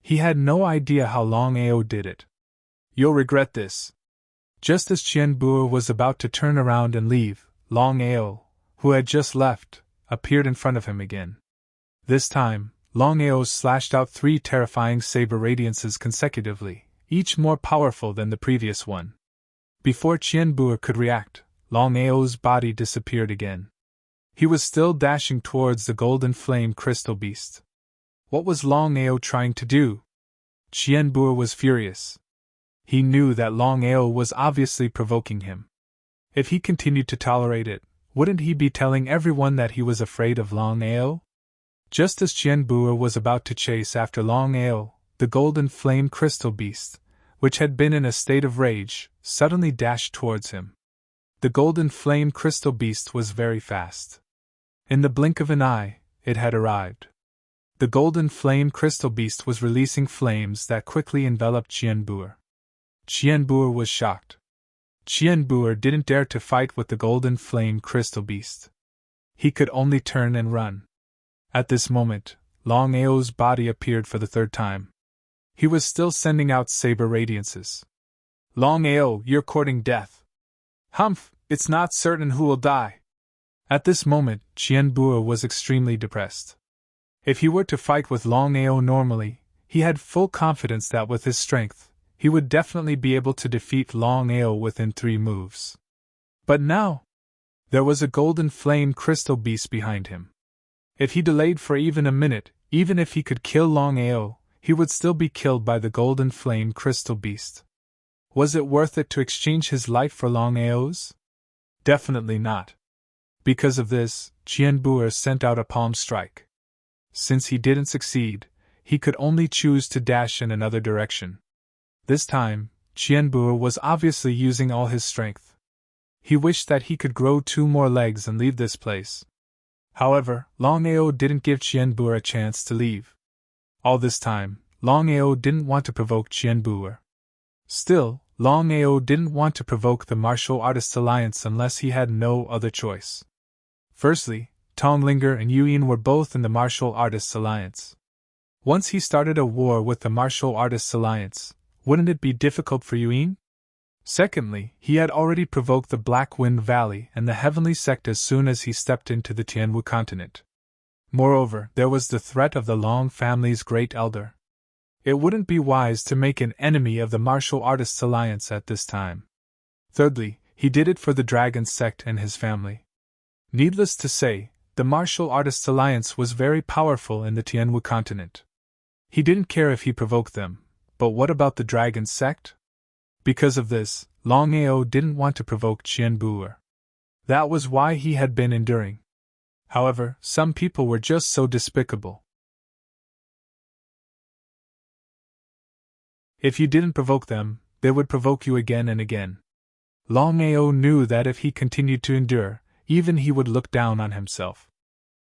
He had no idea how Longao did it. You'll regret this. Just as Qianbu was about to turn around and leave, Longao, who had just left, appeared in front of him again. This time, Longao slashed out 3 terrifying saber radiances consecutively, each more powerful than the previous one. Before Qianbu could react, Longao's body disappeared again. He was still dashing towards the golden flame crystal beast. What was Longao trying to do? Qianbu was furious. He knew that Longao was obviously provoking him. If he continued to tolerate it, wouldn't he be telling everyone that he was afraid of Longao? Just as Qianbu was about to chase after Longao, the golden flame crystal beast, which had been in a state of rage, suddenly dashed towards him. The golden flame crystal beast was very fast. In the blink of an eye, it had arrived. The golden flame crystal beast was releasing flames that quickly enveloped Qianbu. Qianbu was shocked. Qianbu didn't dare to fight with the golden flame crystal beast. He could only turn and run. At this moment, Longao's body appeared for the 3rd time. He was still sending out saber radiances. Longao, you're courting death. Humph, it's not certain who will die. At this moment, Qianbu was extremely depressed. If he were to fight with Longao normally, he had full confidence that with his strength, he would definitely be able to defeat Longao within 3 moves. But now, there was a golden flame crystal beast behind him. If he delayed for even a minute, even if he could kill Longao, he would still be killed by the golden flame crystal beast. Was it worth it to exchange his life for Longao's? Definitely not. Because of this, Qianbu sent out a palm strike. Since he didn't succeed, he could only choose to dash in another direction. This time, Qianbu was obviously using all his strength. He wished that he could grow 2 more legs and leave this place. However, Longao didn't give Qianbu a chance to leave. All this time, Longao didn't want to provoke Qianbu. Still, Longao didn't want to provoke the Martial Artists Alliance unless he had no other choice. Firstly, Tonglinger and Yuyin were both in the Martial Artists Alliance. Once he started a war with the Martial Artists Alliance, wouldn't it be difficult for Yuyin? Secondly, he had already provoked the Black Wind Valley and the Heavenly Sect as soon as he stepped into the Tianwu continent. Moreover, there was the threat of the Long family's great elder. It wouldn't be wise to make an enemy of the Martial Artists Alliance at this time. Thirdly, he did it for the Dragon Sect and his family. Needless to say, the Martial Artists Alliance was very powerful in the Tianwu continent. He didn't care if he provoked them, but what about the Dragon Sect? Because of this, Longao didn't want to provoke Qianbu. That was why he had been enduring. However, some people were just so despicable. If you didn't provoke them, they would provoke you again and again. Longao knew that if he continued to endure, even he would look down on himself.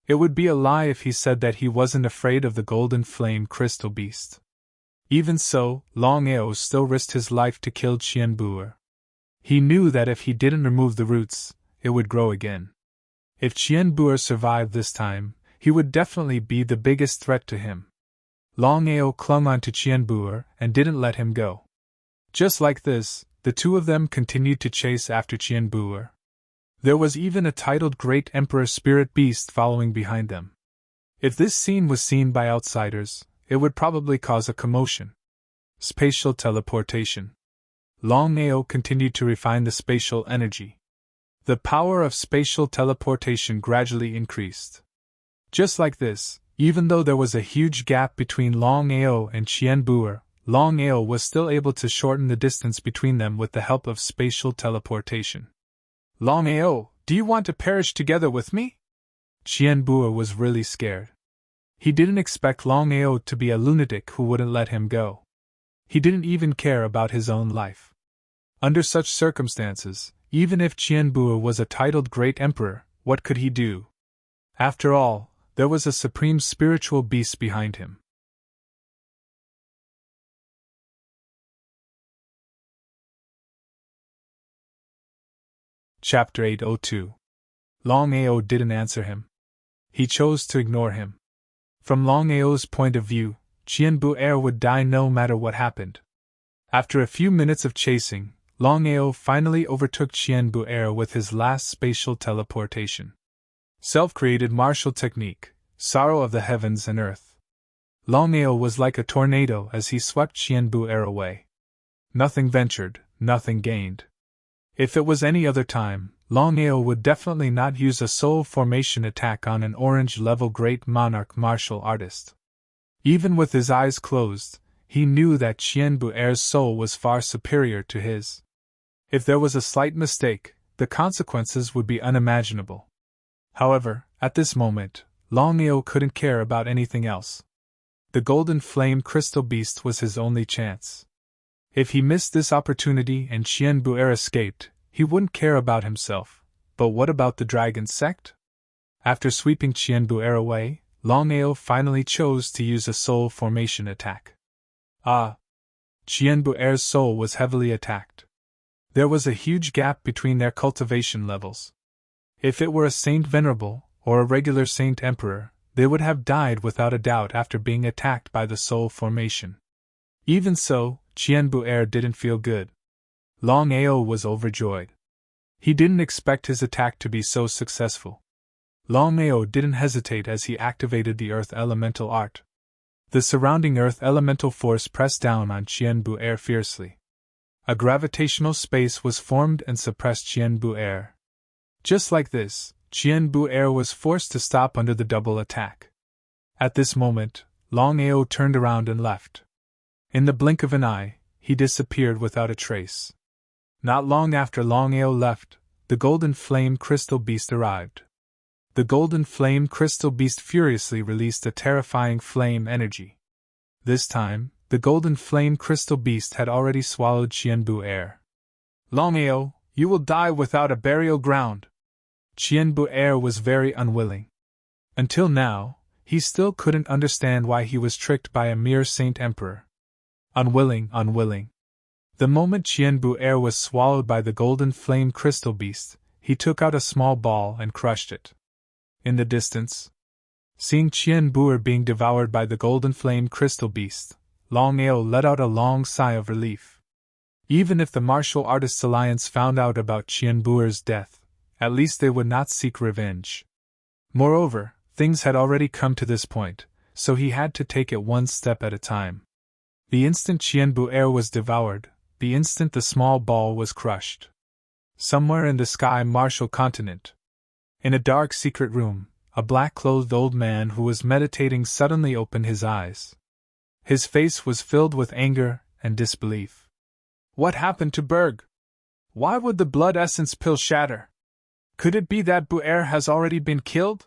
It would be a lie if he said that he wasn't afraid of the golden flame crystal beast. Even so, Longao still risked his life to kill Qianbu. He knew that if he didn't remove the roots, it would grow again. If Qianbu survived this time, he would definitely be the biggest threat to him. Longao clung on to Qianbu and didn't let him go. Just like this, the 2 of them continued to chase after Qianbu. There was even a titled Great Emperor Spirit Beast following behind them. If this scene was seen by outsiders, it would probably cause a commotion. Spatial teleportation. Longao continued to refine the spatial energy. The power of spatial teleportation gradually increased. Just like this, even though there was a huge gap between Longao and Qianbu, Longao was still able to shorten the distance between them with the help of spatial teleportation. Longao, do you want to perish together with me? Qianbu was really scared. He didn't expect Longao to be a lunatic who wouldn't let him go. He didn't even care about his own life. Under such circumstances, even if Qianbu was a titled Great Emperor, what could he do? After all, there was a supreme spiritual beast behind him. Chapter 802. Longao didn't answer him. He chose to ignore him. From Longao's point of view, Qianbu would die no matter what happened. After a few minutes of chasing, Longao finally overtook Qian-Bu-Er with his last spatial teleportation. Self-created martial technique, sorrow of the heavens and earth. Longao was like a tornado as he swept Qian-Bu-Er away. Nothing ventured, nothing gained. If it was any other time, Longao would definitely not use a soul formation attack on an orange-level great monarch martial artist. Even with his eyes closed, he knew that Qian-Bu-Er's soul was far superior to his. If there was a slight mistake, the consequences would be unimaginable. However, at this moment, Longao couldn't care about anything else. The golden flame crystal beast was his only chance. If he missed this opportunity and Qian-Bu-Er escaped, he wouldn't care about himself. But what about the dragon sect? After sweeping Qian-Bu-Er away, Longao finally chose to use a soul formation attack. Qian-Bu-Er's soul was heavily attacked. There was a huge gap between their cultivation levels. If it were a Saint Venerable, or a regular Saint Emperor, they would have died without a doubt after being attacked by the soul formation. Even so, Qian-Bu-Er didn't feel good. Longao was overjoyed. He didn't expect his attack to be so successful. Longao didn't hesitate as he activated the Earth Elemental Art. The surrounding Earth Elemental force pressed down on Qian-Bu-Er fiercely. A gravitational space was formed and suppressed Qian-Bu-Er. Just like this, Qian-Bu-Er was forced to stop under the double attack. At this moment, Longao turned around and left. In the blink of an eye, he disappeared without a trace. Not long after Longao left, the golden flame crystal beast arrived. The golden flame crystal beast furiously released a terrifying flame energy. This time, the golden flame crystal beast had already swallowed Qian-Bu-Er. Longao, you will die without a burial ground. Qian-Bu-Er was very unwilling. Until now, he still couldn't understand why he was tricked by a mere Saint Emperor. Unwilling. The moment Qian-Bu-Er was swallowed by the golden flame crystal beast, he took out a small ball and crushed it. In the distance, seeing Qian-Bu-Er being devoured by the golden flame crystal beast, Longao let out a long sigh of relief. Even if the Martial Artists Alliance found out about Qian-Bu-Er's death, at least they would not seek revenge. Moreover, things had already come to this point, so he had to take it one step at a time. The instant Qian-Bu-Er was devoured, the instant the small ball was crushed. Somewhere in the sky martial continent. In a dark secret room, a black-clothed old man who was meditating suddenly opened his eyes. His face was filled with anger and disbelief. What happened to Berg? Why would the blood essence pill shatter? Could it be that Bu-Er has already been killed?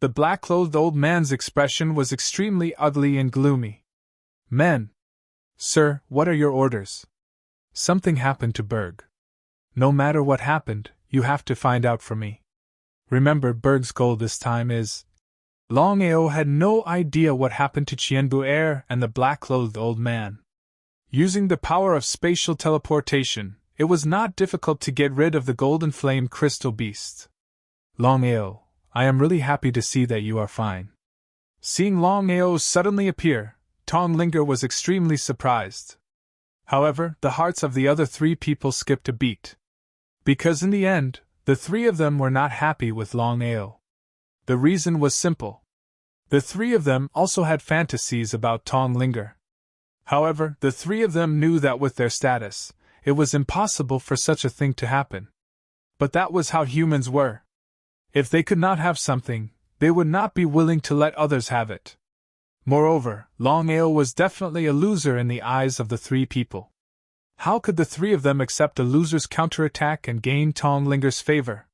The black-clothed old man's expression was extremely ugly and gloomy. Men! Sir, what are your orders? Something happened to Berg. No matter what happened, you have to find out for me. Remember, Berg's goal this time is... Longao had no idea what happened to Qian-Bu-Er and the black-clothed old man. Using the power of spatial teleportation, it was not difficult to get rid of the golden flame crystal beast. Longao, I am really happy to see that you are fine. Seeing Longao suddenly appear, Tonglinger was extremely surprised. However, the hearts of the other three people skipped a beat. Because in the end, the three of them were not happy with Longao. The reason was simple. The three of them also had fantasies about Tonglinger. However, the three of them knew that with their status, it was impossible for such a thing to happen. But that was how humans were. If they could not have something, they would not be willing to let others have it. Moreover, Longao was definitely a loser in the eyes of the three people. How could the three of them accept a loser's counterattack and gain Tonglinger's favor?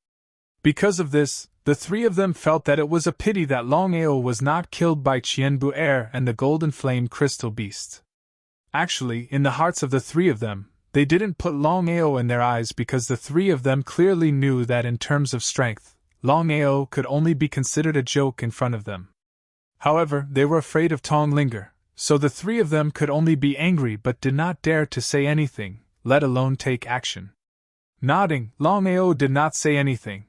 Because of this, the three of them felt that it was a pity that Longao was not killed by Qian-Bu-Er and the golden flame crystal beast. Actually, in the hearts of the three of them, they didn't put Longao in their eyes because the three of them clearly knew that in terms of strength, Longao could only be considered a joke in front of them. However, they were afraid of Tonglinger, so the three of them could only be angry but did not dare to say anything, let alone take action. Nodding, Longao did not say anything.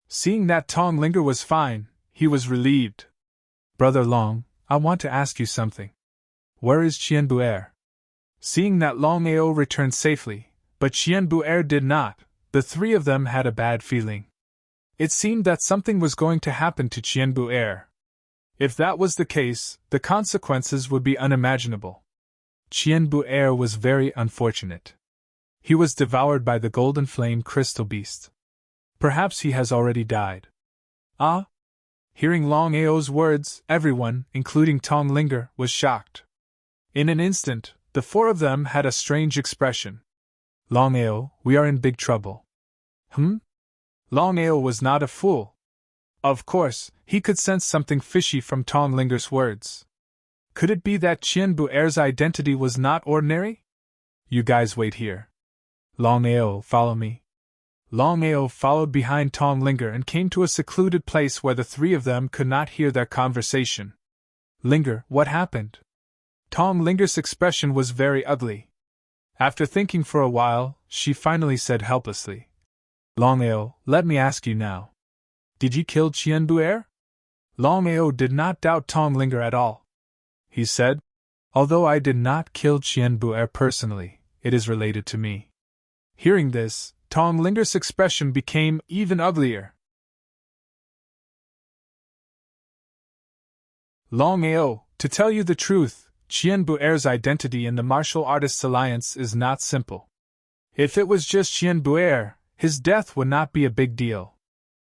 Seeing that Tonglinger was fine, he was relieved. Brother Long, I want to ask you something. Where is Qian Bu'er? Seeing that Longao returned safely, but Qian Bu'er did not, the three of them had a bad feeling. It seemed that something was going to happen to Qian Bu'er. If that was the case, the consequences would be unimaginable. Qian Bu'er was very unfortunate. He was devoured by the golden flame crystal beast. Perhaps he has already died. Ah? Hearing Longao's words, everyone, including Tong Linger, was shocked. In an instant, the four of them had a strange expression. Longao, we are in big trouble. Longao was not a fool. Of course, he could sense something fishy from Tong Linger's words. Could it be that Qian Bu'er's identity was not ordinary? You guys wait here. Longao, follow me. Longao followed behind Tong Linger and came to a secluded place where the three of them could not hear their conversation. Linger, what happened? Tong Linger's expression was very ugly. After thinking for a while, she finally said helplessly, Longao, let me ask you now. Did you kill Qian Bu'er? Longao did not doubt Tong Linger at all. He said, although I did not kill Qian Bu'er personally, it is related to me. Hearing this, Tong Linger's expression became even uglier. Longao, to tell you the truth, Qian Bu'er's identity in the Martial Artists Alliance is not simple. If it was just Qian Bu'er, his death would not be a big deal.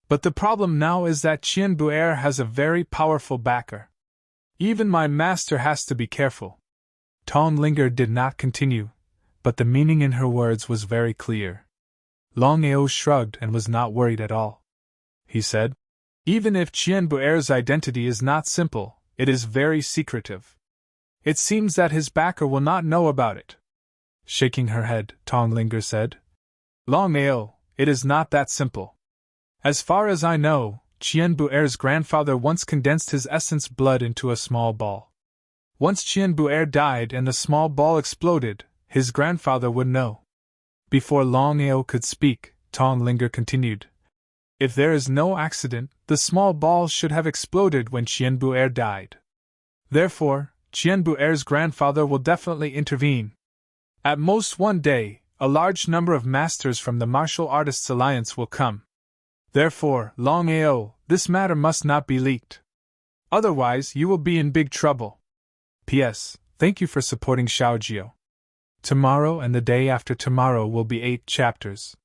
But the problem now is that Qian Bu'er has a very powerful backer. Even my master has to be careful. Tong Linger did not continue, but the meaning in her words was very clear. Longao shrugged and was not worried at all. He said, even if Qian Bu'er's identity is not simple, it is very secretive. It seems that his backer will not know about it. Shaking her head, Tong Linger said, Longao, it is not that simple. As far as I know, Qian Bu'er's grandfather once condensed his essence blood into a small ball. Once Qian Bu'er died and the small ball exploded, his grandfather would know. Before Longao could speak, Tong Linger continued, if there is no accident, the small ball should have exploded when Qian Bu'er died. Therefore, Qian Bu'er's grandfather will definitely intervene. At most one day, a large number of masters from the Martial Artists Alliance will come. Therefore, Longao, this matter must not be leaked. Otherwise, you will be in big trouble. P.S. Thank you for supporting Xiaojiu. Tomorrow and the day after tomorrow will be 8 chapters.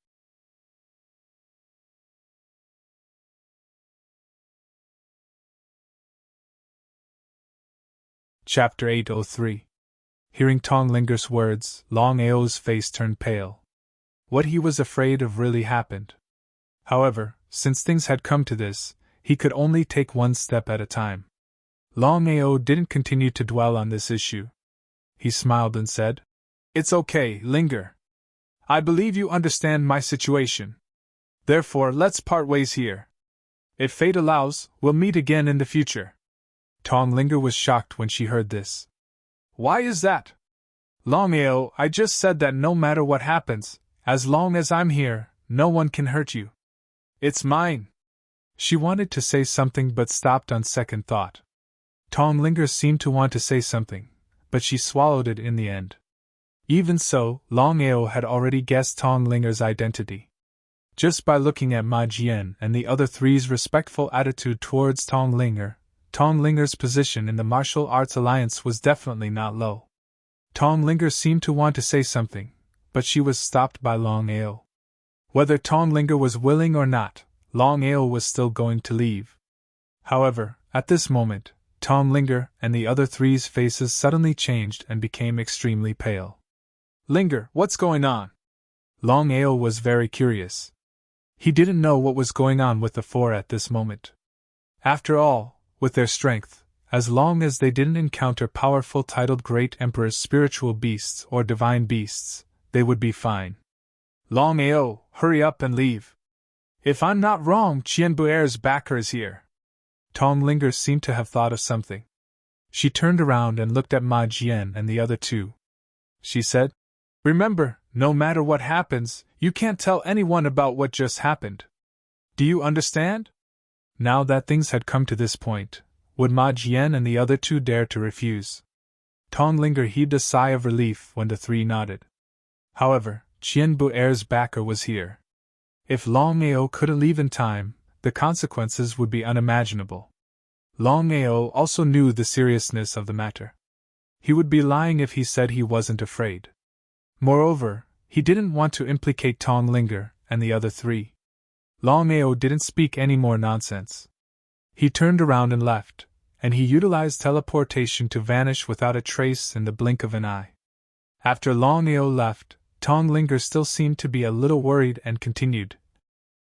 Chapter 803. Hearing Tong Linger's words, Longao's face turned pale. What he was afraid of really happened. However, since things had come to this, he could only take one step at a time. Longao didn't continue to dwell on this issue. He smiled and said, it's okay, Linger. I believe you understand my situation. Therefore, let's part ways here. If fate allows, we'll meet again in the future. Tong Linger was shocked when she heard this. Why is that? Longao, I just said that no matter what happens, as long as I'm here, no one can hurt you. It's mine. She wanted to say something but stopped on second thought. Tong Linger seemed to want to say something, but she swallowed it in the end. Even so, Longao had already guessed Tong Linger's identity. Just by looking at Ma Jian and the other three's respectful attitude towards Tong Linger's position in the Martial Arts Alliance was definitely not low. Tong Linger seemed to want to say something, but she was stopped by Longao. Whether Tong Linger was willing or not, Longao was still going to leave. However, at this moment, Tong Linger and the other three's faces suddenly changed and became extremely pale. Linger, what's going on? Longao was very curious. He didn't know what was going on with the four at this moment. After all, with their strength, as long as they didn't encounter powerful titled Great Emperor's spiritual beasts or divine beasts, they would be fine. Longao, hurry up and leave. If I'm not wrong, Qian Bu'er's backer is here. Tong Linger seemed to have thought of something. She turned around and looked at Ma Jian and the other two. She said, remember, no matter what happens, you can't tell anyone about what just happened. Do you understand? Now that things had come to this point, would Ma Jian and the other two dare to refuse? Tonglinger heaved a sigh of relief when the three nodded. However, Qian Buer's backer was here. If Longao couldn't leave in time, the consequences would be unimaginable. Longao also knew the seriousness of the matter. He would be lying if he said he wasn't afraid. Moreover, he didn't want to implicate Tonglinger and the other three. Longao didn't speak any more nonsense. He turned around and left, and he utilized teleportation to vanish without a trace in the blink of an eye. After Longao left, Tonglinger still seemed to be a little worried and continued.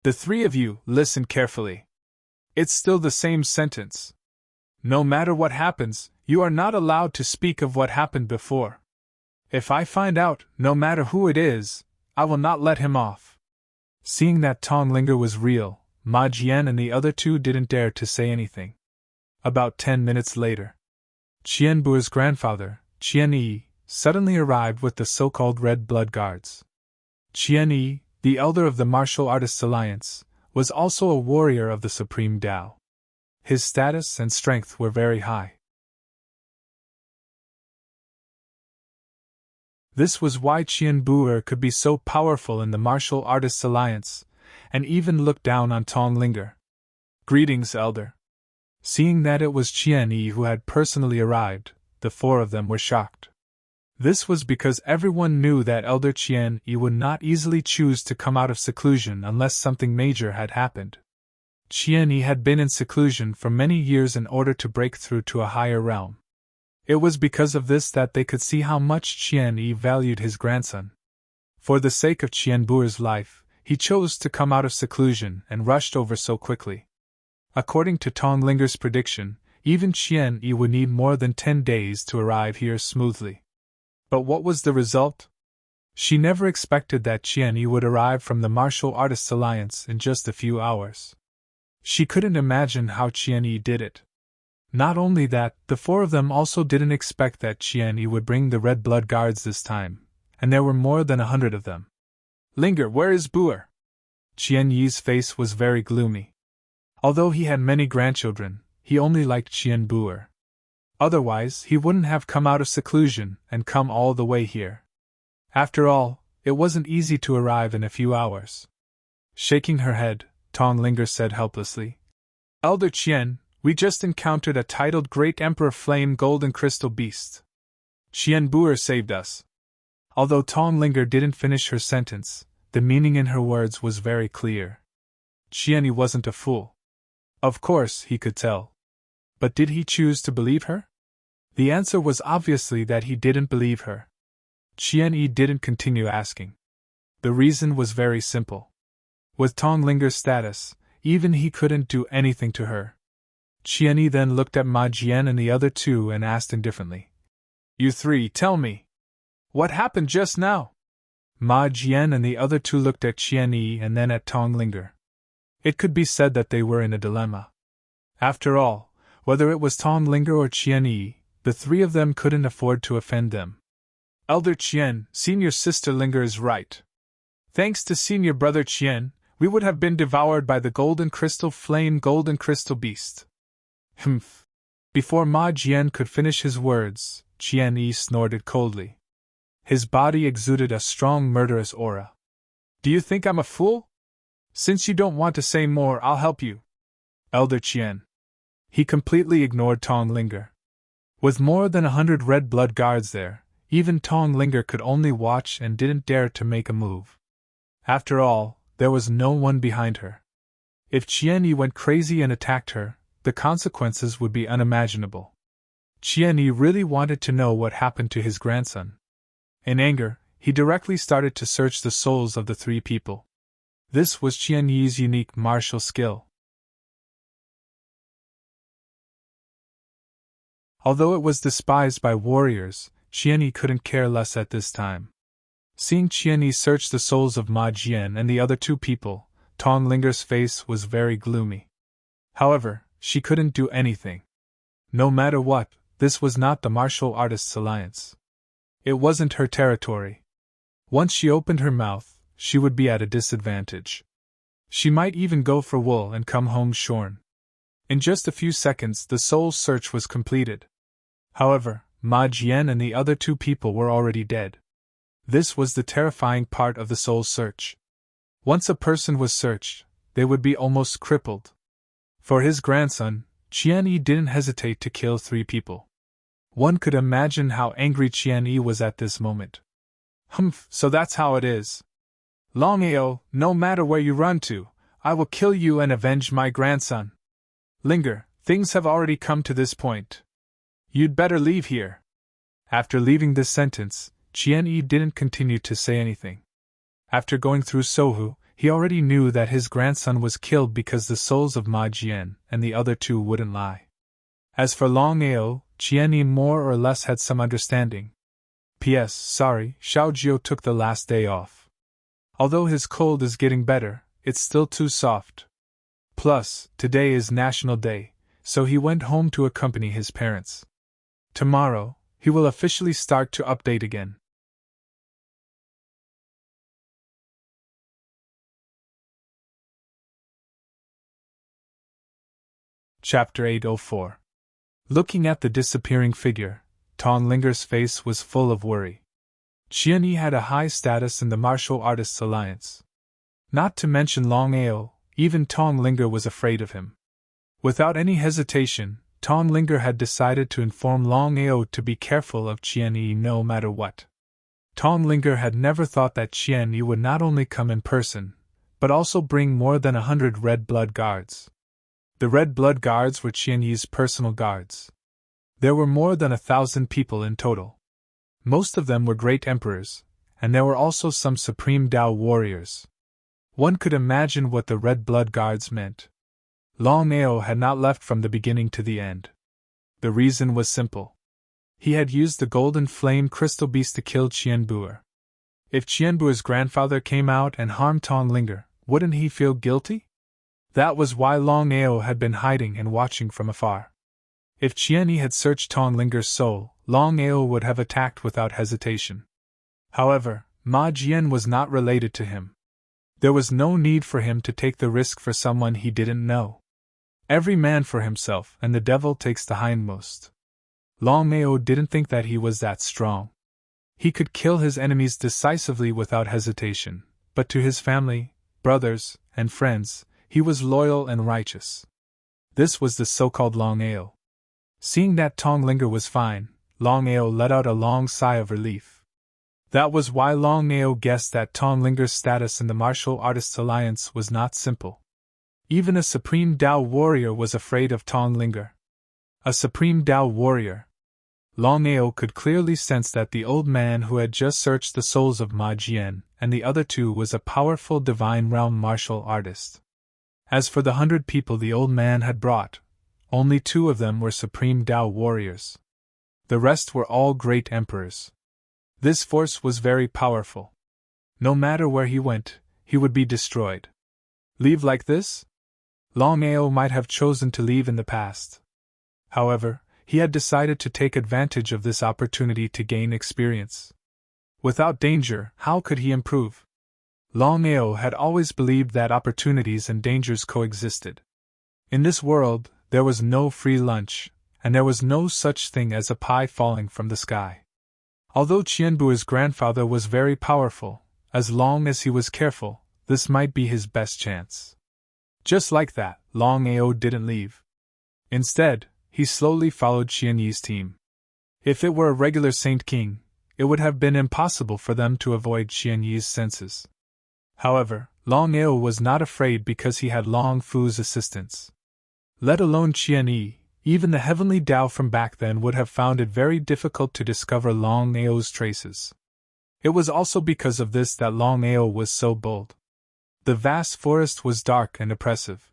The three of you, listen carefully. It's still the same sentence. No matter what happens, you are not allowed to speak of what happened before. If I find out, no matter who it is, I will not let him off. Seeing that Tonglinger was real, Ma Jian and the other two didn't dare to say anything. About 10 minutes later, Qian Bu's grandfather, Qian Yi, suddenly arrived with the so-called Red Blood Guards. Qian Yi, the elder of the Martial Artists Alliance, was also a warrior of the Supreme Tao. His status and strength were very high. This was why Qian Bu could be so powerful in the Martial Artists Alliance, and even look down on Tonglinger. Greetings, Elder. Seeing that it was Qian Yi who had personally arrived, the four of them were shocked. This was because everyone knew that Elder Qian Yi would not easily choose to come out of seclusion unless something major had happened. Qian Yi had been in seclusion for many years in order to break through to a higher realm. It was because of this that they could see how much Qian Yi valued his grandson. For the sake of Qian Bu's life, he chose to come out of seclusion and rushed over so quickly. According to Tonglinger's prediction, even Qian Yi would need more than 10 days to arrive here smoothly. But what was the result? She never expected that Qian Yi would arrive from the Martial Artists Alliance in just a few hours. She couldn't imagine how Qian Yi did it. Not only that, the four of them also didn't expect that Qian Yi would bring the Red Blood Guards this time, and there were more than 100 of them. Linger, where is Buer? Qian Yi's face was very gloomy. Although he had many grandchildren, he only liked Qian Buer. Otherwise, he wouldn't have come out of seclusion and come all the way here. After all, it wasn't easy to arrive in a few hours. Shaking her head, Tonglinger said helplessly, Elder Qian, we just encountered a titled Great Emperor Flame Golden Crystal Beast. Qian Buer saved us. Although Tonglinger didn't finish her sentence, the meaning in her words was very clear. Qian Yi wasn't a fool. Of course, he could tell. But did he choose to believe her? The answer was obviously that he didn't believe her. Qian Yi didn't continue asking. The reason was very simple. With Tonglinger's status, even he couldn't do anything to her. Qian Yi then looked at Ma Jian and the other two and asked indifferently, You three, tell me. What happened just now? Ma Jian and the other two looked at Qian Yi and then at Tonglinger. It could be said that they were in a dilemma. After all, whether it was Tonglinger or Qian Yi, the three of them couldn't afford to offend them. Elder Qian, senior sister Linger is right. Thanks to senior brother Qian, we would have been devoured by the golden crystal beast. Humph. Before Ma Jian could finish his words, Qian Yi snorted coldly. His body exuded a strong murderous aura. Do you think I'm a fool? Since you don't want to say more, I'll help you. Elder Qian. He completely ignored Tonglinger. With more than 100 Red Blood Guards there, even Tonglinger could only watch and didn't dare to make a move. After all, there was no one behind her. If Qian Yi went crazy and attacked her, the consequences would be unimaginable. Qian Yi really wanted to know what happened to his grandson. In anger, he directly started to search the souls of the three people. This was Qian Yi's unique martial skill. Although it was despised by warriors, Qian Yi couldn't care less at this time. Seeing Qian Yi search the souls of Ma Jian and the other two people, Tonglinger's face was very gloomy. However, she couldn't do anything. No matter what, this was not the Martial Artists Alliance. It wasn't her territory. Once she opened her mouth, she would be at a disadvantage. She might even go for wool and come home shorn. In just a few seconds, the soul search was completed. However, Ma Jian and the other two people were already dead. This was the terrifying part of the soul search. Once a person was searched, they would be almost crippled. For his grandson, Qian Yi didn't hesitate to kill 3 people. One could imagine how angry Qian Yi was at this moment. Humph, so that's how it is. Longao, no matter where you run to, I will kill you and avenge my grandson. Linger, things have already come to this point. You'd better leave here. After leaving this sentence, Qian Yi didn't continue to say anything. After going through Sohu, he already knew that his grandson was killed because the souls of Ma Jian and the other 2 wouldn't lie. As for Longao, Qian Yi more or less had some understanding. P.S. Sorry, Xiao Jiu took the last day off. Although his cold is getting better, it's still too soft. Plus, today is National Day, so he went home to accompany his parents. Tomorrow, he will officially start to update again. Chapter 804. Looking at the disappearing figure, Tong Linger's face was full of worry. Qian Yi had a high status in the Martial Artists Alliance. Not to mention Longao, even Tong Linger was afraid of him. Without any hesitation, Tong Linger had decided to inform Longao to be careful of Qian Yi no matter what. Tong Linger had never thought that Qian Yi would not only come in person, but also bring more than 100 Red Blood Guards. The Red Blood Guards were Qian Yi's personal guards. There were more than 1,000 people in total. Most of them were great emperors, and there were also some supreme Dao warriors. One could imagine what the Red Blood Guards meant. Longao had not left from the beginning to the end. The reason was simple. He had used the golden flame crystal beast to kill Qianbuer. If Qianbuer's grandfather came out and harmed Tong Linger, wouldn't he feel guilty? That was why Longao had been hiding and watching from afar. If Qian Yi had searched Tong Linger's soul, Longao would have attacked without hesitation. However, Ma Jian was not related to him. There was no need for him to take the risk for someone he didn't know. Every man for himself, and the devil takes the hindmost. Longao didn't think that he was that strong. He could kill his enemies decisively without hesitation, but to his family, brothers, and friends, he was loyal and righteous. This was the so-called Longao. Seeing that Tong Linger was fine, Longao let out a long sigh of relief. That was why Longao guessed that Tong Linger's status in the Martial Artists Alliance was not simple. Even a Supreme Dao warrior was afraid of Tong Linger. A Supreme Dao warrior. Longao could clearly sense that the old man who had just searched the souls of Ma Jian and the other 2 was a powerful divine realm martial artist. As for the 100 people the old man had brought, only 2 of them were Supreme Dao warriors. The rest were all great emperors. This force was very powerful. No matter where he went, he would be destroyed. Leave like this? Longao might have chosen to leave in the past. However, he had decided to take advantage of this opportunity to gain experience. Without danger, how could he improve? Longao had always believed that opportunities and dangers coexisted. In this world, there was no free lunch, and there was no such thing as a pie falling from the sky. Although Qianbuer's grandfather was very powerful, as long as he was careful, this might be his best chance. Just like that, Longao didn't leave. Instead, he slowly followed Qian Yi's team. If it were a regular Saint King, it would have been impossible for them to avoid Qian Yi's senses. However, Longao was not afraid because he had Long Fu's assistance. Let alone Qian Yi, even the heavenly Dao from back then would have found it very difficult to discover Longao's traces. It was also because of this that Longao was so bold. The vast forest was dark and oppressive.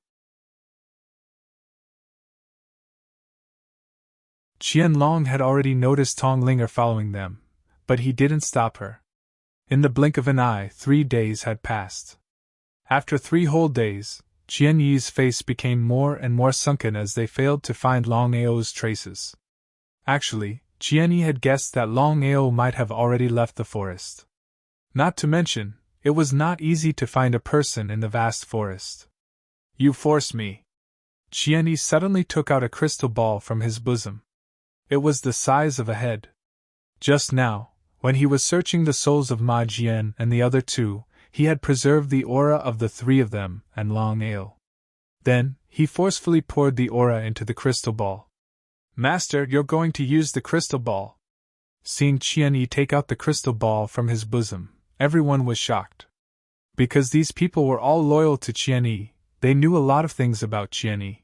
Qianlong had already noticed Tong Linger following them, but he didn't stop her. In the blink of an eye, 3 days had passed. After 3 whole days, Qian Yi's face became more and more sunken as they failed to find Longao's traces. Actually, Qian Yi had guessed that Longao might have already left the forest. Not to mention, it was not easy to find a person in the vast forest. You forced me. Qian Yi suddenly took out a crystal ball from his bosom. It was the size of a head. Just now, when he was searching the souls of Ma Jian and the other two, he had preserved the aura of the three of them and Longao. Then, he forcefully poured the aura into the crystal ball. Master, you're going to use the crystal ball. Seeing Qianyi take out the crystal ball from his bosom, everyone was shocked. Because these people were all loyal to Qianyi, they knew a lot of things about Qianyi.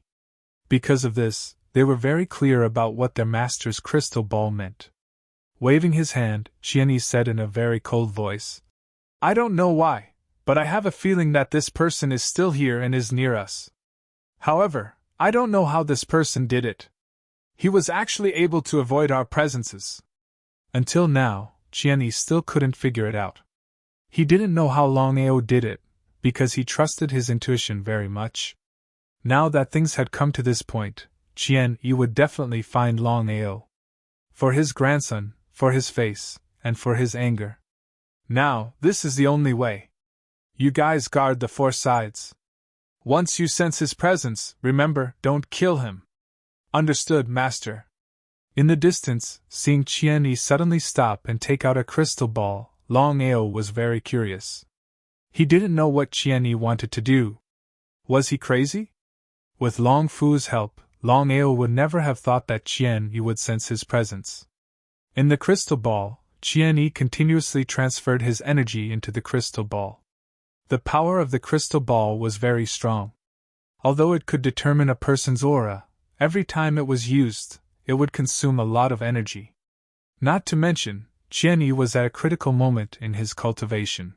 Because of this, they were very clear about what their master's crystal ball meant. Waving his hand, Qianyi said in a very cold voice, I don't know why, but I have a feeling that this person is still here and is near us. However, I don't know how this person did it. He was actually able to avoid our presences. Until now, Qianyi still couldn't figure it out. He didn't know how Longao did it, because he trusted his intuition very much. Now that things had come to this point, Qianyi would definitely find Longao. For his grandson, for his face, and for his anger. Now, this is the only way. You guys guard the four sides. Once you sense his presence, remember, don't kill him. Understood, Master. In the distance, seeing Qianyi suddenly stop and take out a crystal ball, Longao was very curious. He didn't know what Qianyi wanted to do. Was he crazy? With Long Fu's help, Longao would never have thought that Qianyi would sense his presence. In the crystal ball, Qianyi continuously transferred his energy into the crystal ball. The power of the crystal ball was very strong. Although it could determine a person's aura, every time it was used, it would consume a lot of energy. Not to mention, Qianyi was at a critical moment in his cultivation.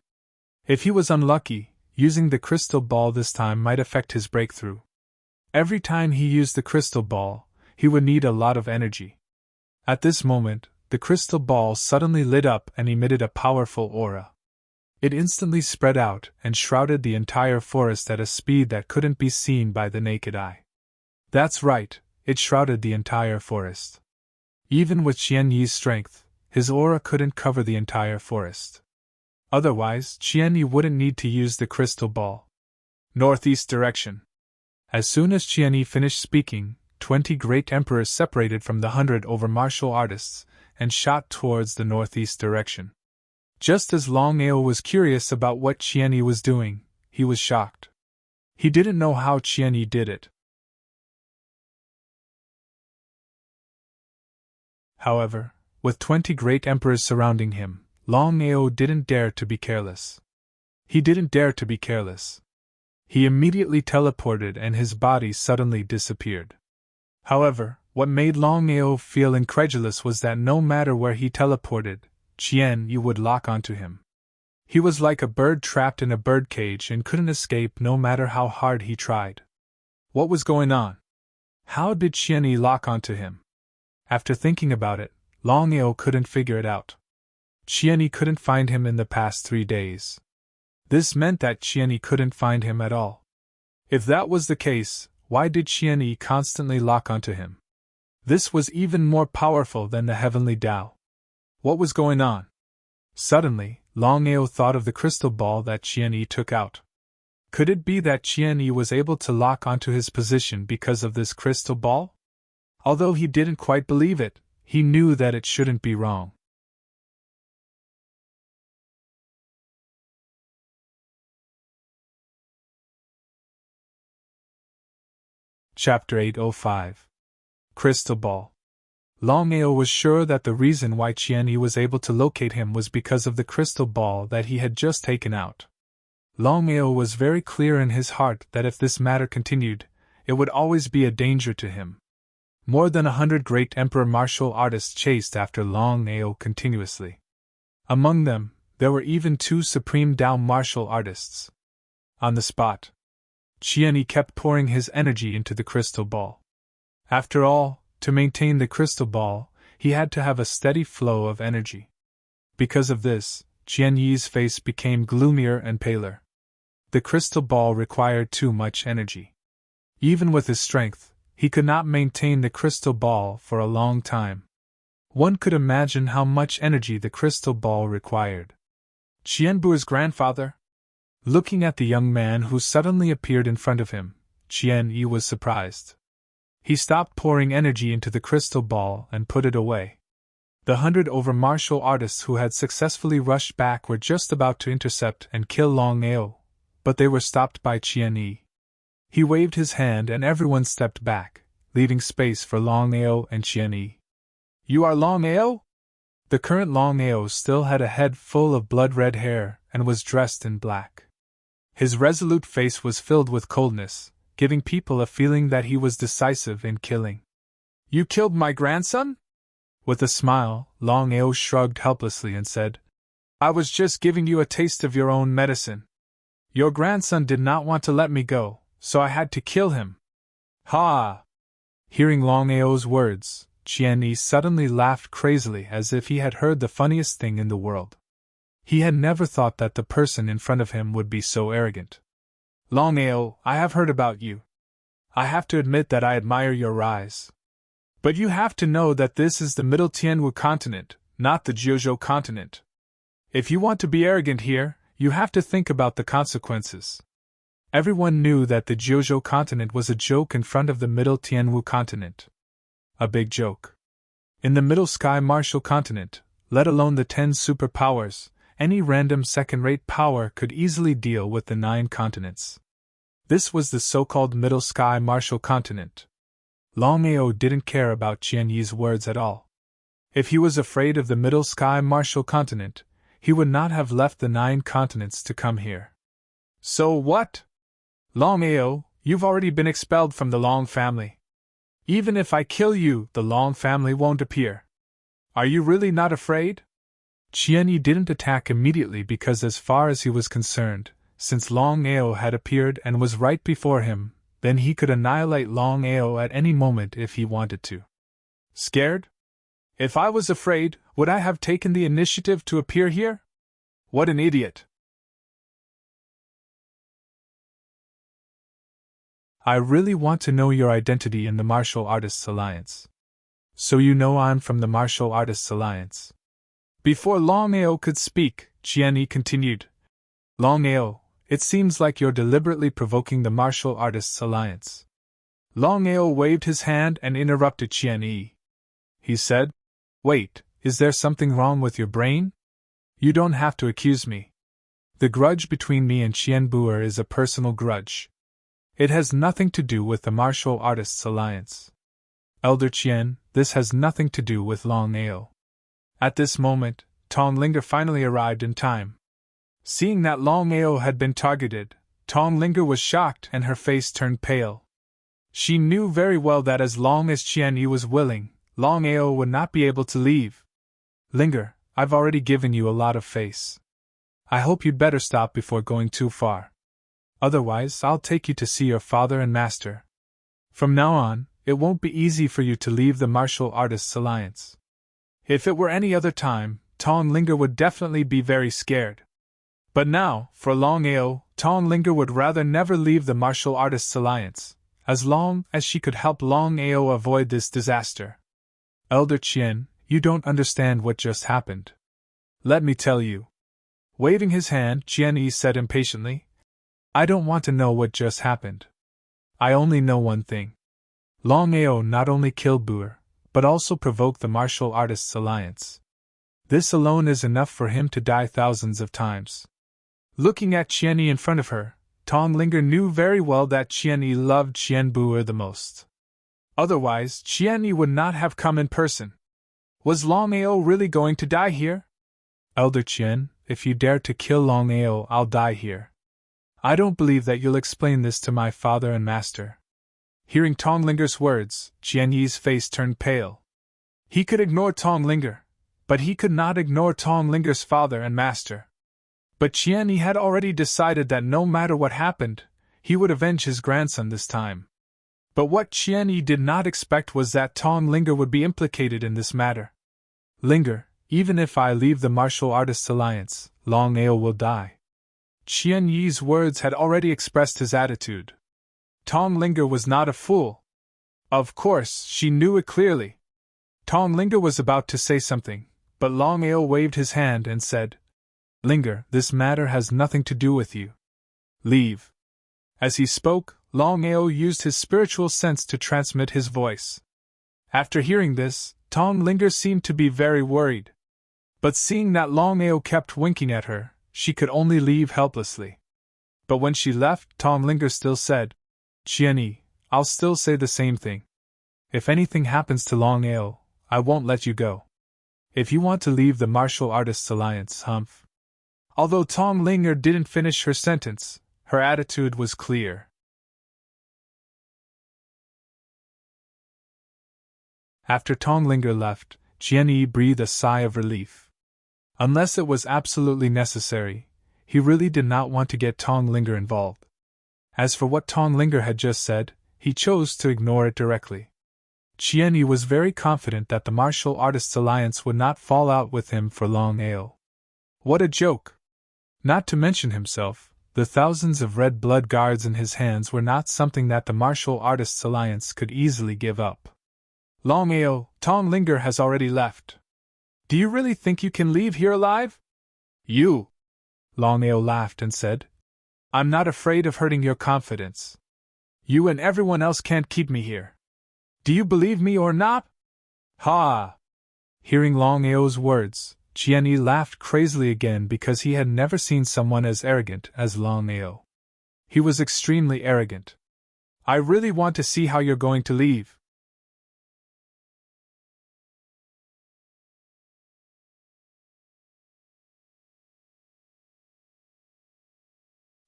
If he was unlucky, using the crystal ball this time might affect his breakthrough. Every time he used the crystal ball, he would need a lot of energy. At this moment, the crystal ball suddenly lit up and emitted a powerful aura. It instantly spread out and shrouded the entire forest at a speed that couldn't be seen by the naked eye. That's right, it shrouded the entire forest. Even with Qianyi's strength, his aura couldn't cover the entire forest. Otherwise, Qianyi wouldn't need to use the crystal ball. Northeast direction. As soon as Qianyi finished speaking, 20 great emperors separated from the 100 over martial artists and shot towards the northeast direction. Just as Longao was curious about what Qianyi was doing, he was shocked. He didn't know how Qianyi did it. However, with 20 great emperors surrounding him, Longao didn't dare to be careless. He didn't dare to be careless. He immediately teleported and his body suddenly disappeared. However, what made Longao feel incredulous was that no matter where he teleported, Qianyi would lock onto him. He was like a bird trapped in a birdcage and couldn't escape no matter how hard he tried. What was going on? How did Qianyi lock onto him? After thinking about it, Longao couldn't figure it out. Qianyi couldn't find him in the past 3 days. This meant that Qianyi couldn't find him at all. If that was the case, why did Qianyi constantly lock onto him? This was even more powerful than the heavenly Tao. What was going on? Suddenly, Longao thought of the crystal ball that Qianyi took out. Could it be that Qianyi was able to lock onto his position because of this crystal ball? Although he didn't quite believe it, he knew that it shouldn't be wrong. Chapter 805. Crystal Ball. Longao was sure that the reason why Qianyi was able to locate him was because of the crystal ball that he had just taken out. Longao was very clear in his heart that if this matter continued, it would always be a danger to him. More than 100 great emperor martial artists chased after Longao continuously. Among them, there were even 2 supreme Tao martial artists. On the spot, Qianyi kept pouring his energy into the crystal ball. After all, to maintain the crystal ball, he had to have a steady flow of energy. Because of this, Qianyi's face became gloomier and paler. The crystal ball required too much energy. Even with his strength, he could not maintain the crystal ball for a long time. One could imagine how much energy the crystal ball required. Qianbu's grandfather? Looking at the young man who suddenly appeared in front of him, Qianyi was surprised. He stopped pouring energy into the crystal ball and put it away. The 100 over martial artists who had successfully rushed back were just about to intercept and kill Longao, but they were stopped by Qian Yi. He waved his hand and everyone stepped back, leaving space for Longao and Qian Yi. You are Longao? The current Longao still had a head full of blood-red hair and was dressed in black. His resolute face was filled with coldness, giving people a feeling that he was decisive in killing. You killed my grandson? With a smile, Longao shrugged helplessly and said, I was just giving you a taste of your own medicine. Your grandson did not want to let me go, so I had to kill him. Ha! Hearing Longao's words, Qian Yi suddenly laughed crazily as if he had heard the funniest thing in the world. He had never thought that the person in front of him would be so arrogant. Longao, I have heard about you. I have to admit that I admire your rise. But you have to know that this is the Middle Tianwu continent, not the Jiuzhou continent. If you want to be arrogant here, you have to think about the consequences. Everyone knew that the Jiuzhou continent was a joke in front of the Middle Tianwu continent. A big joke. In the Middle Sky Martial continent, let alone the 10 superpowers, any random second-rate power could easily deal with the 9 continents. This was the so-called Middle Sky Martial continent. Longao didn't care about Qian Yi's words at all. If he was afraid of the Middle Sky Martial continent, he would not have left the 9 continents to come here. So what? Longao, you've already been expelled from the Long family. Even if I kill you, the Long family won't appear. Are you really not afraid? Qian Yi didn't attack immediately because as far as he was concerned, since Longao had appeared and was right before him, then he could annihilate Longao at any moment if he wanted to. Scared? If I was afraid, would I have taken the initiative to appear here? What an idiot! I really want to know your identity in the Martial Artists Alliance. So you know I'm from the Martial Artists Alliance. Before Longao could speak, Qian Yi continued. Longao, it seems like you're deliberately provoking the Martial Artists Alliance. Longao waved his hand and interrupted Qian Yi. He said, Wait, is there something wrong with your brain? You don't have to accuse me. The grudge between me and Qian Buer is a personal grudge. It has nothing to do with the Martial Artists Alliance. Elder Qian, this has nothing to do with Longao. At this moment, Tong Linger finally arrived in time. Seeing that Longao had been targeted, Tong Linger was shocked and her face turned pale. She knew very well that as long as Qian Yi was willing, Longao would not be able to leave. Linger, I've already given you a lot of face. I hope you'd better stop before going too far. Otherwise, I'll take you to see your father and master. From now on, it won't be easy for you to leave the Martial Artists Alliance. If it were any other time, Tong Linger would definitely be very scared. But now, for Longao, Tong Linger would rather never leave the Martial Artists Alliance, as long as she could help Longao avoid this disaster. Elder Qian, you don't understand what just happened. Let me tell you. Waving his hand, Qian Yi said impatiently, I don't want to know what just happened. I only know one thing. Longao not only killed Buer, but also provoked the Martial Artists Alliance. This alone is enough for him to die thousands of times. Looking at Qian Yi in front of her, Tong Linger knew very well that Qian Yi loved Qian Buer the most. Otherwise, Qian Yi would not have come in person. Was Longao really going to die here? Elder Qian, if you dare to kill Longao, I'll die here. I don't believe that you'll explain this to my father and master. Hearing Tong Linger's words, Qian Yi's face turned pale. He could ignore Tong Linger, but he could not ignore Tong Linger's father and master. But Qian Yi had already decided that no matter what happened, he would avenge his grandson this time. But what Qian Yi did not expect was that Tong Linger would be implicated in this matter. Linger, even if I leave the Martial Artists Alliance, Longao will die. Qian Yi's words had already expressed his attitude. Tong Linger was not a fool. Of course, she knew it clearly. Tong Linger was about to say something, but Longao waved his hand and said, Linger, this matter has nothing to do with you. Leave. As he spoke, Longao used his spiritual sense to transmit his voice. After hearing this, Tong Linger seemed to be very worried. But seeing that Longao kept winking at her, she could only leave helplessly. But when she left, Tong Linger still said, "Qianyi, I'll still say the same thing. If anything happens to Longao, I won't let you go. If you want to leave the Martial Artists Alliance, humph." Although Tong Linger didn't finish her sentence, her attitude was clear. After Tong Linger left, Qianyi breathed a sigh of relief. Unless it was absolutely necessary, he really did not want to get Tong Linger involved. As for what Tong Linger had just said, he chose to ignore it directly. Qianyi was very confident that the Martial Artists Alliance would not fall out with him for Longao. What a joke! Not to mention himself, the thousands of red blood guards in his hands were not something that the Martial Artists Alliance could easily give up. "Longao, Tong Linger has already left. Do you really think you can leave here alive?" "You!" Longao laughed and said. "I'm not afraid of hurting your confidence. You and everyone else can't keep me here. Do you believe me or not?" "Ha!" Hearing Longao's words, Qianyi laughed crazily again because he had never seen someone as arrogant as Longao. He was extremely arrogant. "I really want to see how you're going to leave."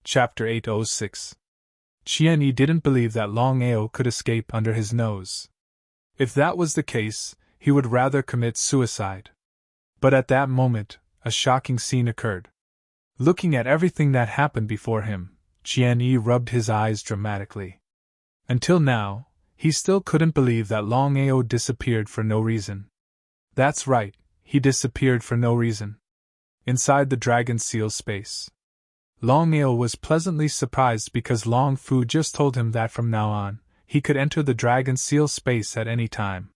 Chapter 806. Qianyi didn't believe that Longao could escape under his nose. If that was the case, he would rather commit suicide. But at that moment, a shocking scene occurred. Looking at everything that happened before him, Qianyi rubbed his eyes dramatically. Until now, he still couldn't believe that Longao disappeared for no reason. That's right, he disappeared for no reason. Inside the dragon seal space, Longao was pleasantly surprised because Long Fu just told him that from now on, he could enter the dragon seal space at any time.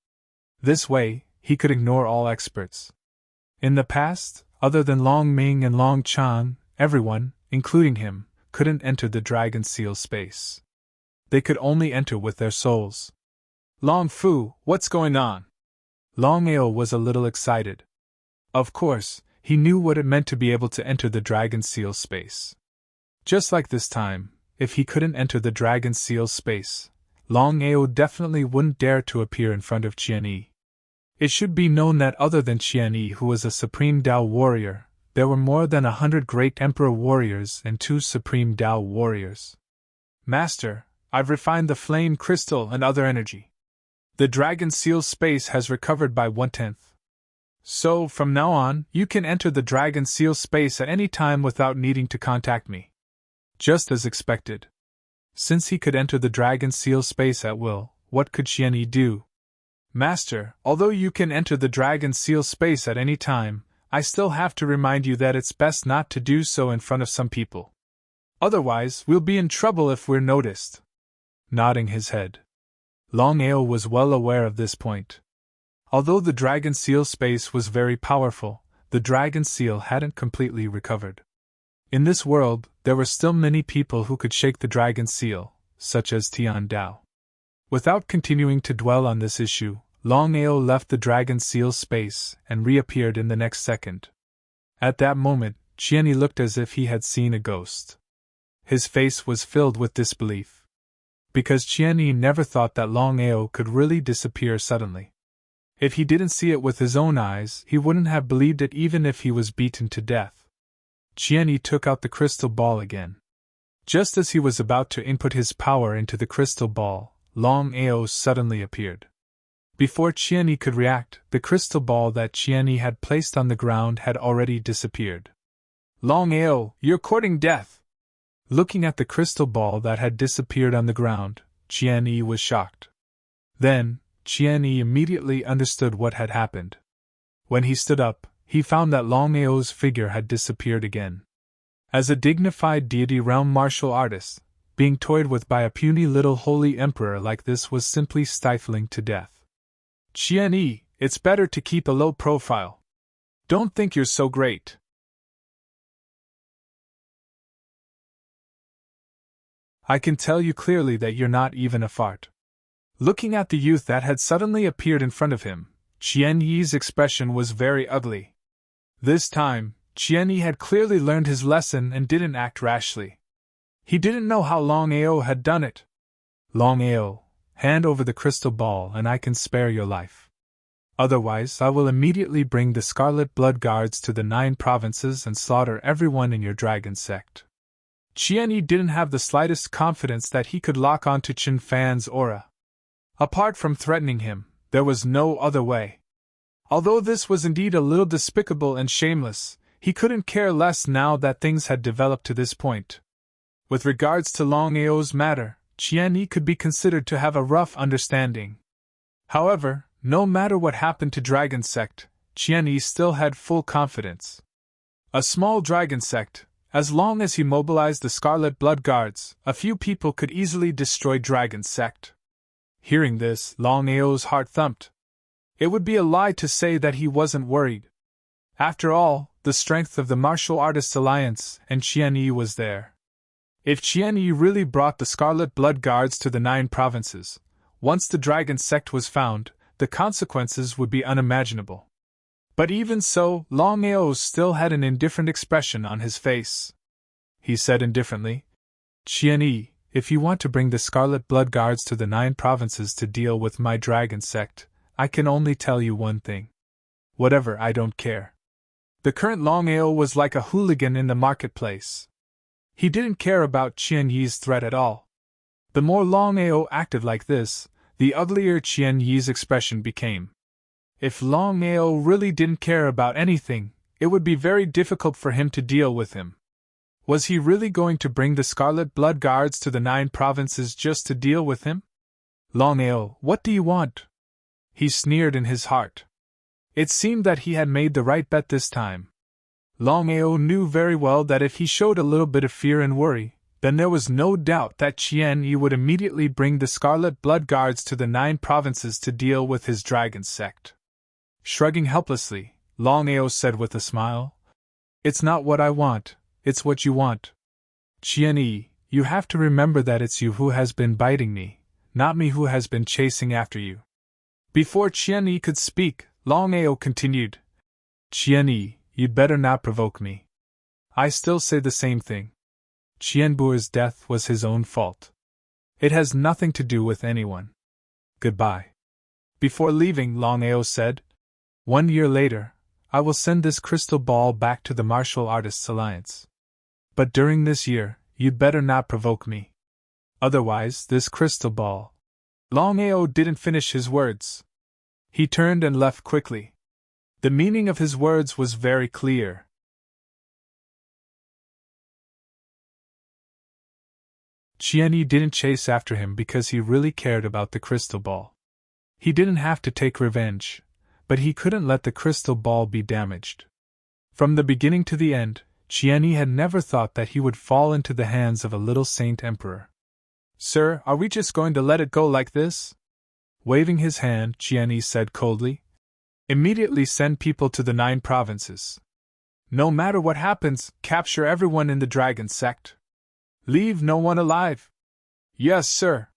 This way, he could ignore all experts. In the past, other than Long Ming and Long Chan, everyone, including him, couldn't enter the dragon seal space. They could only enter with their souls. "Long Fu, what's going on?" Longao was a little excited. Of course, he knew what it meant to be able to enter the dragon seal space. Just like this time, if he couldn't enter the dragon seal space, Longao definitely wouldn't dare to appear in front of Qianyi. It should be known that other than Qianyi, who was a supreme Dao warrior, there were more than 100 great emperor warriors and 2 supreme Dao warriors. "Master, I've refined the flame crystal and other energy. The dragon seal space has recovered by 1/10. So, from now on, you can enter the dragon seal space at any time without needing to contact me." Just as expected. Since he could enter the dragon seal space at will, what could Qianyi do? "Master, although you can enter the dragon seal space at any time, I still have to remind you that it's best not to do so in front of some people. Otherwise, we'll be in trouble if we're noticed." Nodding his head. Longao was well aware of this point. Although the dragon seal space was very powerful, the dragon seal hadn't completely recovered. In this world, there were still many people who could shake the dragon seal, such as Tian Dao. Without continuing to dwell on this issue, Longao left the dragon seal space and reappeared in the next second. At that moment, Qianyi looked as if he had seen a ghost. His face was filled with disbelief. Because Qianyi never thought that Longao could really disappear suddenly. If he didn't see it with his own eyes, he wouldn't have believed it even if he was beaten to death. Qianyi took out the crystal ball again. Just as he was about to input his power into the crystal ball, Longao suddenly appeared. Before Qianyi could react, the crystal ball that Qianyi had placed on the ground had already disappeared. "Longao, you're courting death!" Looking at the crystal ball that had disappeared on the ground, Qianyi was shocked. Then, Qianyi immediately understood what had happened. When he stood up, he found that Longao's figure had disappeared again. As a dignified deity realm martial artist, being toyed with by a puny little holy emperor like this was simply stifling to death. "Qianyi, it's better to keep a low profile. Don't think you're so great." I can tell you clearly that you're not even a fart. Looking at the youth that had suddenly appeared in front of him, Qian Yi's expression was very ugly. This time, Qian Yi had clearly learned his lesson and didn't act rashly. He didn't know how Longao had done it. Longao, hand over the crystal ball and I can spare your life. Otherwise, I will immediately bring the Scarlet Blood Guards to the 9 provinces and slaughter everyone in your dragon sect. Qian Yi didn't have the slightest confidence that he could lock onto Chen Fan's aura. Apart from threatening him, there was no other way. Although this was indeed a little despicable and shameless, he couldn't care less now that things had developed to this point. With regards to Longao's matter, Qian Yi could be considered to have a rough understanding. However, no matter what happened to Dragon Sect, Qian Yi still had full confidence. A small Dragon Sect, as long as he mobilized the Scarlet Blood Guards, a few people could easily destroy Dragon Sect. Hearing this, Longao's heart thumped. It would be a lie to say that he wasn't worried. After all, the strength of the Martial Artists Alliance and Qian Yi was there. If Qian Yi really brought the Scarlet Blood Guards to the 9 provinces, once the Dragon Sect was found, the consequences would be unimaginable. But even so, Longao still had an indifferent expression on his face. He said indifferently, Qian Yi, if you want to bring the Scarlet Blood Guards to the 9 provinces to deal with my Dragon Sect, I can only tell you one thing. Whatever, I don't care. The current Longao was like a hooligan in the marketplace. He didn't care about Qian Yi's threat at all. The more Longao acted like this, the uglier Qian Yi's expression became. If Longao really didn't care about anything, it would be very difficult for him to deal with him. Was he really going to bring the Scarlet Blood Guards to the 9 provinces just to deal with him? Longao, what do you want? He sneered in his heart. It seemed that he had made the right bet this time. Longao knew very well that if he showed a little bit of fear and worry, then there was no doubt that Qian Yi would immediately bring the Scarlet Blood Guards to the 9 provinces to deal with his Dragon Sect. Shrugging helplessly, Longao said with a smile, It's not what I want, it's what you want. Qian Yi, you have to remember that it's you who has been biting me, not me who has been chasing after you. Before Qian Yi could speak, Longao continued, Qian Yi, you'd better not provoke me. I still say the same thing. Qianbu's death was his own fault. It has nothing to do with anyone. Goodbye. Before leaving, Longao said, 1 year later, I will send this crystal ball back to the Martial Artists Alliance. But during this year, you'd better not provoke me. Otherwise, this crystal ball. Longao didn't finish his words. He turned and left quickly. The meaning of his words was very clear. Qian Yi didn't chase after him because he really cared about the crystal ball. He didn't have to take revenge, but he couldn't let the crystal ball be damaged. From the beginning to the end, Qian Yi had never thought that he would fall into the hands of a little saint emperor. Sir, are we just going to let it go like this? Waving his hand, Qian Yi said coldly. Immediately send people to the 9 provinces. No matter what happens, capture everyone in the Dragon Sect. Leave no one alive. Yes, sir.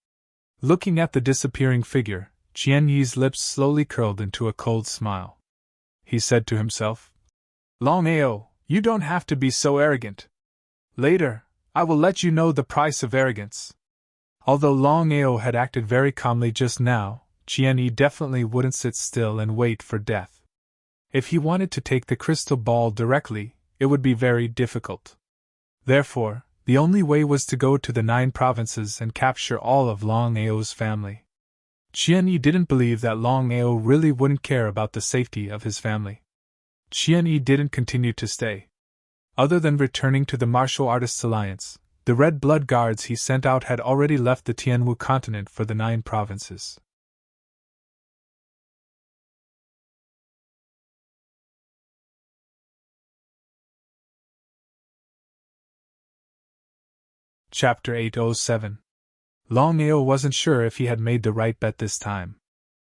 Looking at the disappearing figure, Qian Yi's lips slowly curled into a cold smile. He said to himself, Longao, you don't have to be so arrogant. Later, I will let you know the price of arrogance. Although Longao had acted very calmly just now, Qian Yi definitely wouldn't sit still and wait for death. If he wanted to take the crystal ball directly, it would be very difficult. Therefore, the only way was to go to the 9 provinces and capture all of Longao's family. Qian Yi didn't believe that Longao really wouldn't care about the safety of his family. Qian Yi didn't continue to stay. Other than returning to the Martial Artists Alliance, the Red Blood Guards he sent out had already left the Tianwu continent for the 9 provinces. Chapter 807. Longao wasn't sure if he had made the right bet this time.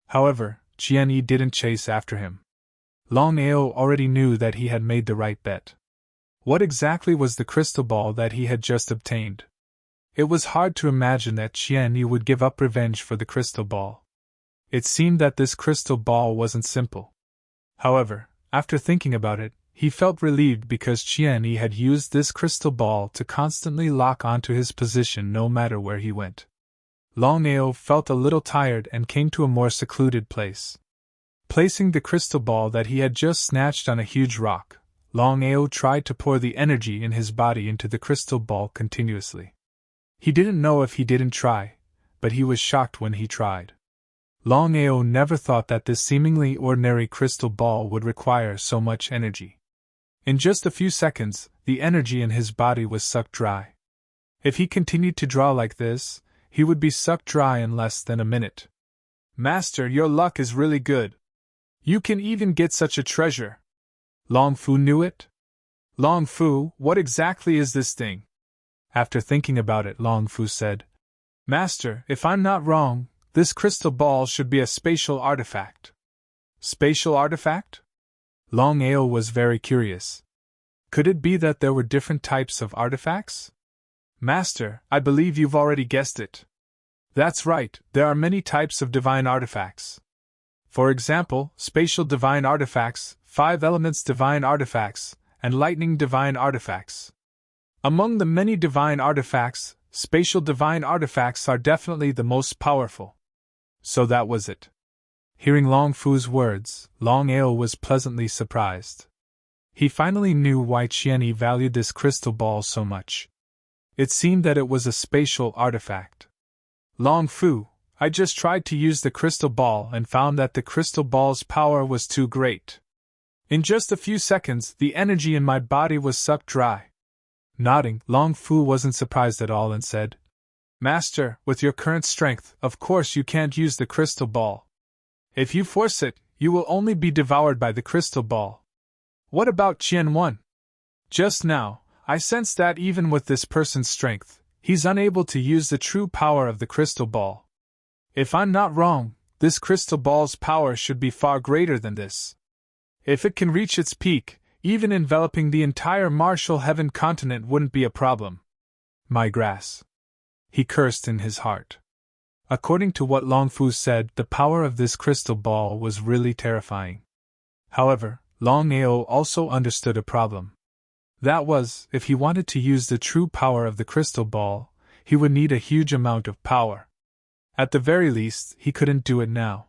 However, Qian Yi didn't chase after him. Longao already knew that he had made the right bet. What exactly was the crystal ball that he had just obtained? It was hard to imagine that Qianyi would give up revenge for the crystal ball. It seemed that this crystal ball wasn't simple. However, after thinking about it, he felt relieved because Qianyi had used this crystal ball to constantly lock onto his position no matter where he went. Longao felt a little tired and came to a more secluded place. Placing the crystal ball that he had just snatched on a huge rock, Longao tried to pour the energy in his body into the crystal ball continuously. He didn't know if he didn't try, but he was shocked when he tried. Longao never thought that this seemingly ordinary crystal ball would require so much energy. In just a few seconds, the energy in his body was sucked dry. If he continued to draw like this, he would be sucked dry in less than a minute. Master, your luck is really good. You can even get such a treasure. Long Fu knew it? Long Fu, what exactly is this thing? After thinking about it, Long Fu said, Master, if I'm not wrong, this crystal ball should be a spatial artifact. Spatial artifact? Longao was very curious. Could it be that there were different types of artifacts? Master, I believe you've already guessed it. That's right, there are many types of divine artifacts. For example, spatial divine artifacts, 5 elements divine artifacts, and lightning divine artifacts. Among the many divine artifacts, spatial divine artifacts are definitely the most powerful. So that was it. Hearing Long Fu's words, Longao was pleasantly surprised. He finally knew why Qianyi valued this crystal ball so much. It seemed that it was a spatial artifact. Long Fu, I just tried to use the crystal ball and found that the crystal ball's power was too great. In just a few seconds, the energy in my body was sucked dry. Nodding, Long Fu wasn't surprised at all and said, Master, with your current strength, of course you can't use the crystal ball. If you force it, you will only be devoured by the crystal ball. What about Qian1? Just now, I sense that even with this person's strength, he's unable to use the true power of the crystal ball. If I'm not wrong, this crystal ball's power should be far greater than this. If it can reach its peak, even enveloping the entire Martial Heaven continent wouldn't be a problem. My grass. He cursed in his heart. According to what Long Fu said, the power of this crystal ball was really terrifying. However, Longao also understood a problem. That was, if he wanted to use the true power of the crystal ball, he would need a huge amount of power. At the very least, he couldn't do it now.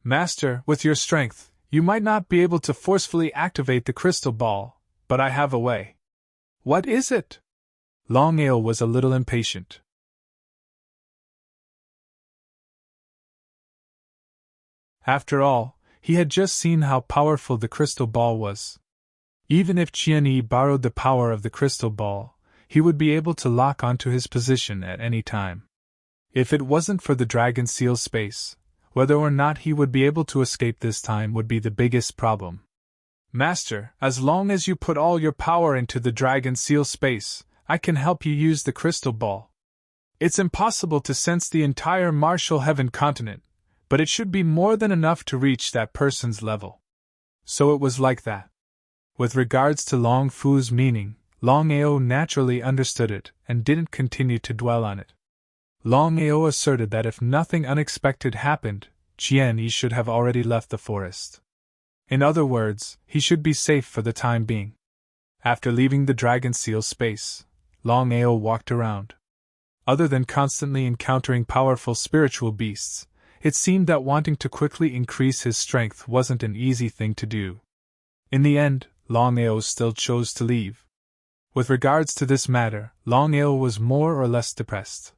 Master, with your strength, you might not be able to forcefully activate the crystal ball, but I have a way. What is it? Longao was a little impatient. After all, he had just seen how powerful the crystal ball was. Even if Qianyi borrowed the power of the crystal ball, he would be able to lock onto his position at any time. If it wasn't for the dragon seal space, whether or not he would be able to escape this time would be the biggest problem. Master, as long as you put all your power into the dragon seal space, I can help you use the crystal ball. It's impossible to sense the entire Martial Heaven continent, but it should be more than enough to reach that person's level. So it was like that. With regards to Long Fu's meaning, Longao naturally understood it and didn't continue to dwell on it. Longao asserted that if nothing unexpected happened, Qianyi should have already left the forest. In other words, he should be safe for the time being. After leaving the dragon seal space, Longao walked around. Other than constantly encountering powerful spiritual beasts, it seemed that wanting to quickly increase his strength wasn't an easy thing to do. In the end, Longao still chose to leave. With regards to this matter, Longao was more or less depressed.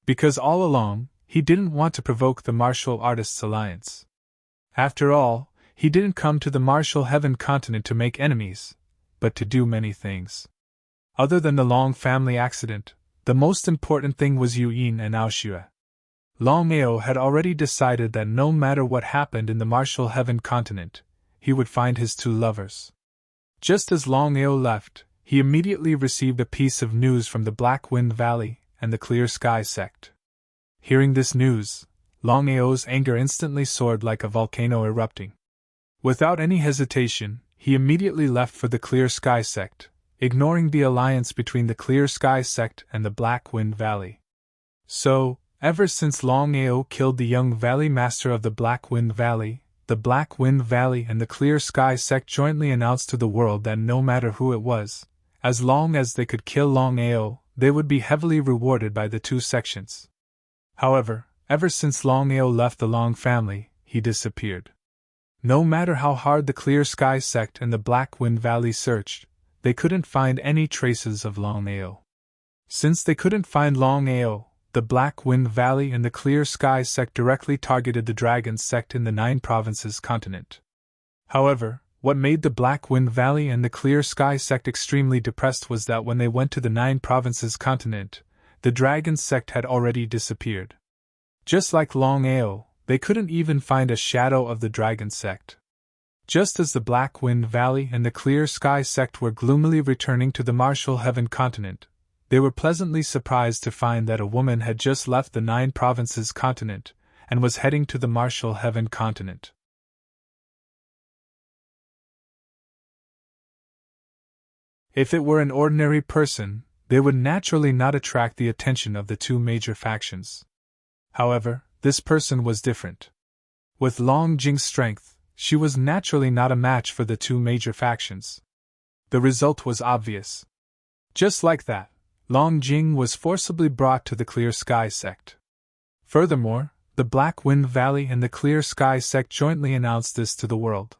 Because all along, he didn't want to provoke the Martial Artists Alliance. After all, he didn't come to the Martial Heaven continent to make enemies, but to do many things. Other than the Long family accident, the most important thing was Yu Yin and Aoshue. Longao had already decided that no matter what happened in the Martial Heaven continent, he would find his two lovers. Just as Longao left, he immediately received a piece of news from the Black Wind Valley and the Clear Sky sect. Hearing this news, Longao's anger instantly soared like a volcano erupting. Without any hesitation, he immediately left for the Clear Sky sect, ignoring the alliance between the Clear Sky sect and the Black Wind Valley. So, ever since Longao killed the young Valley Master of the Black Wind Valley, the Black Wind Valley and the Clear Sky sect jointly announced to the world that no matter who it was, as long as they could kill Longao, they would be heavily rewarded by the two sections. However, ever since Longao left the Long family, he disappeared. No matter how hard the Clear Sky sect and the Black Wind Valley searched, they couldn't find any traces of Longao. Since they couldn't find Longao, the Black Wind Valley and the Clear Sky sect directly targeted the Dragon sect in the 9 provinces continent. However, what made the Black Wind Valley and the Clear Sky sect extremely depressed was that when they went to the 9 provinces continent, the Dragon sect had already disappeared. Just like Longao, they couldn't even find a shadow of the Dragon sect. Just as the Black Wind Valley and the Clear Sky sect were gloomily returning to the Martial Heaven continent, they were pleasantly surprised to find that a woman had just left the 9 provinces continent and was heading to the Martial Heaven continent. If it were an ordinary person, they would naturally not attract the attention of the two major factions. However, this person was different. With Long Jing's strength, she was naturally not a match for the two major factions. The result was obvious. Just like that, Long Jing was forcibly brought to the Clear Sky sect. Furthermore, the Black Wind Valley and the Clear Sky sect jointly announced this to the world.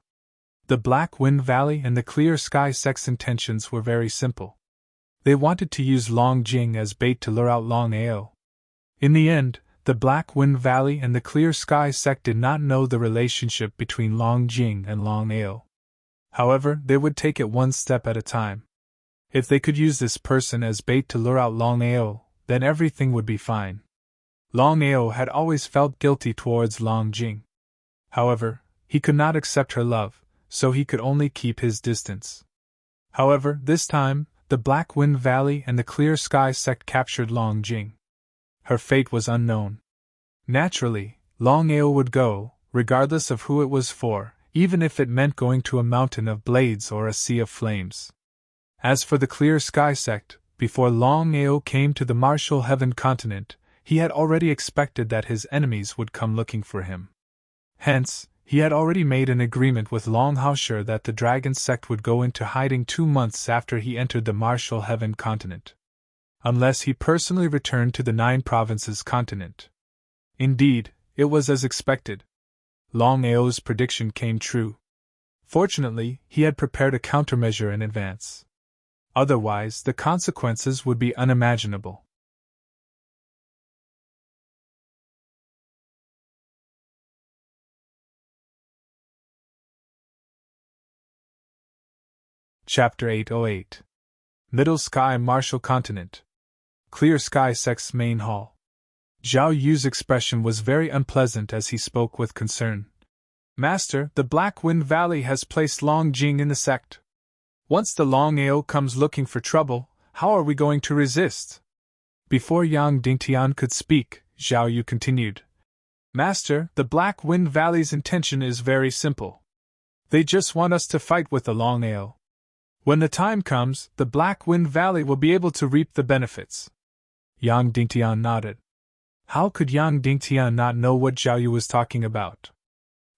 The Black Wind Valley and the Clear Sky sect's intentions were very simple. They wanted to use Long Jing as bait to lure out Longao. In the end, the Black Wind Valley and the Clear Sky sect did not know the relationship between Long Jing and Longao. However, they would take it one step at a time. If they could use this person as bait to lure out Longao, then everything would be fine. Longao had always felt guilty towards Long Jing. However, he could not accept her love, so he could only keep his distance. However, this time, the Black Wind Valley and the Clear Sky sect captured Long Jing. Her fate was unknown. Naturally, Longao would go, regardless of who it was for, even if it meant going to a mountain of blades or a sea of flames. As for the Clear Sky sect, before Longao came to the Martial Heaven continent, he had already expected that his enemies would come looking for him. Hence, he had already made an agreement with Longao that the Dragon sect would go into hiding 2 months after he entered the Martial Heaven continent. Unless he personally returned to the 9 provinces continent. Indeed, it was as expected. Longao's prediction came true. Fortunately, he had prepared a countermeasure in advance. Otherwise, the consequences would be unimaginable. Chapter 808. Middle Sky Martial Continent. Clear Sky sect's main hall. Zhao Yu's expression was very unpleasant as he spoke with concern. Master, the Black Wind Valley has placed Long Jing in the sect. Once the Longao comes looking for trouble, how are we going to resist? Before Yang Dingtian could speak, Zhao Yu continued. Master, the Black Wind Valley's intention is very simple. They just want us to fight with the Longao. When the time comes, the Black Wind Valley will be able to reap the benefits. Yang Dingtian nodded. How could Yang Dingtian not know what Zhao Yu was talking about?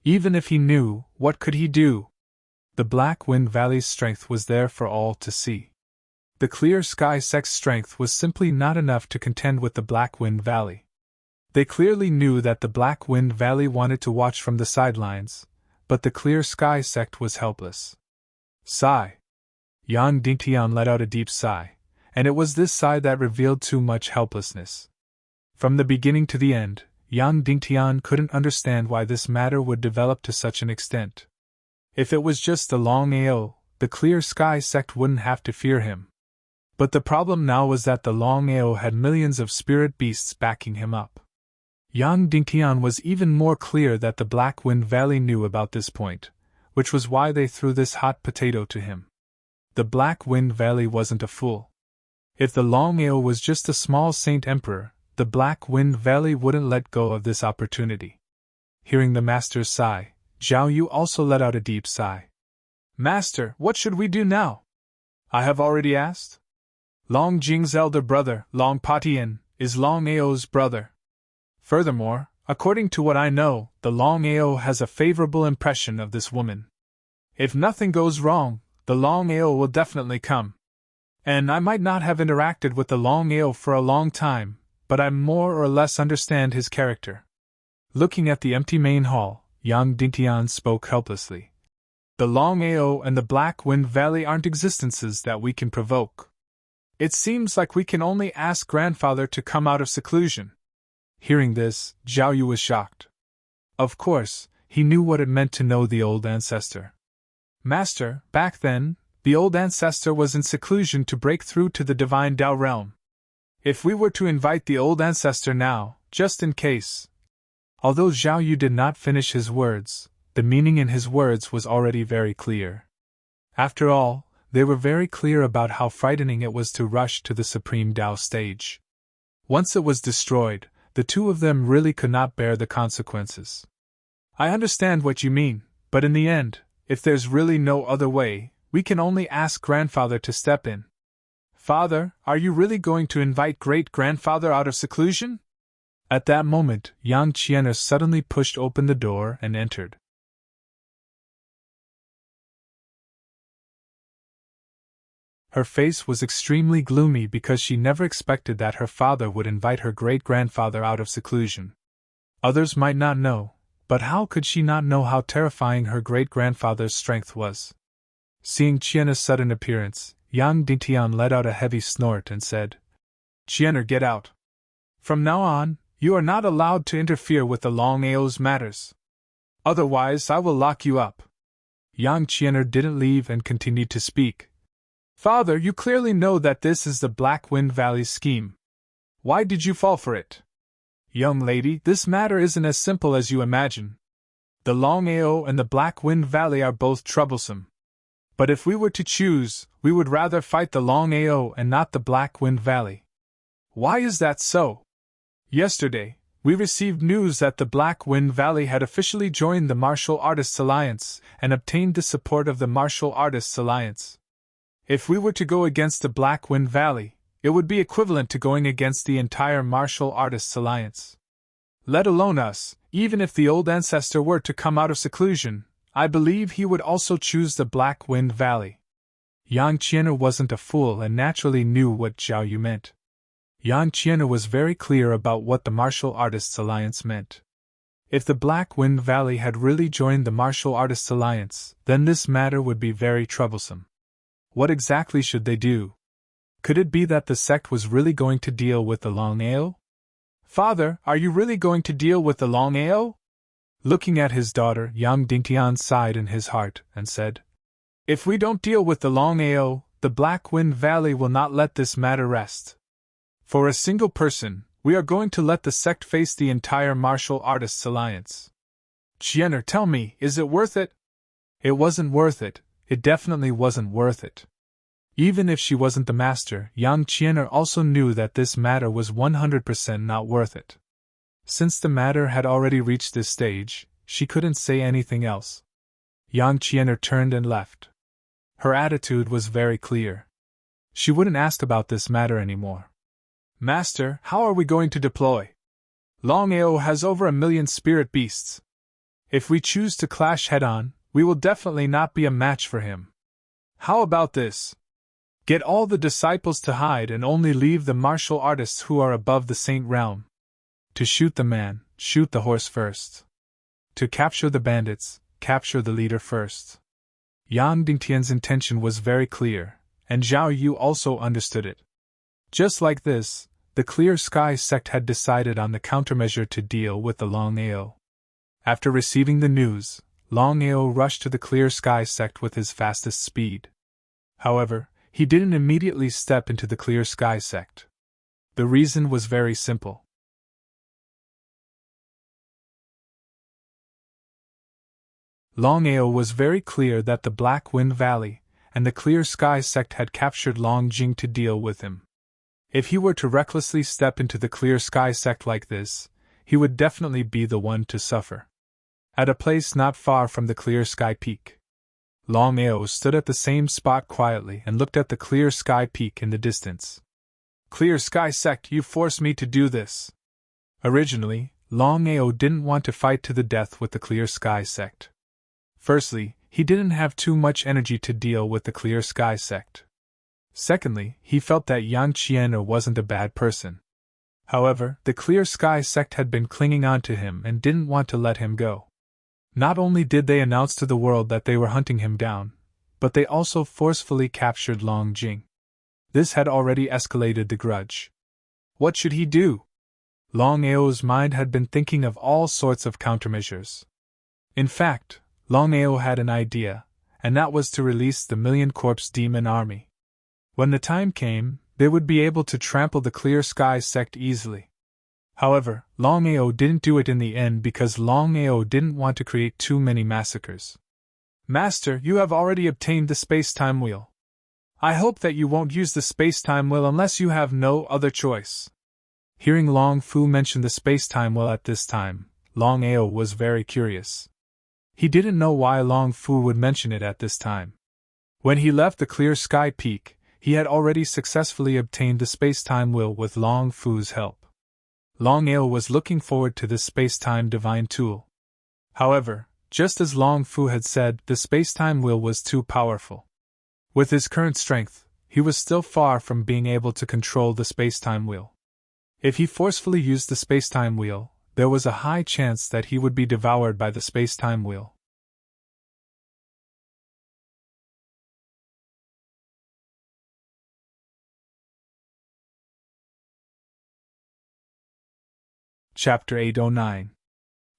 Even if he knew, what could he do? The Black Wind Valley's strength was there for all to see. The Clear Sky sect's strength was simply not enough to contend with the Black Wind Valley. They clearly knew that the Black Wind Valley wanted to watch from the sidelines, but the Clear Sky sect was helpless. Sigh. Yang Dingtian let out a deep sigh, and it was this sigh that revealed too much helplessness. From the beginning to the end, Yang Dingtian couldn't understand why this matter would develop to such an extent. If it was just the Longao, the Clear Sky sect wouldn't have to fear him. But the problem now was that the Longao had millions of spirit beasts backing him up. Yang Dingtian was even more clear that the Black Wind Valley knew about this point, which was why they threw this hot potato to him. The Black Wind Valley wasn't a fool. If the Longao was just a small Saint Emperor, the Black Wind Valley wouldn't let go of this opportunity. Hearing the master's sigh, Zhao Yu also let out a deep sigh. Master, what should we do now? I have already asked? Long Jing's elder brother, Long Patian, is Long Ao's brother. Furthermore, according to what I know, the Long Ao has a favorable impression of this woman. If nothing goes wrong, the Long Ao will definitely come. And I might not have interacted with the Long Ao for a long time, but I more or less understand his character. Looking at the empty main hall, Yang Dingtian spoke helplessly. The Long Ao and the Black Wind Valley aren't existences that we can provoke. It seems like we can only ask grandfather to come out of seclusion. Hearing this, Zhao Yu was shocked. Of course, he knew what it meant to know the old ancestor. Master, back then, the old ancestor was in seclusion to break through to the divine Tao realm. If we were to invite the old ancestor now, just in case. Although Zhao Yu did not finish his words, the meaning in his words was already very clear. After all, they were very clear about how frightening it was to rush to the Supreme Tao stage. Once it was destroyed, the two of them really could not bear the consequences. I understand what you mean, but in the end, if there's really no other way, we can only ask grandfather to step in. Father, are you really going to invite great-grandfather out of seclusion? At that moment, Yang Qian'er suddenly pushed open the door and entered. Her face was extremely gloomy because she never expected that her father would invite her great-grandfather out of seclusion. Others might not know, but how could she not know how terrifying her great-grandfather's strength was? Seeing Qian'er's sudden appearance, Yang Dingtian let out a heavy snort and said, Qian'er, get out. From now on, you are not allowed to interfere with the Long Ao's matters. Otherwise I will lock you up. Yang Qian'er didn't leave and continued to speak. Father, you clearly know that this is the Black Wind Valley scheme. Why did you fall for it? Young lady, this matter isn't as simple as you imagine. The Long Ao and the Black Wind Valley are both troublesome. But if we were to choose, we would rather fight the Long Ao and not the Black Wind Valley. Why is that so? Yesterday, we received news that the Black Wind Valley had officially joined the Martial Artists Alliance and obtained the support of the Martial Artists Alliance. If we were to go against the Black Wind Valley, it would be equivalent to going against the entire Martial Artists Alliance. Let alone us, even if the old ancestor were to come out of seclusion, I believe he would also choose the Black Wind Valley. Yang Qian'er wasn't a fool and naturally knew what Zhao Yu meant. Yang Qian'er was very clear about what the Martial Artists Alliance meant. If the Black Wind Valley had really joined the Martial Artists Alliance, then this matter would be very troublesome. What exactly should they do? Could it be that the sect was really going to deal with the Long Ao? Father, are you really going to deal with the Long Ao? Looking at his daughter, Yang Dingtian sighed in his heart and said, If we don't deal with the Long Ao, the Black Wind Valley will not let this matter rest. For a single person, we are going to let the sect face the entire Martial Artists Alliance. Qian'er, tell me, is it worth it? It wasn't worth it. It definitely wasn't worth it. Even if she wasn't the master, Yang Qian'er also knew that this matter was 100% not worth it. Since the matter had already reached this stage, she couldn't say anything else. Yang Qian'er turned and left. Her attitude was very clear. She wouldn't ask about this matter anymore. Master, how are we going to deploy? Long Ao has over 1 million spirit beasts. If we choose to clash head-on, we will definitely not be a match for him. How about this? Get all the disciples to hide and only leave the martial artists who are above the saint realm. To shoot the man, shoot the horse first. To capture the bandits, capture the leader first. Yang Dingtian's intention was very clear, and Zhao Yu also understood it. Just like this, the Clear Sky sect had decided on the countermeasure to deal with the Long Ao. After receiving the news, Long Ao rushed to the Clear Sky sect with his fastest speed. However, he didn't immediately step into the Clear Sky sect. The reason was very simple. Long Ao was very clear that the Black Wind Valley and the Clear Sky sect had captured Long Jing to deal with him. If he were to recklessly step into the Clear Sky sect like this, he would definitely be the one to suffer. At a place not far from the Clear Sky Peak, Longao stood at the same spot quietly and looked at the clear sky peak in the distance. Clear Sky Sect, you forced me to do this. Originally, Longao didn't want to fight to the death with the Clear Sky Sect. Firstly, he didn't have too much energy to deal with the Clear Sky Sect. Secondly, he felt that Yang Qian'er wasn't a bad person. However, the Clear Sky Sect had been clinging on to him and didn't want to let him go. Not only did they announce to the world that they were hunting him down, but they also forcefully captured Long Jing. This had already escalated the grudge. What should he do? Longao's mind had been thinking of all sorts of countermeasures. In fact, Longao had an idea, and that was to release the Million Corpse Demon Army. When the time came, they would be able to trample the Clear Sky Sect easily. However, Longao didn't do it in the end because Longao didn't want to create too many massacres. Master, you have already obtained the space-time wheel. I hope that you won't use the space-time wheel unless you have no other choice. Hearing Long Fu mention the space-time wheel at this time, Longao was very curious. He didn't know why Long Fu would mention it at this time. When he left the Clear Sky Peak, he had already successfully obtained the space-time wheel with Long Fu's help. Longao was looking forward to this space-time divine tool. However, just as Long Fu had said, the space-time wheel was too powerful. With his current strength, he was still far from being able to control the space-time wheel. If he forcefully used the space-time wheel, there was a high chance that he would be devoured by the space-time wheel. Chapter 809.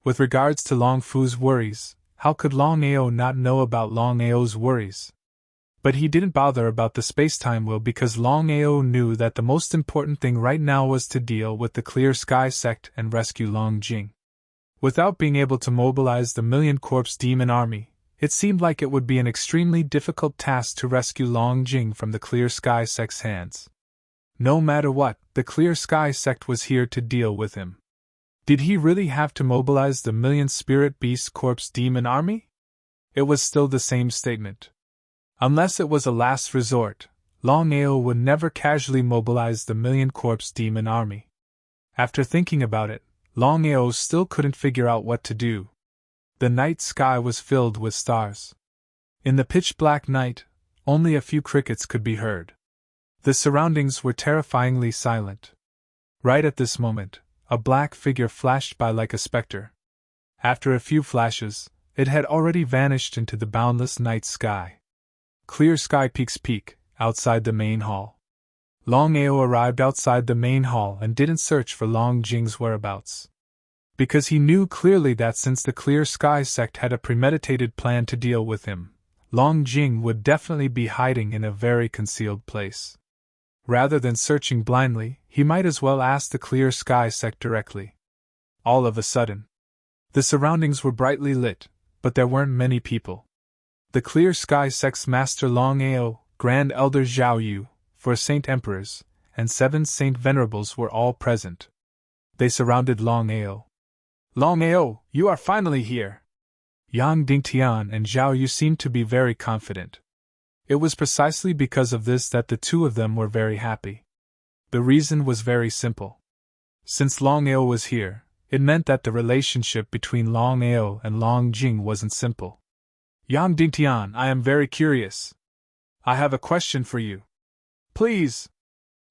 With regards to Long Fu's worries, how could Longao not know about Longao's worries? But he didn't bother about the space-time wheel because Longao knew that the most important thing right now was to deal with the Clear Sky Sect and rescue Long Jing. Without being able to mobilize the Million Corpse Demon Army, it seemed like it would be an extremely difficult task to rescue Long Jing from the Clear Sky Sect's hands. No matter what, the Clear Sky Sect was here to deal with him. Did he really have to mobilize the Million Spirit Beast Corpse Demon Army? It was still the same statement. Unless it was a last resort, Longao would never casually mobilize the Million Corpse Demon Army. After thinking about it, Longao still couldn't figure out what to do. The night sky was filled with stars. In the pitch-black night, only a few crickets could be heard. The surroundings were terrifyingly silent. Right at this moment, a black figure flashed by like a specter. After a few flashes, it had already vanished into the boundless night sky. Clear Sky Peak's peak, outside the main hall. Longao arrived outside the main hall and didn't search for Long Jing's whereabouts. Because he knew clearly that since the Clear Sky Sect had a premeditated plan to deal with him, Long Jing would definitely be hiding in a very concealed place. Rather than searching blindly, he might as well ask the Clear Sky Sect directly. All of a sudden, the surroundings were brightly lit, but there weren't many people. The Clear Sky Sect's Master Longao, Grand Elder Zhao Yu, 4 Saint Emperors, and 7 Saint Venerables were all present. They surrounded Longao. Longao, you are finally here! Yang Dingtian and Zhao Yu seemed to be very confident. It was precisely because of this that the two of them were very happy. The reason was very simple. Since Longao was here, it meant that the relationship between Longao and Long Jing wasn't simple. Yang Dingtian, I am very curious. I have a question for you. Please!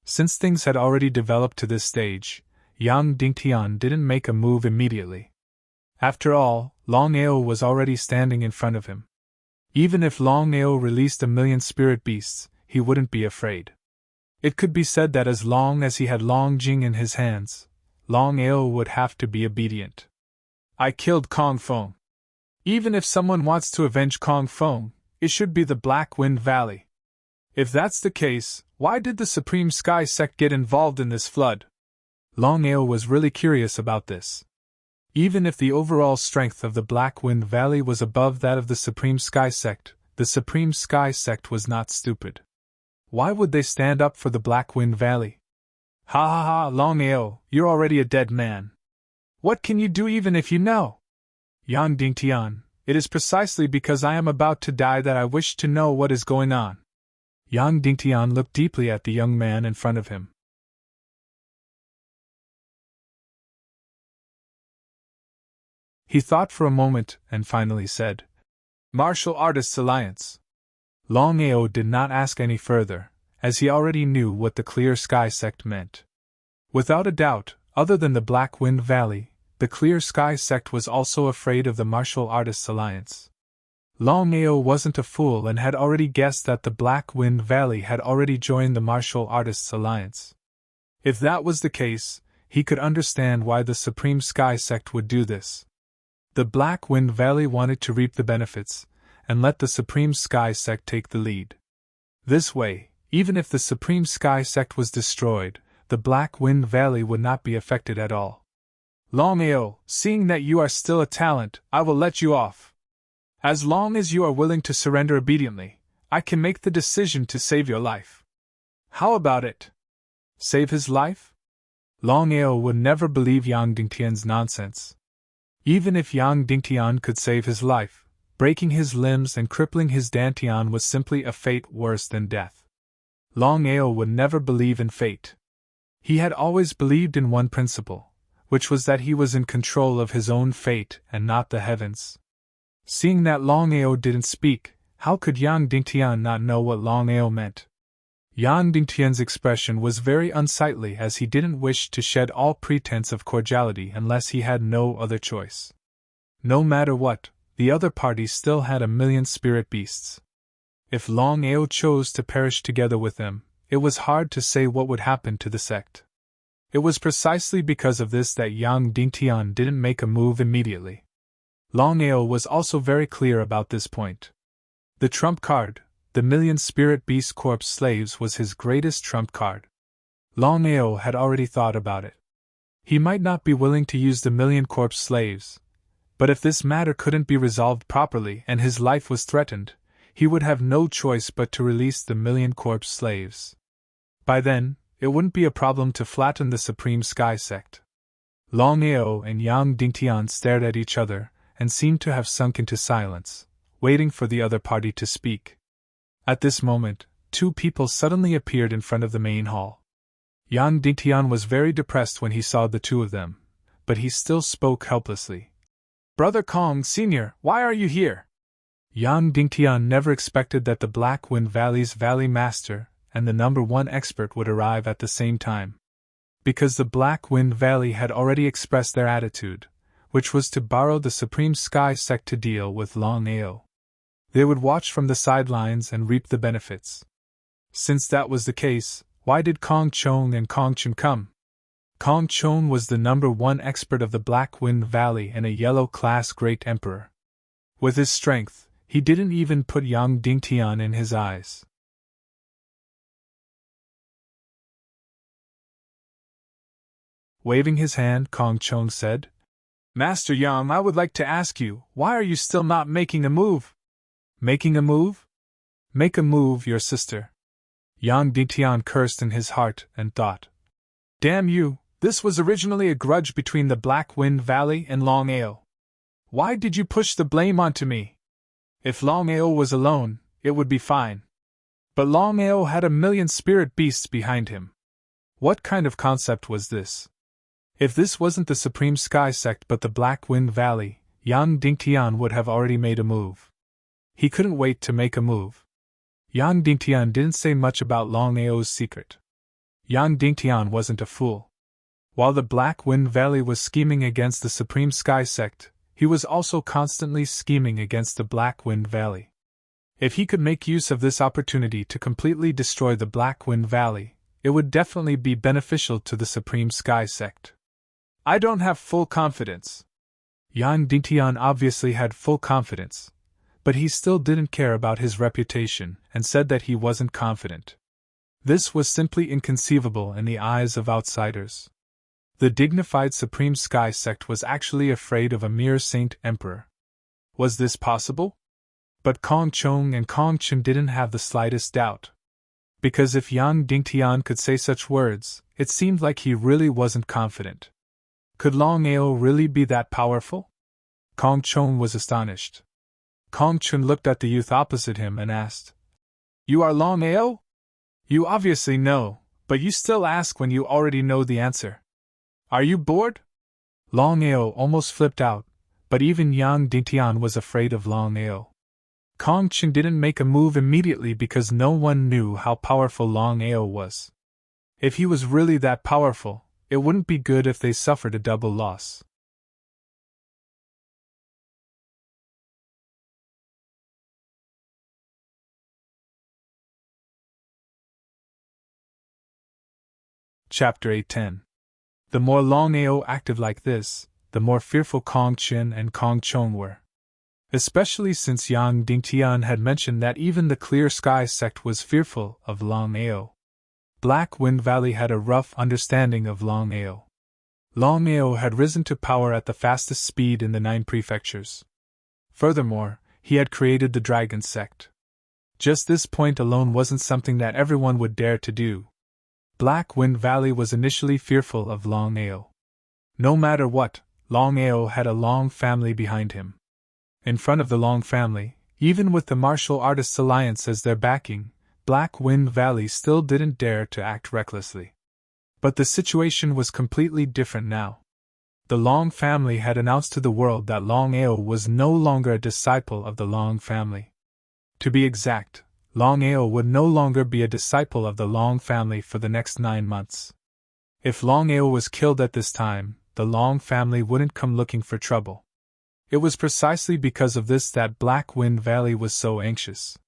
Since things had already developed to this stage, Yang Dingtian didn't make a move immediately. After all, Longao was already standing in front of him. Even if Longao released 1,000,000 spirit beasts, he wouldn't be afraid. It could be said that as long as he had Long Jing in his hands, Longao would have to be obedient. I killed Kong Feng. Even if someone wants to avenge Kong Feng, it should be the Black Wind Valley. If that's the case, why did the Supreme Sky Sect get involved in this flood? Longao was really curious about this. Even if the overall strength of the Black Wind Valley was above that of the Supreme Sky Sect, the Supreme Sky Sect was not stupid. Why would they stand up for the Black Wind Valley? Ha ha ha, Longao, you're already a dead man. What can you do even if you know? Yang Dingtian, it is precisely because I am about to die that I wish to know what is going on. Yang Dingtian looked deeply at the young man in front of him. He thought for a moment and finally said, Martial Artists Alliance. Longao did not ask any further, as he already knew what the Clear Sky sect meant. Without a doubt, other than the Black Wind Valley, the Clear Sky sect was also afraid of the Martial Artists Alliance. Longao wasn't a fool and had already guessed that the Black Wind Valley had already joined the Martial Artists Alliance. If that was the case, he could understand why the Supreme Sky sect would do this. The Black Wind Valley wanted to reap the benefits, and let the Supreme Sky sect take the lead. This way, even if the Supreme Sky sect was destroyed, the Black Wind Valley would not be affected at all. Longao, seeing that you are still a talent, I will let you off. As long as you are willing to surrender obediently, I can make the decision to save your life. How about it? Save his life? Longao would never believe Yang Dingtian's nonsense. Even if Yang Dingtian could save his life, breaking his limbs and crippling his dantian was simply a fate worse than death. Longao would never believe in fate. He had always believed in one principle, which was that he was in control of his own fate and not the heavens. Seeing that Longao didn't speak, how could Yang Dingtian not know what Longao meant? Yang Dingtian's expression was very unsightly as he didn't wish to shed all pretense of cordiality unless he had no other choice. No matter what, the other party still had 1,000,000 spirit beasts. If Longao chose to perish together with them, it was hard to say what would happen to the sect. It was precisely because of this that Yang Dingtian didn't make a move immediately. Longao was also very clear about this point. The trump card, the 1,000,000 spirit beast corpse slaves, was his greatest trump card. Longao had already thought about it. He might not be willing to use the 1,000,000 corpse slaves, but if this matter couldn't be resolved properly and his life was threatened, he would have no choice but to release the 1,000,000 corpse slaves. By then, it wouldn't be a problem to flatten the Supreme Sky sect. Longao and Yang Dingtian stared at each other and seemed to have sunk into silence, waiting for the other party to speak. At this moment, two people suddenly appeared in front of the main hall. Yang Dingtian was very depressed when he saw the two of them, but he still spoke helplessly. Brother Kong, Sr., why are you here? Yang Dingtian never expected that the Black Wind Valley's Valley Master and the #1 expert would arrive at the same time. Because the Black Wind Valley had already expressed their attitude, which was to borrow the Supreme Sky sect to deal with Longao. They would watch from the sidelines and reap the benefits. Since that was the case, why did Kong Chong and Kong Chen come? Kong Chong was the #1 expert of the Black Wind Valley and a yellow-class Great Emperor. With his strength, he didn't even put Yang Dingtian in his eyes. Waving his hand, Kong Chong said, Master Yang, I would like to ask you, why are you still not making a move? Making a move? Make a move, your sister. Yang Dingtian cursed in his heart and thought, Damn you, this was originally a grudge between the Black Wind Valley and Longao. Why did you push the blame onto me? If Longao was alone, it would be fine. But Longao had 1,000,000 spirit beasts behind him. What kind of concept was this? If this wasn't the Supreme Sky sect but the Black Wind Valley, Yang Dingtian would have already made a move. He couldn't wait to make a move. Yang Dingtian didn't say much about Longao's secret. Yang Dingtian wasn't a fool. While the Black Wind Valley was scheming against the Supreme Sky sect, he was also constantly scheming against the Black Wind Valley. If he could make use of this opportunity to completely destroy the Black Wind Valley, it would definitely be beneficial to the Supreme Sky sect. I don't have full confidence. Yang Dingtian obviously had full confidence, but he still didn't care about his reputation and said that he wasn't confident. This was simply inconceivable in the eyes of outsiders. The dignified Supreme Sky sect was actually afraid of a mere Saint Emperor. Was this possible? But Kong Chong and Kong Chen didn't have the slightest doubt. Because if Yang Dingtian could say such words, it seemed like he really wasn't confident. Could Longao really be that powerful? Kong Chong was astonished. Kong Chun looked at the youth opposite him and asked, "You are Longao? You obviously know, but you still ask when you already know the answer. Are you bored?" Longao almost flipped out, but even Yang Dingtian was afraid of Longao. Kong Chun didn't make a move immediately because no one knew how powerful Longao was. If he was really that powerful, it wouldn't be good if they suffered a double loss. Chapter 810. The more Longao acted like this, the more fearful Kong Chun and Kong Chong were. Especially since Yang Dingtian had mentioned that even the Clear Sky sect was fearful of Longao. Black Wind Valley had a rough understanding of Longao. Longao had risen to power at the fastest speed in the 9 prefectures. Furthermore, he had created the Dragon sect. Just this point alone wasn't something that everyone would dare to do. Black Wind Valley was initially fearful of Longao. No matter what, Longao had a Long family behind him. In front of the Long family, even with the Martial Artists Alliance as their backing, Black Wind Valley still didn't dare to act recklessly. But the situation was completely different now. The Long family had announced to the world that Longao was no longer a disciple of the Long family. To be exact, Longao would no longer be a disciple of the Long family for the next 9 months. If Longao was killed at this time, the Long family wouldn't come looking for trouble. It was precisely because of this that Black Wind Valley was so anxious.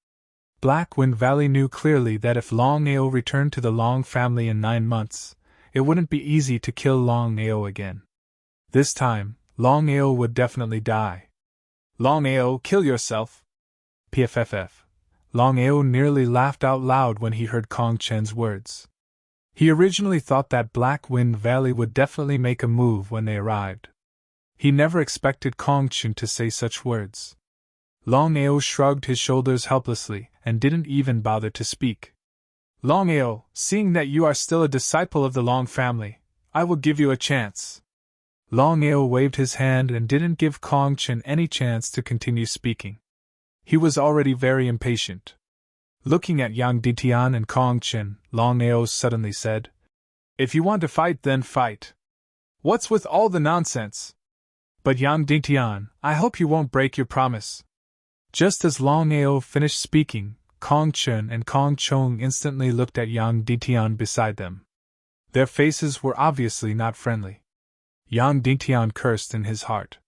Black Wind Valley knew clearly that if Longao returned to the Long family in 9 months, it wouldn't be easy to kill Longao again. This time, Longao would definitely die. "Longao, kill yourself!" PFFF. Longao nearly laughed out loud when he heard Kong Chen's words. He originally thought that Black Wind Valley would definitely make a move when they arrived. He never expected Kong Chen to say such words. Longao shrugged his shoulders helplessly and didn't even bother to speak. "Longao, seeing that you are still a disciple of the Long family, I will give you a chance." Longao waved his hand and didn't give Kong Chen any chance to continue speaking. He was already very impatient. Looking at Yang Dingtian and Kong Chen, Longao suddenly said, "If you want to fight, then fight. What's with all the nonsense? But Yang Dingtian, I hope you won't break your promise." Just as Longao finished speaking, Kong Chen and Kong Chong instantly looked at Yang Dingtian beside them. Their faces were obviously not friendly. Yang Dingtian cursed in his heart.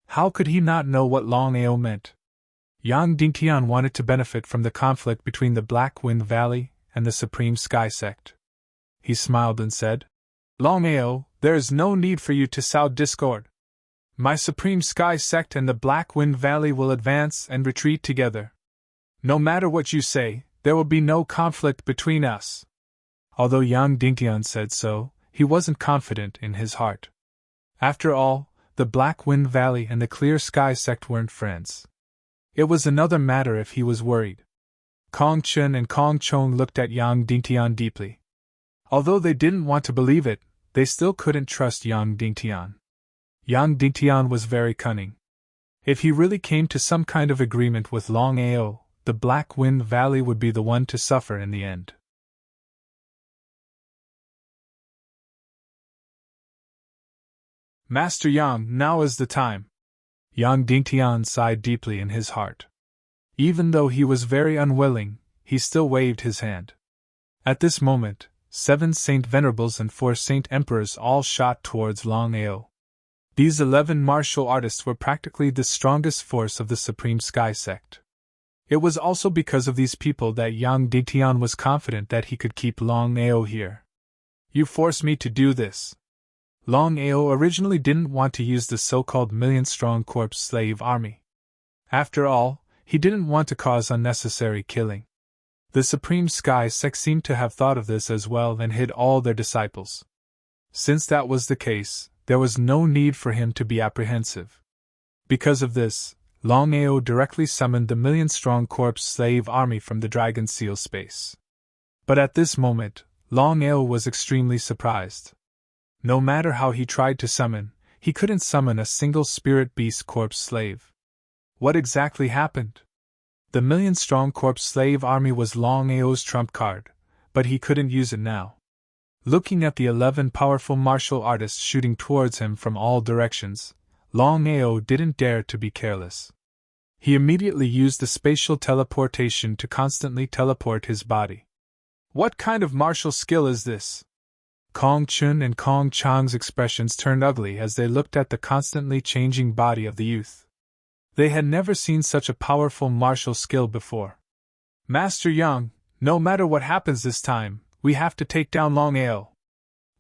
How could he not know what Longao meant? Yang Dingtian wanted to benefit from the conflict between the Black Wind Valley and the Supreme Sky sect. He smiled and said, "Longao, there is no need for you to sow discord. My Supreme Sky sect and the Black Wind Valley will advance and retreat together. No matter what you say, there will be no conflict between us." Although Yang Dingtian said so, he wasn't confident in his heart. After all, the Black Wind Valley and the Clear Sky sect weren't friends. It was another matter if he was worried. Kong Chen and Kong Chong looked at Yang Dingtian deeply. Although they didn't want to believe it, they still couldn't trust Yang Dingtian. Yang Dingtian was very cunning. If he really came to some kind of agreement with Longao, the Black Wind Valley would be the one to suffer in the end. "Master Yang, now is the time." Yang Dingtian sighed deeply in his heart. Even though he was very unwilling, he still waved his hand. At this moment, 7 Saint Venerables and 4 Saint Emperors all shot towards Longao. These 11 martial artists were practically the strongest force of the Supreme Sky sect. It was also because of these people that Yang Dingtian was confident that he could keep Longao here. "You force me to do this." Longao originally didn't want to use the so-called million-strong corpse slave army. After all, he didn't want to cause unnecessary killing. The Supreme Sky sect seemed to have thought of this as well and hid all their disciples. Since that was the case, there was no need for him to be apprehensive. Because of this, Longao directly summoned the million-strong corpse slave army from the Dragon Seal space. But at this moment, Longao was extremely surprised. No matter how he tried to summon, he couldn't summon a single spirit beast corpse slave. What exactly happened? The million-strong corpse slave army was Longao's trump card, but he couldn't use it now. Looking at the 11 powerful martial artists shooting towards him from all directions, Longao didn't dare to be careless. He immediately used the spatial teleportation to constantly teleport his body. What kind of martial skill is this? Kong Chun and Kong Chang's expressions turned ugly as they looked at the constantly changing body of the youth. They had never seen such a powerful martial skill before. Master Yang, no matter what happens this time, we have to take down Longao.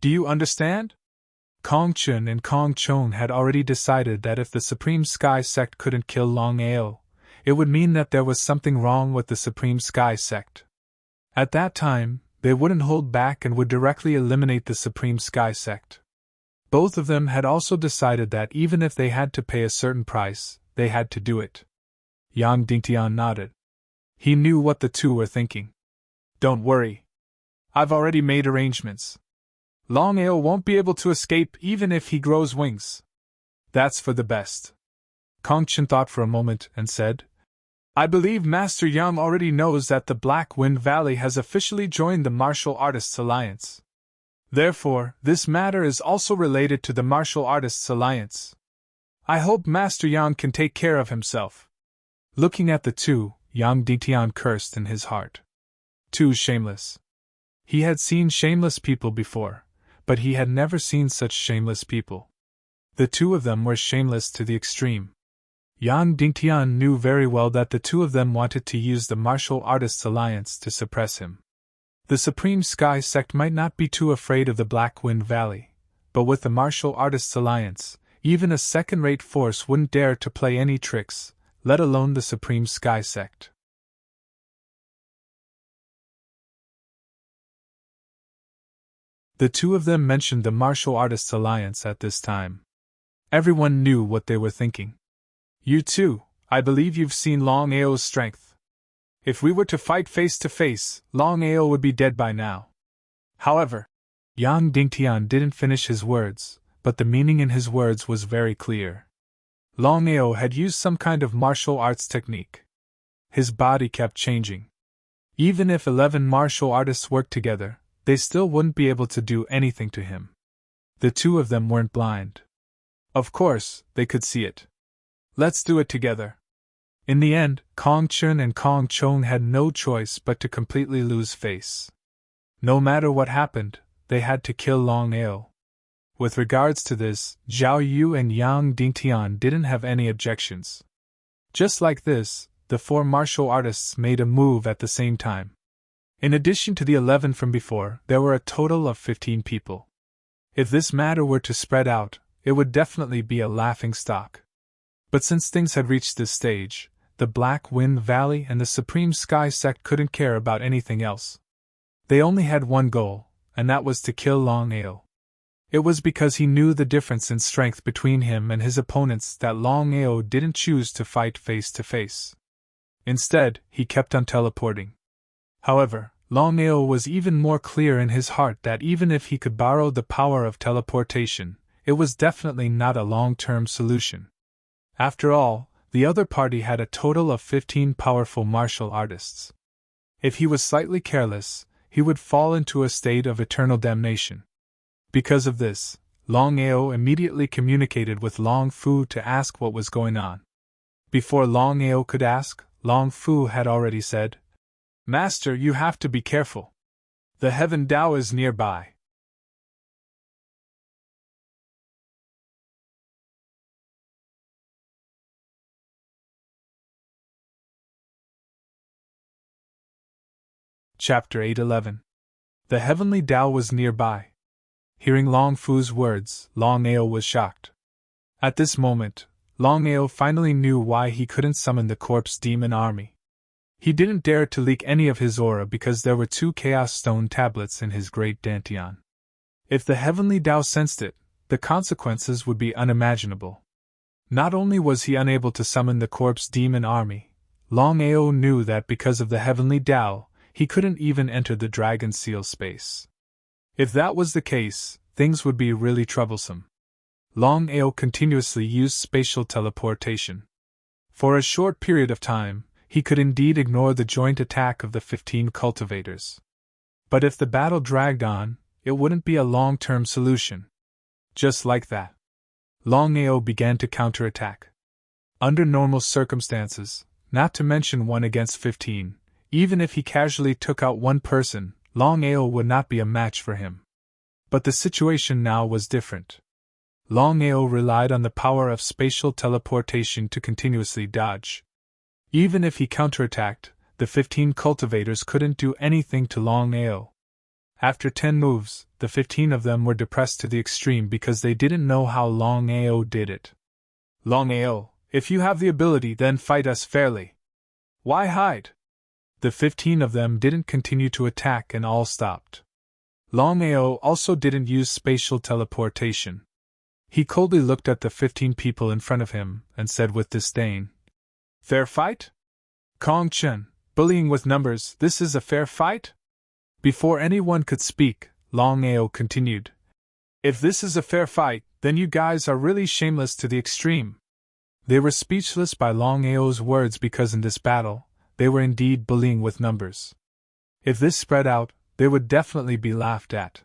Do you understand? Kong Chun and Kong Chong had already decided that if the Supreme Sky Sect couldn't kill Longao, it would mean that there was something wrong with the Supreme Sky Sect. At that time, they wouldn't hold back and would directly eliminate the Supreme Sky Sect. Both of them had also decided that even if they had to pay a certain price, they had to do it. Yang Dingtian nodded. He knew what the two were thinking. Don't worry. I've already made arrangements. Longao won't be able to escape even if he grows wings. That's for the best. Kong Chen thought for a moment and said, I believe Master Yang already knows that the Black Wind Valley has officially joined the Martial Artists Alliance. Therefore, this matter is also related to the Martial Artists Alliance. I hope Master Yang can take care of himself. Looking at the two, Yang Dingtian cursed in his heart. Too shameless. He had seen shameless people before, but he had never seen such shameless people. The two of them were shameless to the extreme. Yang Dingtian knew very well that the two of them wanted to use the Martial Artists Alliance to suppress him. The Supreme Sky Sect might not be too afraid of the Black Wind Valley, but with the Martial Artists Alliance, even a second-rate force wouldn't dare to play any tricks, let alone the Supreme Sky Sect. The two of them mentioned the Martial Artists Alliance at this time. Everyone knew what they were thinking. You too, I believe you've seen Longao's strength. If we were to fight face to face, Longao would be dead by now. However, Yang Dingtian didn't finish his words, but the meaning in his words was very clear. Longao had used some kind of martial arts technique. His body kept changing. Even if 11 martial artists worked together, they still wouldn't be able to do anything to him. The two of them weren't blind. Of course, they could see it. Let's do it together. In the end, Kong Chun and Kong Chong had no choice but to completely lose face. No matter what happened, they had to kill Longao. With regards to this, Zhao Yu and Yang Dingtian didn't have any objections. Just like this, the 4 martial artists made a move at the same time. In addition to the 11 from before, there were a total of 15 people. If this matter were to spread out, it would definitely be a laughingstock. But since things had reached this stage, the Black Wind Valley and the Supreme Sky Sect couldn't care about anything else. They only had one goal, and that was to kill Longao. It was because he knew the difference in strength between him and his opponents that Longao didn't choose to fight face to face. Instead, he kept on teleporting. However, Longao was even more clear in his heart that even if he could borrow the power of teleportation, it was definitely not a long-term solution. After all, the other party had a total of 15 powerful martial artists. If he was slightly careless, he would fall into a state of eternal damnation. Because of this, Longao immediately communicated with Long Fu to ask what was going on. Before Longao could ask, Long Fu had already said, Master, you have to be careful. The Heaven Dao is nearby. Chapter 8:11. The Heavenly Dao was nearby. Hearing Long Fu's words, Longao was shocked. At this moment, Longao finally knew why he couldn't summon the corpse demon army. He didn't dare to leak any of his aura because there were 2 Chaos Stone tablets in his great dantian. If the Heavenly Dao sensed it, the consequences would be unimaginable. Not only was he unable to summon the corpse demon army, Longao knew that because of the Heavenly Dao, he couldn't even enter the Dragon Seal space. If that was the case, things would be really troublesome. Longao continuously used spatial teleportation. For a short period of time, he could indeed ignore the joint attack of the 15 cultivators. But if the battle dragged on, it wouldn't be a long-term solution. Just like that, Longao began to counterattack. Under normal circumstances, not to mention 1 against 15, even if he casually took out one person, Longao would not be a match for him. But the situation now was different. Longao relied on the power of spatial teleportation to continuously dodge. Even if he counterattacked, the 15 cultivators couldn't do anything to Longao. After 10 moves, the 15 of them were depressed to the extreme because they didn't know how Longao did it. Longao, if you have the ability, then fight us fairly. Why hide? The 15 of them didn't continue to attack and all stopped. Longao also didn't use spatial teleportation. He coldly looked at the 15 people in front of him and said with disdain, "Fair fight? Kong Chen, bullying with numbers, this is a fair fight?" Before anyone could speak, Longao continued, "If this is a fair fight, then you guys are really shameless to the extreme." They were speechless by Longao's words because in this battle, they were indeed bullying with numbers. If this spread out, they would definitely be laughed at.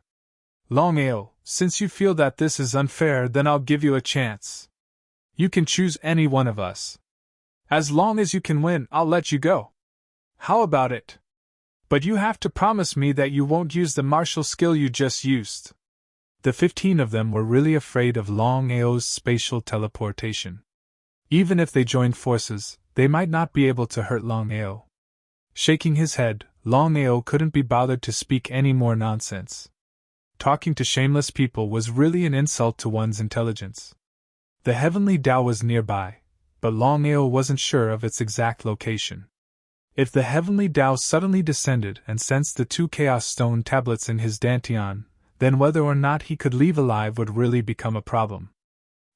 "Longao, since you feel that this is unfair, then I'll give you a chance. You can choose any one of us. As long as you can win, I'll let you go. How about it? But you have to promise me that you won't use the martial skill you just used." The 15 of them were really afraid of Longao's spatial teleportation. Even if they joined forces, they might not be able to hurt Longao. Shaking his head, Longao couldn't be bothered to speak any more nonsense. Talking to shameless people was really an insult to one's intelligence. The heavenly Tao was nearby, but Longao wasn't sure of its exact location. If the heavenly Tao suddenly descended and sensed the 2 chaos stone tablets in his dantian, then whether or not he could leave alive would really become a problem.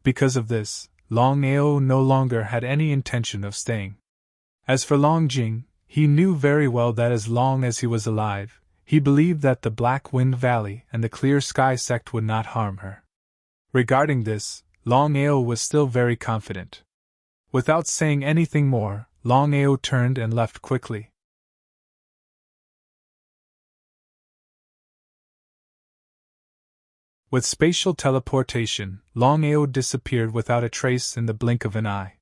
Because of this, Longao no longer had any intention of staying. As for Longjing, he knew very well that as long as he was alive, he believed that the Black Wind Valley and the Clear Sky sect would not harm her. Regarding this, Longao was still very confident. Without saying anything more, Longao turned and left quickly. With spatial teleportation, Longao disappeared without a trace in the blink of an eye.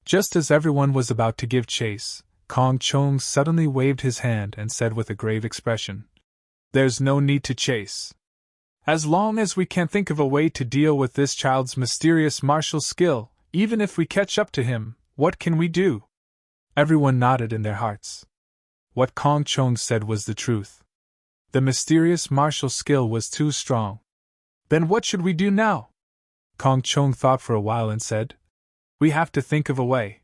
Just as everyone was about to give chase, Kong Chong suddenly waved his hand and said with a grave expression, "There's no need to chase. As long as we can think of a way to deal with this child's mysterious martial skill, even if we catch up to him, what can we do?" Everyone nodded in their hearts. What Kong Chong said was the truth. The mysterious martial skill was too strong. Then what should we do now? Kong Chong thought for a while and said, "We have to think of a way.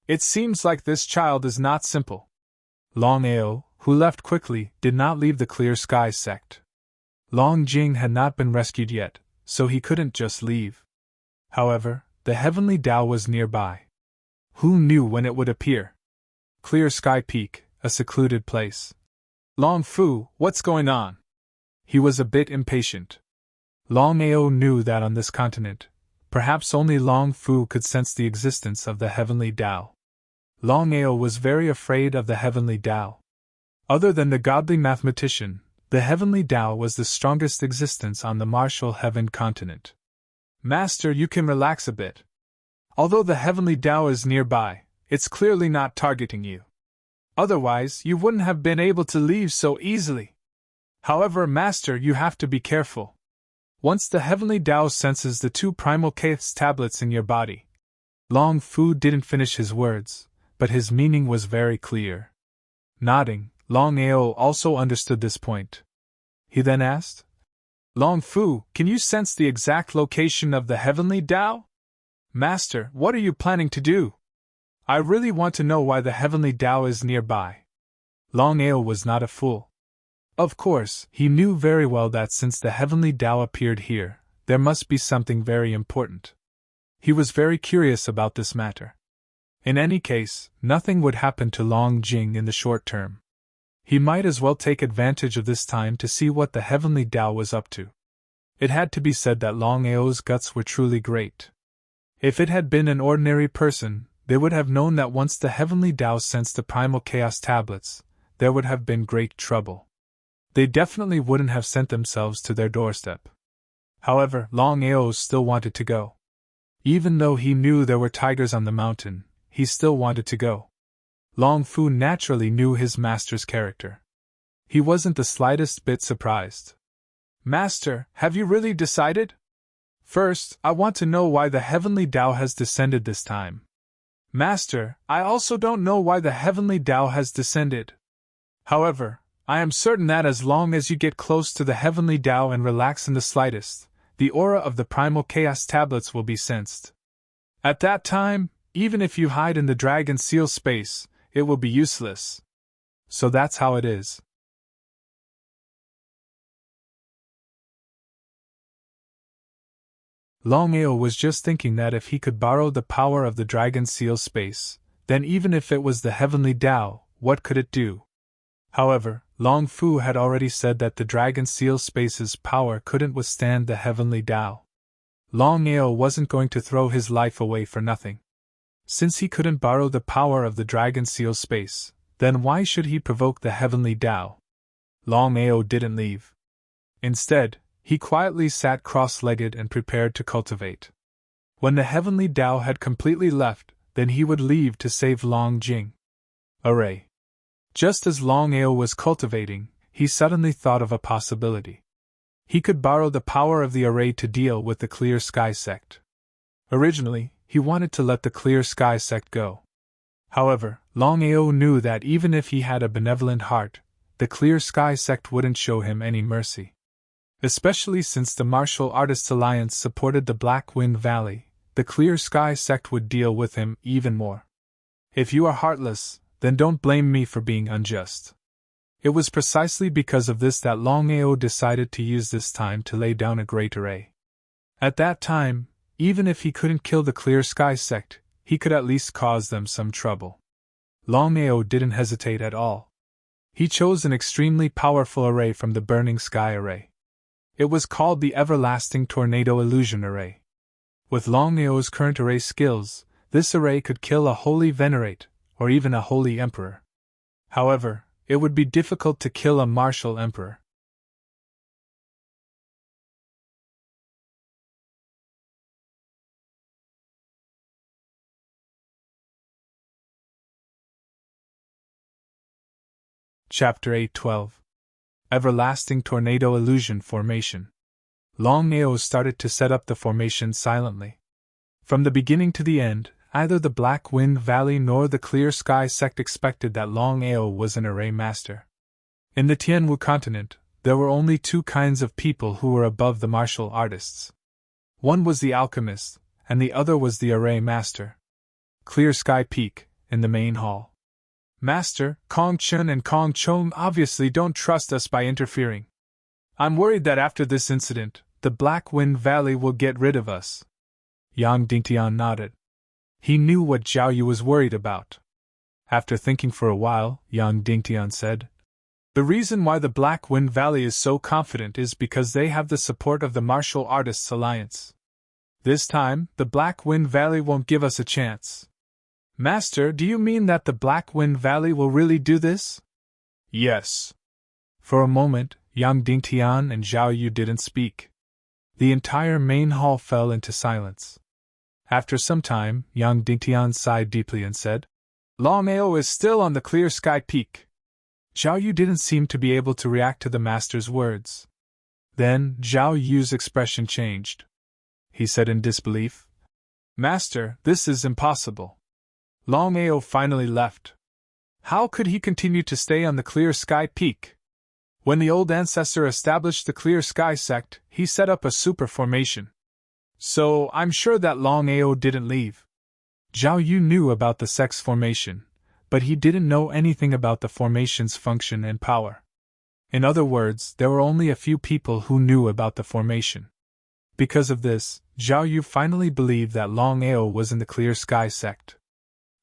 It seems like this child is not simple." Longao, who left quickly, did not leave the Clear Sky sect. Long Jing had not been rescued yet, so he couldn't just leave. However, the heavenly Tao was nearby. Who knew when it would appear? Clear Sky Peak, a secluded place. "Long Fu, what's going on?" He was a bit impatient. Longao knew that on this continent, perhaps only Long Fu could sense the existence of the heavenly Tao. Longao was very afraid of the heavenly Tao. Other than the godly mathematician, the heavenly Tao was the strongest existence on the martial heaven continent. "Master, you can relax a bit. Although the heavenly Tao is nearby, it's clearly not targeting you. Otherwise, you wouldn't have been able to leave so easily. However, Master, you have to be careful. Once the heavenly Tao senses the 2 primal chaos tablets in your body." Long Fu didn't finish his words, but his meaning was very clear. Nodding, Longao also understood this point. He then asked, "Long Fu, can you sense the exact location of the heavenly Tao?" "Master, what are you planning to do? I really want to know why the heavenly Tao is nearby." Longao was not a fool. Of course, he knew very well that since the heavenly Tao appeared here, there must be something very important. He was very curious about this matter. In any case, nothing would happen to Long Jing in the short term. He might as well take advantage of this time to see what the heavenly Tao was up to. It had to be said that Longao's guts were truly great. If it had been an ordinary person, They would have known that once the heavenly Tao sensed the primal chaos tablets, there would have been great trouble. They definitely wouldn't have sent themselves to their doorstep. However, Longao still wanted to go. Even though he knew there were tigers on the mountain, he still wanted to go. Long Fu naturally knew his master's character. He wasn't the slightest bit surprised. Master, have you really decided? First, I want to know why the heavenly Tao has descended this time. Master, I also don't know why the heavenly Tao has descended. However, I am certain that as long as you get close to the heavenly Tao and relax in the slightest, the aura of the primal chaos tablets will be sensed. At that time, even if you hide in the dragon seal space, it will be useless. So that's how it is. Longao was just thinking that if he could borrow the power of the dragon seal space, then even if it was the heavenly Tao, what could it do? However, Long Fu had already said that the dragon seal space's power couldn't withstand the heavenly Tao. Longao wasn't going to throw his life away for nothing. Since he couldn't borrow the power of the dragon seal space, then why should he provoke the heavenly Tao? Longao didn't leave. Instead, he quietly sat cross-legged and prepared to cultivate. When the heavenly Tao had completely left, then he would leave to save Long Jing. Array. Just as Longao was cultivating, he suddenly thought of a possibility. He could borrow the power of the array to deal with the Clear Sky sect. Originally, he wanted to let the Clear Sky sect go. However, Longao knew that even if he had a benevolent heart, the Clear Sky sect wouldn't show him any mercy. Especially since the Martial Artists Alliance supported the Black Wind Valley, the Clear Sky sect would deal with him even more. If you are heartless, then don't blame me for being unjust. It was precisely because of this that Longao decided to use this time to lay down a great array. At that time, even if he couldn't kill the Clear Sky sect, he could at least cause them some trouble. Longao didn't hesitate at all. He chose an extremely powerful array from the Burning Sky array. It was called the Everlasting Tornado Illusion Array. With Longao's current array skills, this array could kill a holy venerate, or even a holy emperor. However, it would be difficult to kill a martial emperor. Chapter 8:12 Everlasting Tornado Illusion Formation. Longao started to set up the formation silently. From the beginning to the end, neither the Black Wind Valley nor the Clear Sky sect expected that Longao was an array master. In the Tianwu continent, there were only two kinds of people who were above the martial artists. One was the alchemist, and the other was the array master. Clear Sky Peak, in the main hall. Master, Kong Chun and Kong Chong obviously don't trust us by interfering. I'm worried that after this incident, the Black Wind Valley will get rid of us. Yang Dingtian nodded. He knew what Zhao Yu was worried about. After thinking for a while, Yang Dingtian said, The reason why the Black Wind Valley is so confident is because they have the support of the Martial Artists Alliance. This time, the Black Wind Valley won't give us a chance. Master, do you mean that the Black Wind Valley will really do this? Yes. For a moment, Yang Dingtian and Zhao Yu didn't speak. The entire main hall fell into silence. After some time, Yang Dingtian sighed deeply and said, Longao is still on the Clear Sky Peak. Zhao Yu didn't seem to be able to react to the master's words. Then, Zhao Yu's expression changed. He said in disbelief, Master, this is impossible. Longao finally left. How could he continue to stay on the Clear Sky Peak? When the old ancestor established the Clear Sky sect, he set up a super formation. So, I'm sure that Longao didn't leave. Zhao Yu knew about the sect's formation, but he didn't know anything about the formation's function and power. In other words, there were only a few people who knew about the formation. Because of this, Zhao Yu finally believed that Longao was in the Clear Sky sect.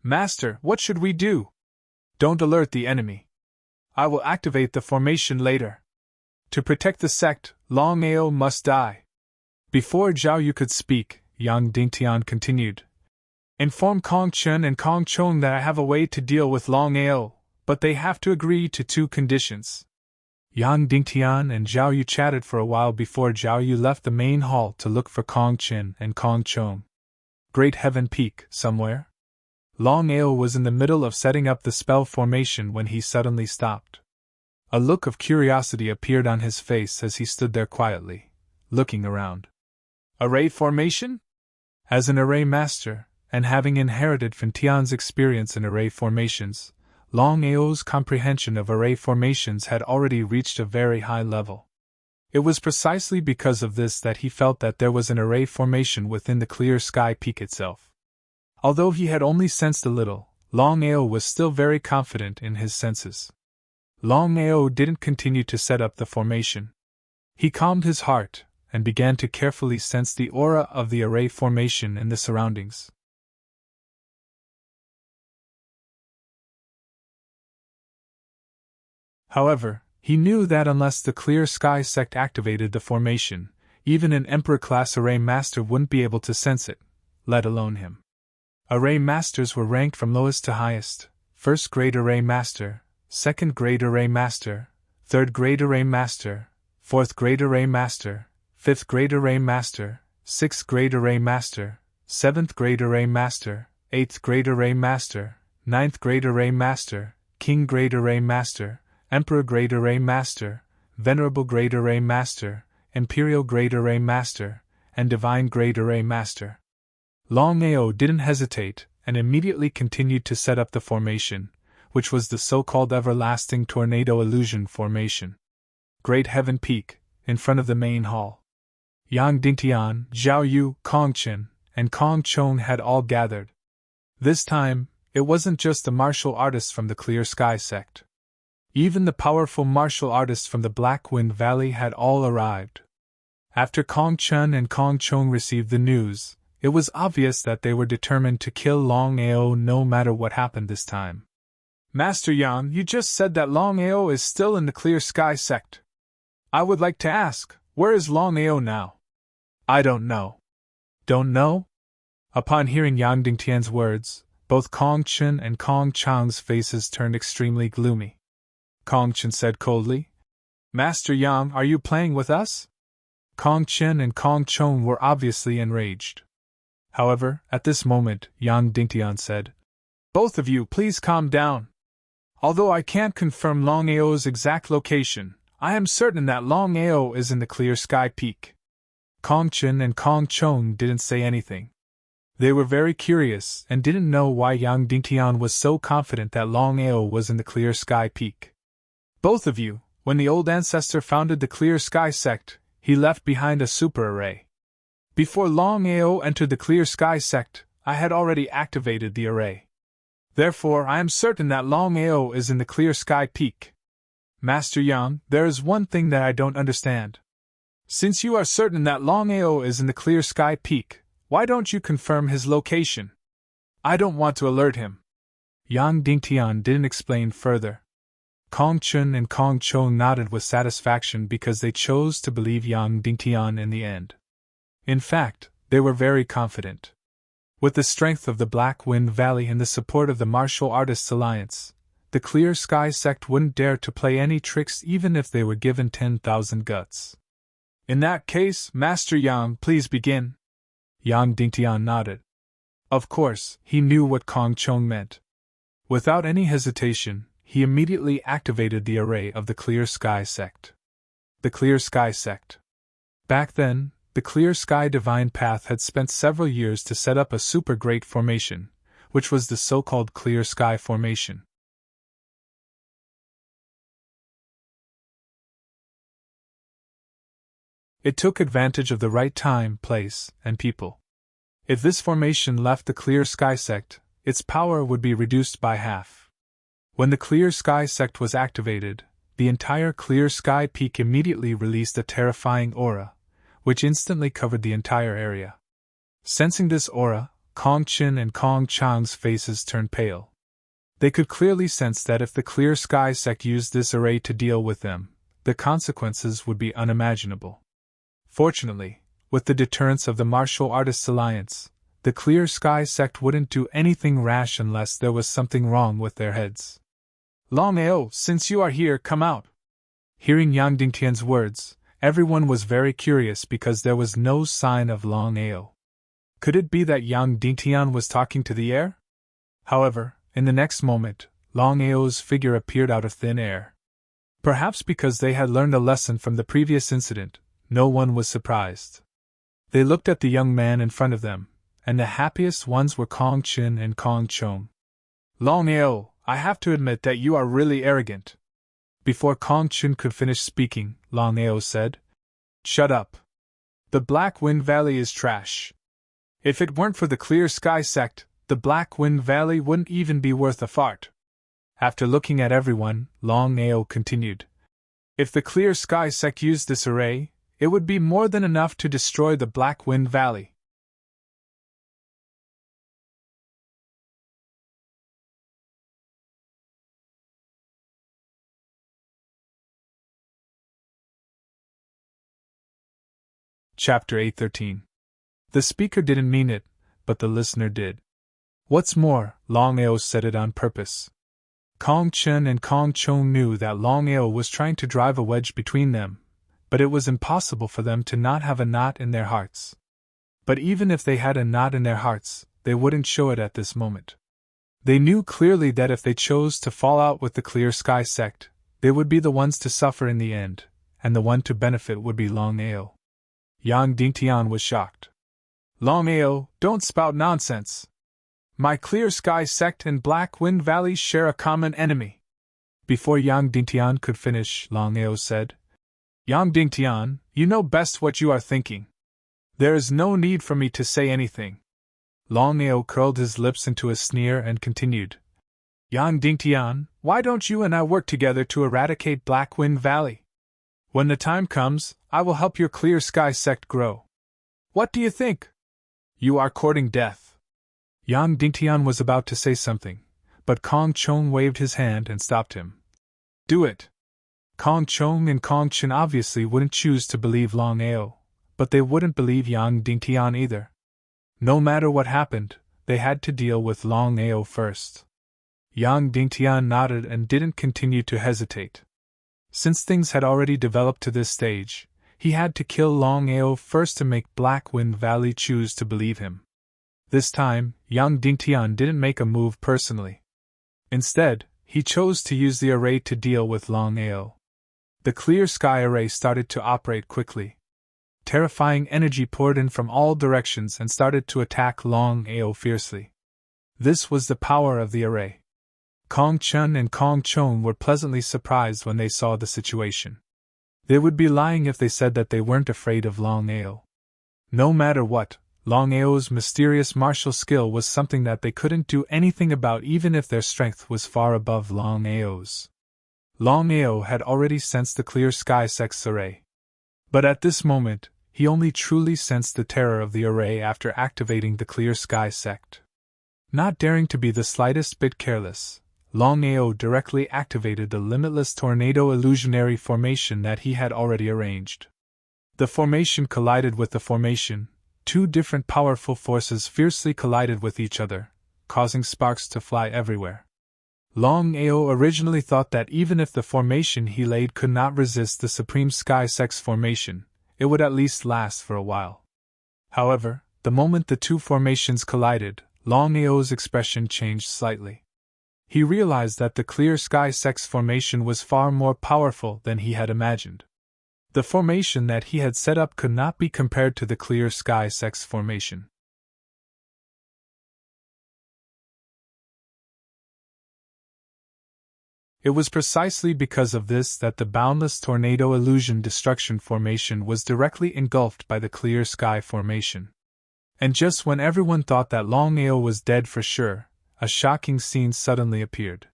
Master, what should we do? Don't alert the enemy. I will activate the formation later. To protect the sect, Longao must die. Before Zhao Yu could speak, Yang Dingtian continued. Inform Kong Chen and Kong Chong that I have a way to deal with Longao, but they have to agree to 2 conditions. Yang Dingtian and Zhao Yu chatted for a while before Zhao Yu left the main hall to look for Kong Chen and Kong Chong. Great Heaven Peak, somewhere? Longao was in the middle of setting up the spell formation when he suddenly stopped. A look of curiosity appeared on his face as he stood there quietly, looking around. Array formation? As an array master, and having inherited Fentian's experience in array formations, Longao's comprehension of array formations had already reached a very high level. It was precisely because of this that he felt that there was an array formation within the clear sky peak itself. Although he had only sensed a little, Longao was still very confident in his senses. Longao didn't continue to set up the formation. He calmed his heart and began to carefully sense the aura of the array formation in the surroundings. However, he knew that unless the Clear Sky sect activated the formation, even an Emperor-class array master wouldn't be able to sense it, let alone him. Array masters were ranked from lowest to highest: 1st grade array master, 2nd grade array master, 3rd grade array master, 4th grade array master, 5th grade array master, 6th grade array master, 7th grade array master, 8th grade array master, 9th grade array master, King grade array master, Emperor grade array master, Venerable grade array master, Imperial grade array master, and Divine grade array master. Longao didn't hesitate and immediately continued to set up the formation, which was the so-called everlasting tornado illusion formation. Great Heaven Peak, in front of the main hall. Yang Dingtian, Zhao Yu, Kong Chen, and Kong Chong had all gathered. This time, it wasn't just the martial artists from the Clear Sky sect. Even the powerful martial artists from the Black Wind Valley had all arrived. After Kong Chen and Kong Chong received the news, it was obvious that they were determined to kill Longao no matter what happened this time. Master Yang, you just said that Longao is still in the Clear Sky sect. I would like to ask, where is Longao now? I don't know. Don't know? Upon hearing Yang Dingtian's words, both Kong Chen and Kong Chang's faces turned extremely gloomy. Kong Chen said coldly, Master Yang, are you playing with us? Kong Chen and Kong Chong were obviously enraged. However, at this moment, Yang Dingtian said, Both of you, please calm down. Although I can't confirm Longao's exact location, I am certain that Longao is in the Clear Sky Peak. Kong Chen and Kong Chong didn't say anything. They were very curious and didn't know why Yang Dingtian was so confident that Longao was in the Clear Sky Peak. Both of you, when the old ancestor founded the Clear Sky sect, he left behind a super array. Before Longao entered the Clear Sky sect, I had already activated the array. Therefore, I am certain that Longao is in the Clear Sky Peak. Master Yang, there is one thing that I don't understand. Since you are certain that Longao is in the Clear Sky Peak, why don't you confirm his location? I don't want to alert him. Yang Dingtian didn't explain further. Kong Chen and Kong Chong nodded with satisfaction because they chose to believe Yang Dingtian in the end. In fact, they were very confident. With the strength of the Black Wind Valley and the support of the Martial Artists Alliance, the Clear Sky sect wouldn't dare to play any tricks even if they were given 10,000 guts. In that case, Master Yang, please begin. Yang Dingtian nodded. Of course, he knew what Kong Chong meant. Without any hesitation, he immediately activated the array of the Clear Sky sect. The Clear Sky sect. Back then, the Clear Sky Divine Path had spent several years to set up a super great formation, which was the so-called Clear Sky formation. It took advantage of the right time, place, and people. If this formation left the Clear Sky sect, its power would be reduced by half. When the Clear Sky sect was activated, the entire Clear Sky Peak immediately released a terrifying aura, which instantly covered the entire area. Sensing this aura, Kong Chen and Kong Chang's faces turned pale. They could clearly sense that if the Clear Sky sect used this array to deal with them, the consequences would be unimaginable. Fortunately, with the deterrence of the Martial Artists Alliance, The Clear Sky sect wouldn't do anything rash unless there was something wrong with their heads. Longao, since you are here, come out. Hearing Yang Dingtian's words, everyone was very curious because there was no sign of Longao. Could it be that Yang Dingtian was talking to the air? However, in the next moment, Longao's figure appeared out of thin air. Perhaps because they had learned a lesson from the previous incident, no one was surprised. They looked at the young man in front of them, and the happiest ones were Kong Qin and Kong Chong. Longao, I have to admit that you are really arrogant. Before Kong Qin could finish speaking, Longao said, Shut up. The Black Wind Valley is trash. If it weren't for the Clear Sky sect, the Black Wind Valley wouldn't even be worth a fart. After looking at everyone, Longao continued, If the Clear Sky sect used this array, it would be more than enough to destroy the Black Wind Valley. Chapter 813. The speaker didn't mean it, but the listener did. What's more, Longao said it on purpose. Kong Chen and Kong Chong knew that Longao was trying to drive a wedge between them, but it was impossible for them to not have a knot in their hearts. But even if they had a knot in their hearts, they wouldn't show it at this moment. They knew clearly that if they chose to fall out with the Clear Sky sect, they would be the ones to suffer in the end, and the one to benefit would be Longao. Yang Dingtian was shocked. Longao, don't spout nonsense. My Clear Sky sect and Black Wind Valley share a common enemy. Before Yang Dingtian could finish, Longao said, Yang Dingtian, you know best what you are thinking. There is no need for me to say anything. Longao curled his lips into a sneer and continued, Yang Dingtian, why don't you and I work together to eradicate Black Wind Valley? When the time comes, I will help your Clear Sky sect grow. What do you think? You are courting death. Yang Dingtian was about to say something, but Kong Chong waved his hand and stopped him. Do it. Kong Chong and Kong Chen obviously wouldn't choose to believe Longao, but they wouldn't believe Yang Dingtian either. No matter what happened, they had to deal with Longao first. Yang Dingtian nodded and didn't continue to hesitate. Since things had already developed to this stage, he had to kill Longao first to make Black Wind Valley choose to believe him. This time, Yang Dingtian didn't make a move personally. Instead, he chose to use the array to deal with Longao. The Clear Sky array started to operate quickly. Terrifying energy poured in from all directions and started to attack Longao fiercely. This was the power of the array. Kong Chen and Kong Chong were pleasantly surprised when they saw the situation. They would be lying if they said that they weren't afraid of Longao. No matter what, Longao's mysterious martial skill was something that they couldn't do anything about even if their strength was far above Longao's. Longao had already sensed the Clear Sky sect's array. But at this moment, he only truly sensed the terror of the array after activating the Clear Sky sect. Not daring to be the slightest bit careless, Longao directly activated the limitless tornado illusionary formation that he had already arranged. The formation collided with the formation. Two different powerful forces fiercely collided with each other, causing sparks to fly everywhere. Longao originally thought that even if the formation he laid could not resist the Supreme Sky Sect's formation, it would at least last for a while. However, the moment the two formations collided, Longao's expression changed slightly. He realized that the Clear Sky Sect's formation was far more powerful than he had imagined. The formation that he had set up could not be compared to the Clear Sky Sect's formation. It was precisely because of this that the boundless tornado illusion destruction formation was directly engulfed by the Clear Sky formation. And just when everyone thought that Longao was dead for sure, a shocking scene suddenly appeared.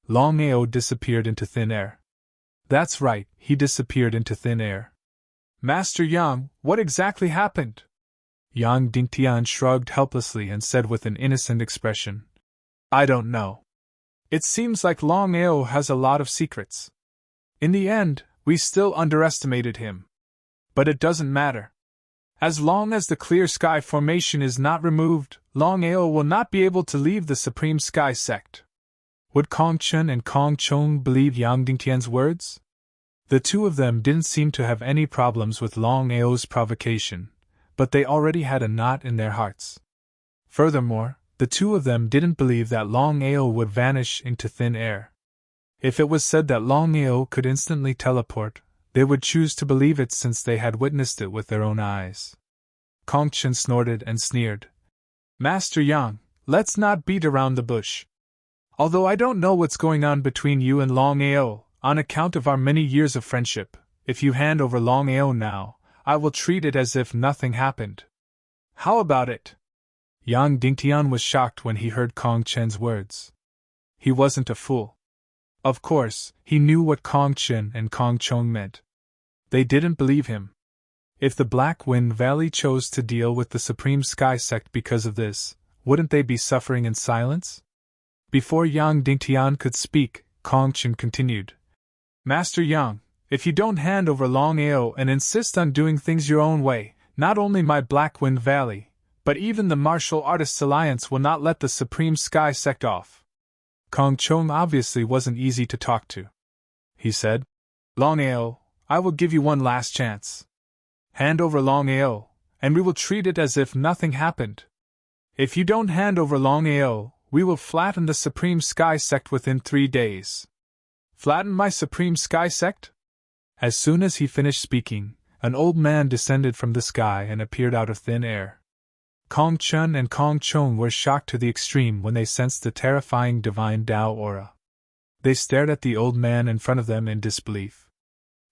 Longao disappeared into thin air. That's right, he disappeared into thin air. Master Yang, what exactly happened? Yang Dingtian shrugged helplessly and said with an innocent expression, I don't know. It seems like Longao has a lot of secrets. In the end, we still underestimated him. But it doesn't matter. As long as the clear sky formation is not removed, Longao will not be able to leave the Supreme Sky Sect. Would Kong Chen and Kong Chong believe Yang Dingtian's words? The two of them didn't seem to have any problems with Longao's provocation, but they already had a knot in their hearts. Furthermore, the two of them didn't believe that Longao would vanish into thin air. If it was said that Longao could instantly teleport, they would choose to believe it since they had witnessed it with their own eyes. Kong Chen snorted and sneered. Master Yang, let's not beat around the bush. Although I don't know what's going on between you and Longao, on account of our many years of friendship, if you hand over Longao now, I will treat it as if nothing happened. How about it? Yang Dingtian was shocked when he heard Kong Chen's words. He wasn't a fool. Of course, he knew what Kong Chen and Kong Chong meant. They didn't believe him. If the Black Wind Valley chose to deal with the Supreme Sky Sect because of this, wouldn't they be suffering in silence? Before Yang Dingtian could speak, Kong Chen continued. Master Yang, if you don't hand over Longao and insist on doing things your own way, not only my Black Wind Valley, but even the Martial Artists Alliance will not let the Supreme Sky Sect off. Kong Chong obviously wasn't easy to talk to. He said, Longao, I will give you one last chance. Hand over Longao, and we will treat it as if nothing happened. If you don't hand over Longao, we will flatten the Supreme Sky Sect within 3 days. Flatten my Supreme Sky Sect? As soon as he finished speaking, an old man descended from the sky and appeared out of thin air. Kong Chen and Kong Chong were shocked to the extreme when they sensed the terrifying divine Tao aura. They stared at the old man in front of them in disbelief.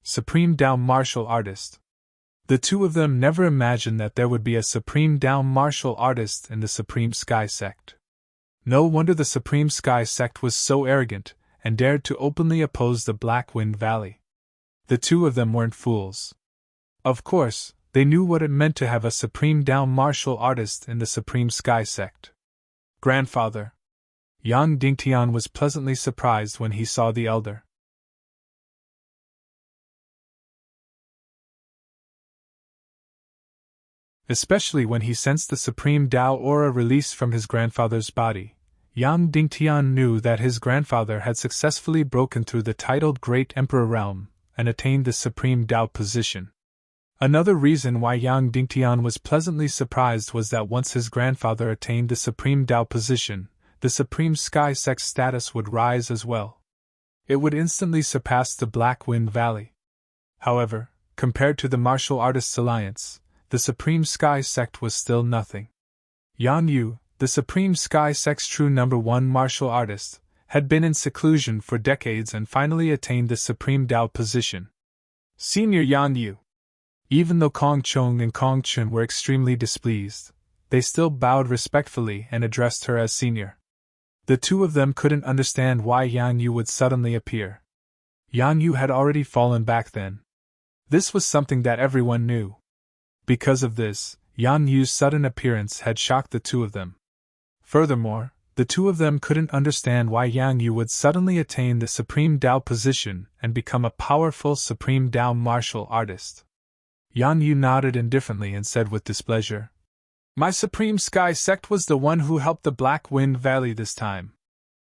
Supreme Tao martial artist. The two of them never imagined that there would be a Supreme Tao martial artist in the Supreme Sky Sect. No wonder the Supreme Sky Sect was so arrogant and dared to openly oppose the Black Wind Valley. The two of them weren't fools. Of course, they knew what it meant to have a Supreme Tao martial artist in the Supreme Sky Sect. Grandfather. Yang Dingtian was pleasantly surprised when he saw the elder. Especially when he sensed the Supreme Tao aura release from his grandfather's body, Yang Dingtian knew that his grandfather had successfully broken through the titled Great Emperor realm and attained the Supreme Tao position. Another reason why Yang Dingtian was pleasantly surprised was that once his grandfather attained the Supreme Tao position, the Supreme Sky Sect's status would rise as well. It would instantly surpass the Black Wind Valley. However, compared to the Martial Artists Alliance, the Supreme Sky Sect was still nothing. Yan Yu, the Supreme Sky Sect's true number 1 martial artist, had been in seclusion for decades and finally attained the Supreme Tao position. Senior Yan Yu. Even though Kong Chong and Kong Chen were extremely displeased, they still bowed respectfully and addressed her as senior. The two of them couldn't understand why Yan Yu would suddenly appear. Yan Yu had already fallen back then. This was something that everyone knew. Because of this, Yan Yu's sudden appearance had shocked the two of them. Furthermore, the two of them couldn't understand why Yang Yu would suddenly attain the Supreme Tao position and become a powerful Supreme Tao martial artist. Yan Yu nodded indifferently and said with displeasure, My Supreme Sky Sect was the one who helped the Black Wind Valley this time.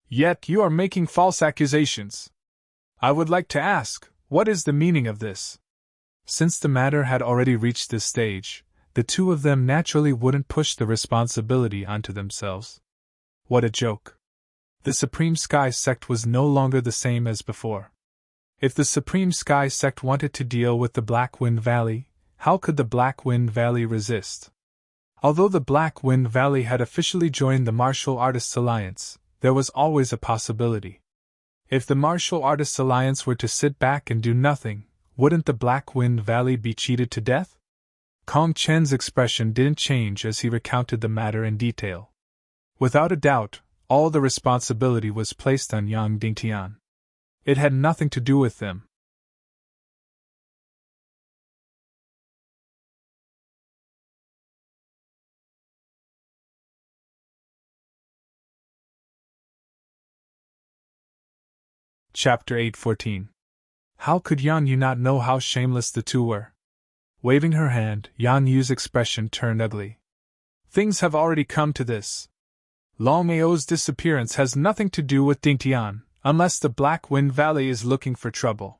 Yet you are making false accusations. I would like to ask, what is the meaning of this? Since the matter had already reached this stage, the two of them naturally wouldn't push the responsibility onto themselves. What a joke. The Supreme Sky Sect was no longer the same as before. If the Supreme Sky Sect wanted to deal with the Black Wind Valley, how could the Black Wind Valley resist? Although the Black Wind Valley had officially joined the Martial Artists Alliance, there was always a possibility. If the Martial Artists Alliance were to sit back and do nothing, wouldn't the Black Wind Valley be cheated to death? Kong Chen's expression didn't change as he recounted the matter in detail. Without a doubt, all the responsibility was placed on Yang Dingtian. It had nothing to do with them. Chapter 8:14. How could Yan Yu not know how shameless the two were? Waving her hand, Yang Yu's expression turned ugly. Things have already come to this. Longao's disappearance has nothing to do with Dingtian, unless the Black Wind Valley is looking for trouble.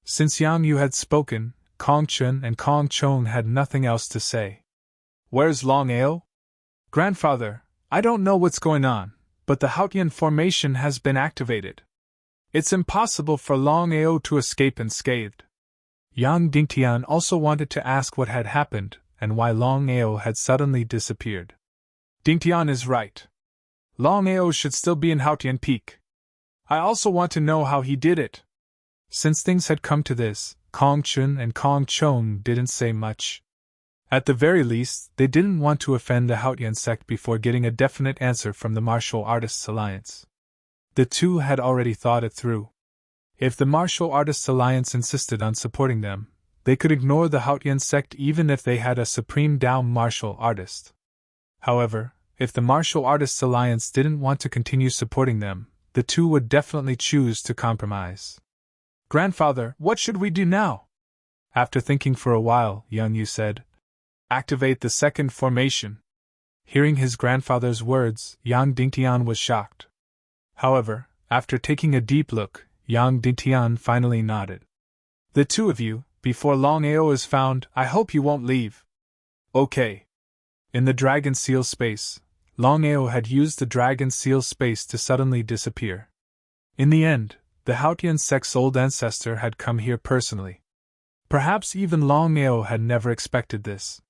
Since Yang Yu had spoken, Kong Chun and Kong Chong had nothing else to say. Where's Longao? Grandfather, I don't know what's going on, but the Haotian formation has been activated. It's impossible for Longao to escape unscathed. Yang Dingtian also wanted to ask what had happened and why Longao had suddenly disappeared. Dingtian is right. Longao should still be in Haotian Peak. I also want to know how he did it. Since things had come to this, Kong Chun and Kong Chong didn't say much. At the very least, they didn't want to offend the Haotian sect before getting a definite answer from the Martial Artists Alliance. The two had already thought it through. If the Martial Artists Alliance insisted on supporting them, they could ignore the Haotian sect even if they had a supreme Dao martial artist. However, if the Martial Artists Alliance didn't want to continue supporting them, the two would definitely choose to compromise. Grandfather, what should we do now? After thinking for a while, Yang Yu said, Activate the second formation. Hearing his grandfather's words, Yang Dingtian was shocked. However, after taking a deep look, Yang Dingtian finally nodded. The two of you, before Longao is found, I hope you won't leave. Okay. In the Dragon Seal space, Longao had used the Dragon Seal space to suddenly disappear. In the end, the Haotian sect's old ancestor had come here personally. Perhaps even Longao had never expected this.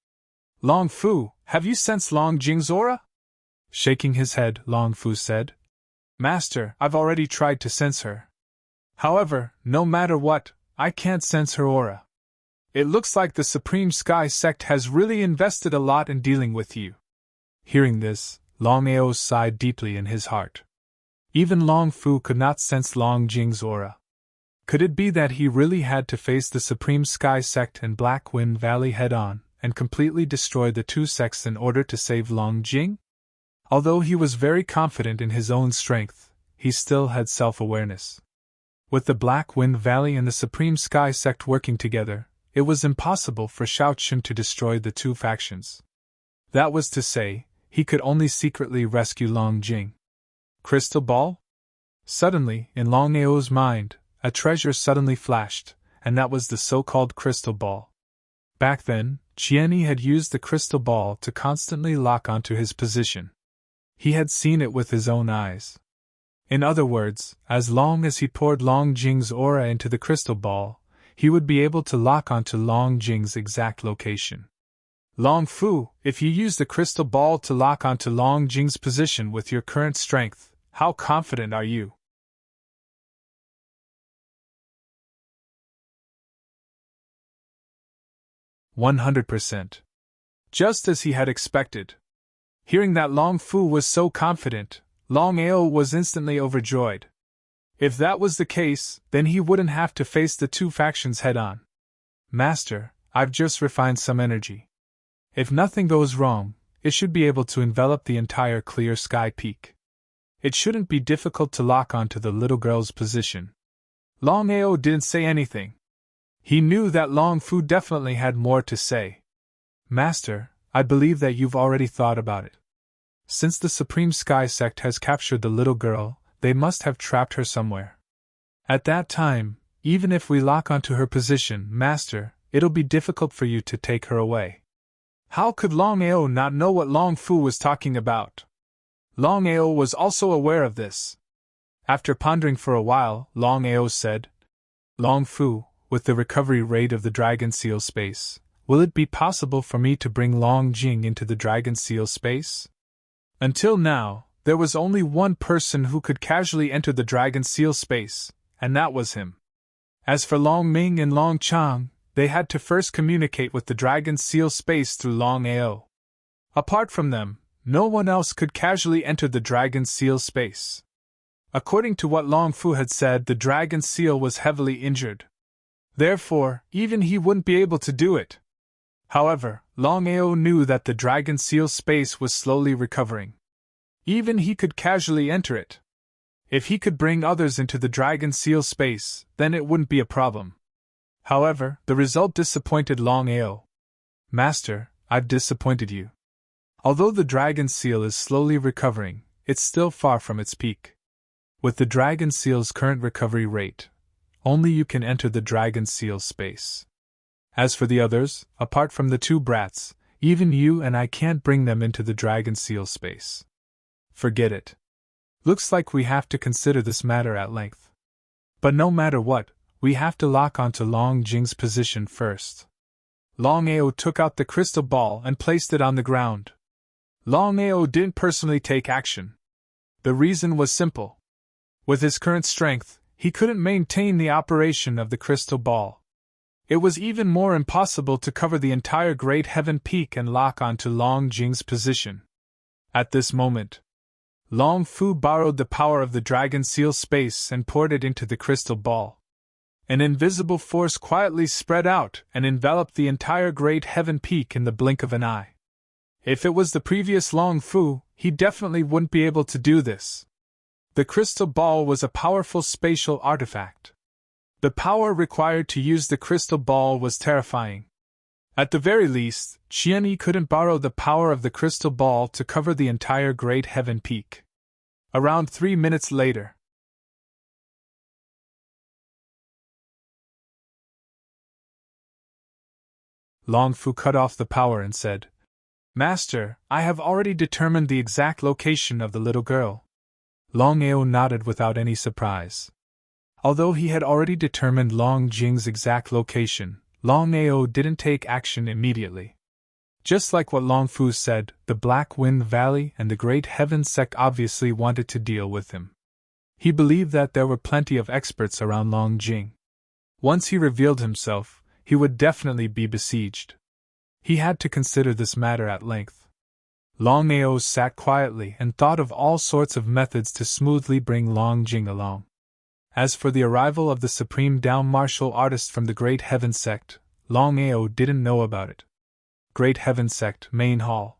Long Fu, have you sensed Long Jing's aura? Shaking his head, Long Fu said. Master, I've already tried to sense her. However, no matter what, I can't sense her aura. It looks like the Supreme Sky sect has really invested a lot in dealing with you. Hearing this, Longao sighed deeply in his heart. Even Long Fu could not sense Long Jing's aura. Could it be that he really had to face the Supreme Sky sect and Black Wind Valley head-on, and completely destroy the two sects in order to save Long Jing? Although he was very confident in his own strength, he still had self-awareness. With the Black Wind Valley and the Supreme Sky sect working together, it was impossible for Shao Chun to destroy the two factions. That was to say, he could only secretly rescue Long Jing. Crystal Ball? Suddenly, in Longao's mind, a treasure suddenly flashed, and that was the so-called Crystal Ball. Back then, Qianyi had used the Crystal Ball to constantly lock onto his position. He had seen it with his own eyes. In other words, as long as he poured Long Jing's aura into the Crystal Ball, he would be able to lock onto Long Jing's exact location. Long Fu, if you use the Crystal Ball to lock onto Long Jing's position with your current strength, how confident are you? 100%. Just as he had expected. Hearing that Long Fu was so confident, Longao was instantly overjoyed. If that was the case, then he wouldn't have to face the two factions head-on. Master, I've just refined some energy. If nothing goes wrong, it should be able to envelop the entire Clear Sky Peak. It shouldn't be difficult to lock onto the little girl's position. Longao didn't say anything. He knew that Long Fu definitely had more to say. Master, I believe that you've already thought about it. Since the Supreme Sky sect has captured the little girl, they must have trapped her somewhere. At that time, even if we lock onto her position, Master, it'll be difficult for you to take her away. How could Longao not know what Long Fu was talking about? Longao was also aware of this. After pondering for a while, Longao said, Long Fu, with the recovery rate of the Dragon Seal space, will it be possible for me to bring Long Jing into the Dragon Seal space? Until now, there was only one person who could casually enter the Dragon Seal space, and that was him. As for Long Ming and Long Chang, they had to first communicate with the Dragon Seal space through Longao. Apart from them, no one else could casually enter the Dragon Seal space. According to what Long Fu had said, the Dragon Seal was heavily injured. Therefore, even he wouldn't be able to do it. However, Longao knew that the Dragon Seal space was slowly recovering. Even he could casually enter it. If he could bring others into the Dragon Seal space, then it wouldn't be a problem. However, the result disappointed Longao. Master, I've disappointed you. Although the dragon seal is slowly recovering, it's still far from its peak. With the dragon seal's current recovery rate, only you can enter the dragon seal space. As for the others, apart from the two brats, even you and I can't bring them into the dragon seal space. Forget it. Looks like we have to consider this matter at length. But no matter what, we have to lock onto Long Jing's position first. Longao took out the crystal ball and placed it on the ground. Longao didn't personally take action. The reason was simple. With his current strength, he couldn't maintain the operation of the crystal ball. It was even more impossible to cover the entire Great Heaven Peak and lock onto Long Jing's position. At this moment, Long Fu borrowed the power of the dragon seal space and poured it into the crystal ball. An invisible force quietly spread out and enveloped the entire Great Heaven Peak in the blink of an eye. If it was the previous Long Fu, he definitely wouldn't be able to do this. The crystal ball was a powerful spatial artifact. The power required to use the crystal ball was terrifying. At the very least, Qianyi couldn't borrow the power of the crystal ball to cover the entire Great Heaven Peak. Around 3 minutes later, Long Fu cut off the power and said, "Master, I have already determined the exact location of the little girl." Longao nodded without any surprise. Although he had already determined Long Jing's exact location, Longao didn't take action immediately. Just like what Long Fu said, the Black Wind Valley and the Great Heaven Sect obviously wanted to deal with him. He believed that there were plenty of experts around Long Jing. Once he revealed himself, he would definitely be besieged. He had to consider this matter at length. Longao sat quietly and thought of all sorts of methods to smoothly bring Long Jing along. As for the arrival of the supreme down martial artist from the Great Heaven Sect, Longao didn't know about it. Great Heaven Sect, Main Hall.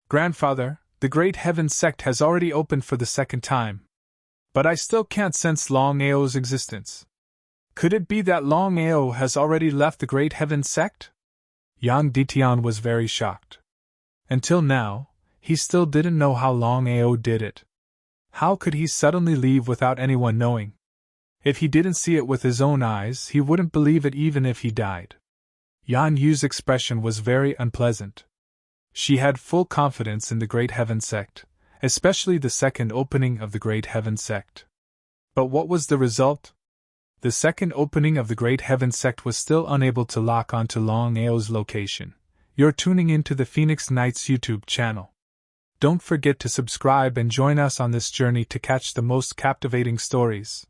Grandfather, the Great Heaven Sect has already opened for the second time. But I still can't sense Longao's existence. Could it be that Longao has already left the Great Heaven Sect? Yang Ditian was very shocked. Until now, he still didn't know how Longao did it. How could he suddenly leave without anyone knowing? If he didn't see it with his own eyes, he wouldn't believe it even if he died. Yan Yu's expression was very unpleasant. She had full confidence in the Great Heaven Sect, especially the second opening of the Great Heaven Sect. But what was the result? The second opening of the Great Heaven Sect was still unable to lock onto Longao's location. You're tuning into the Phoenix Knights YouTube channel. Don't forget to subscribe and join us on this journey to catch the most captivating stories.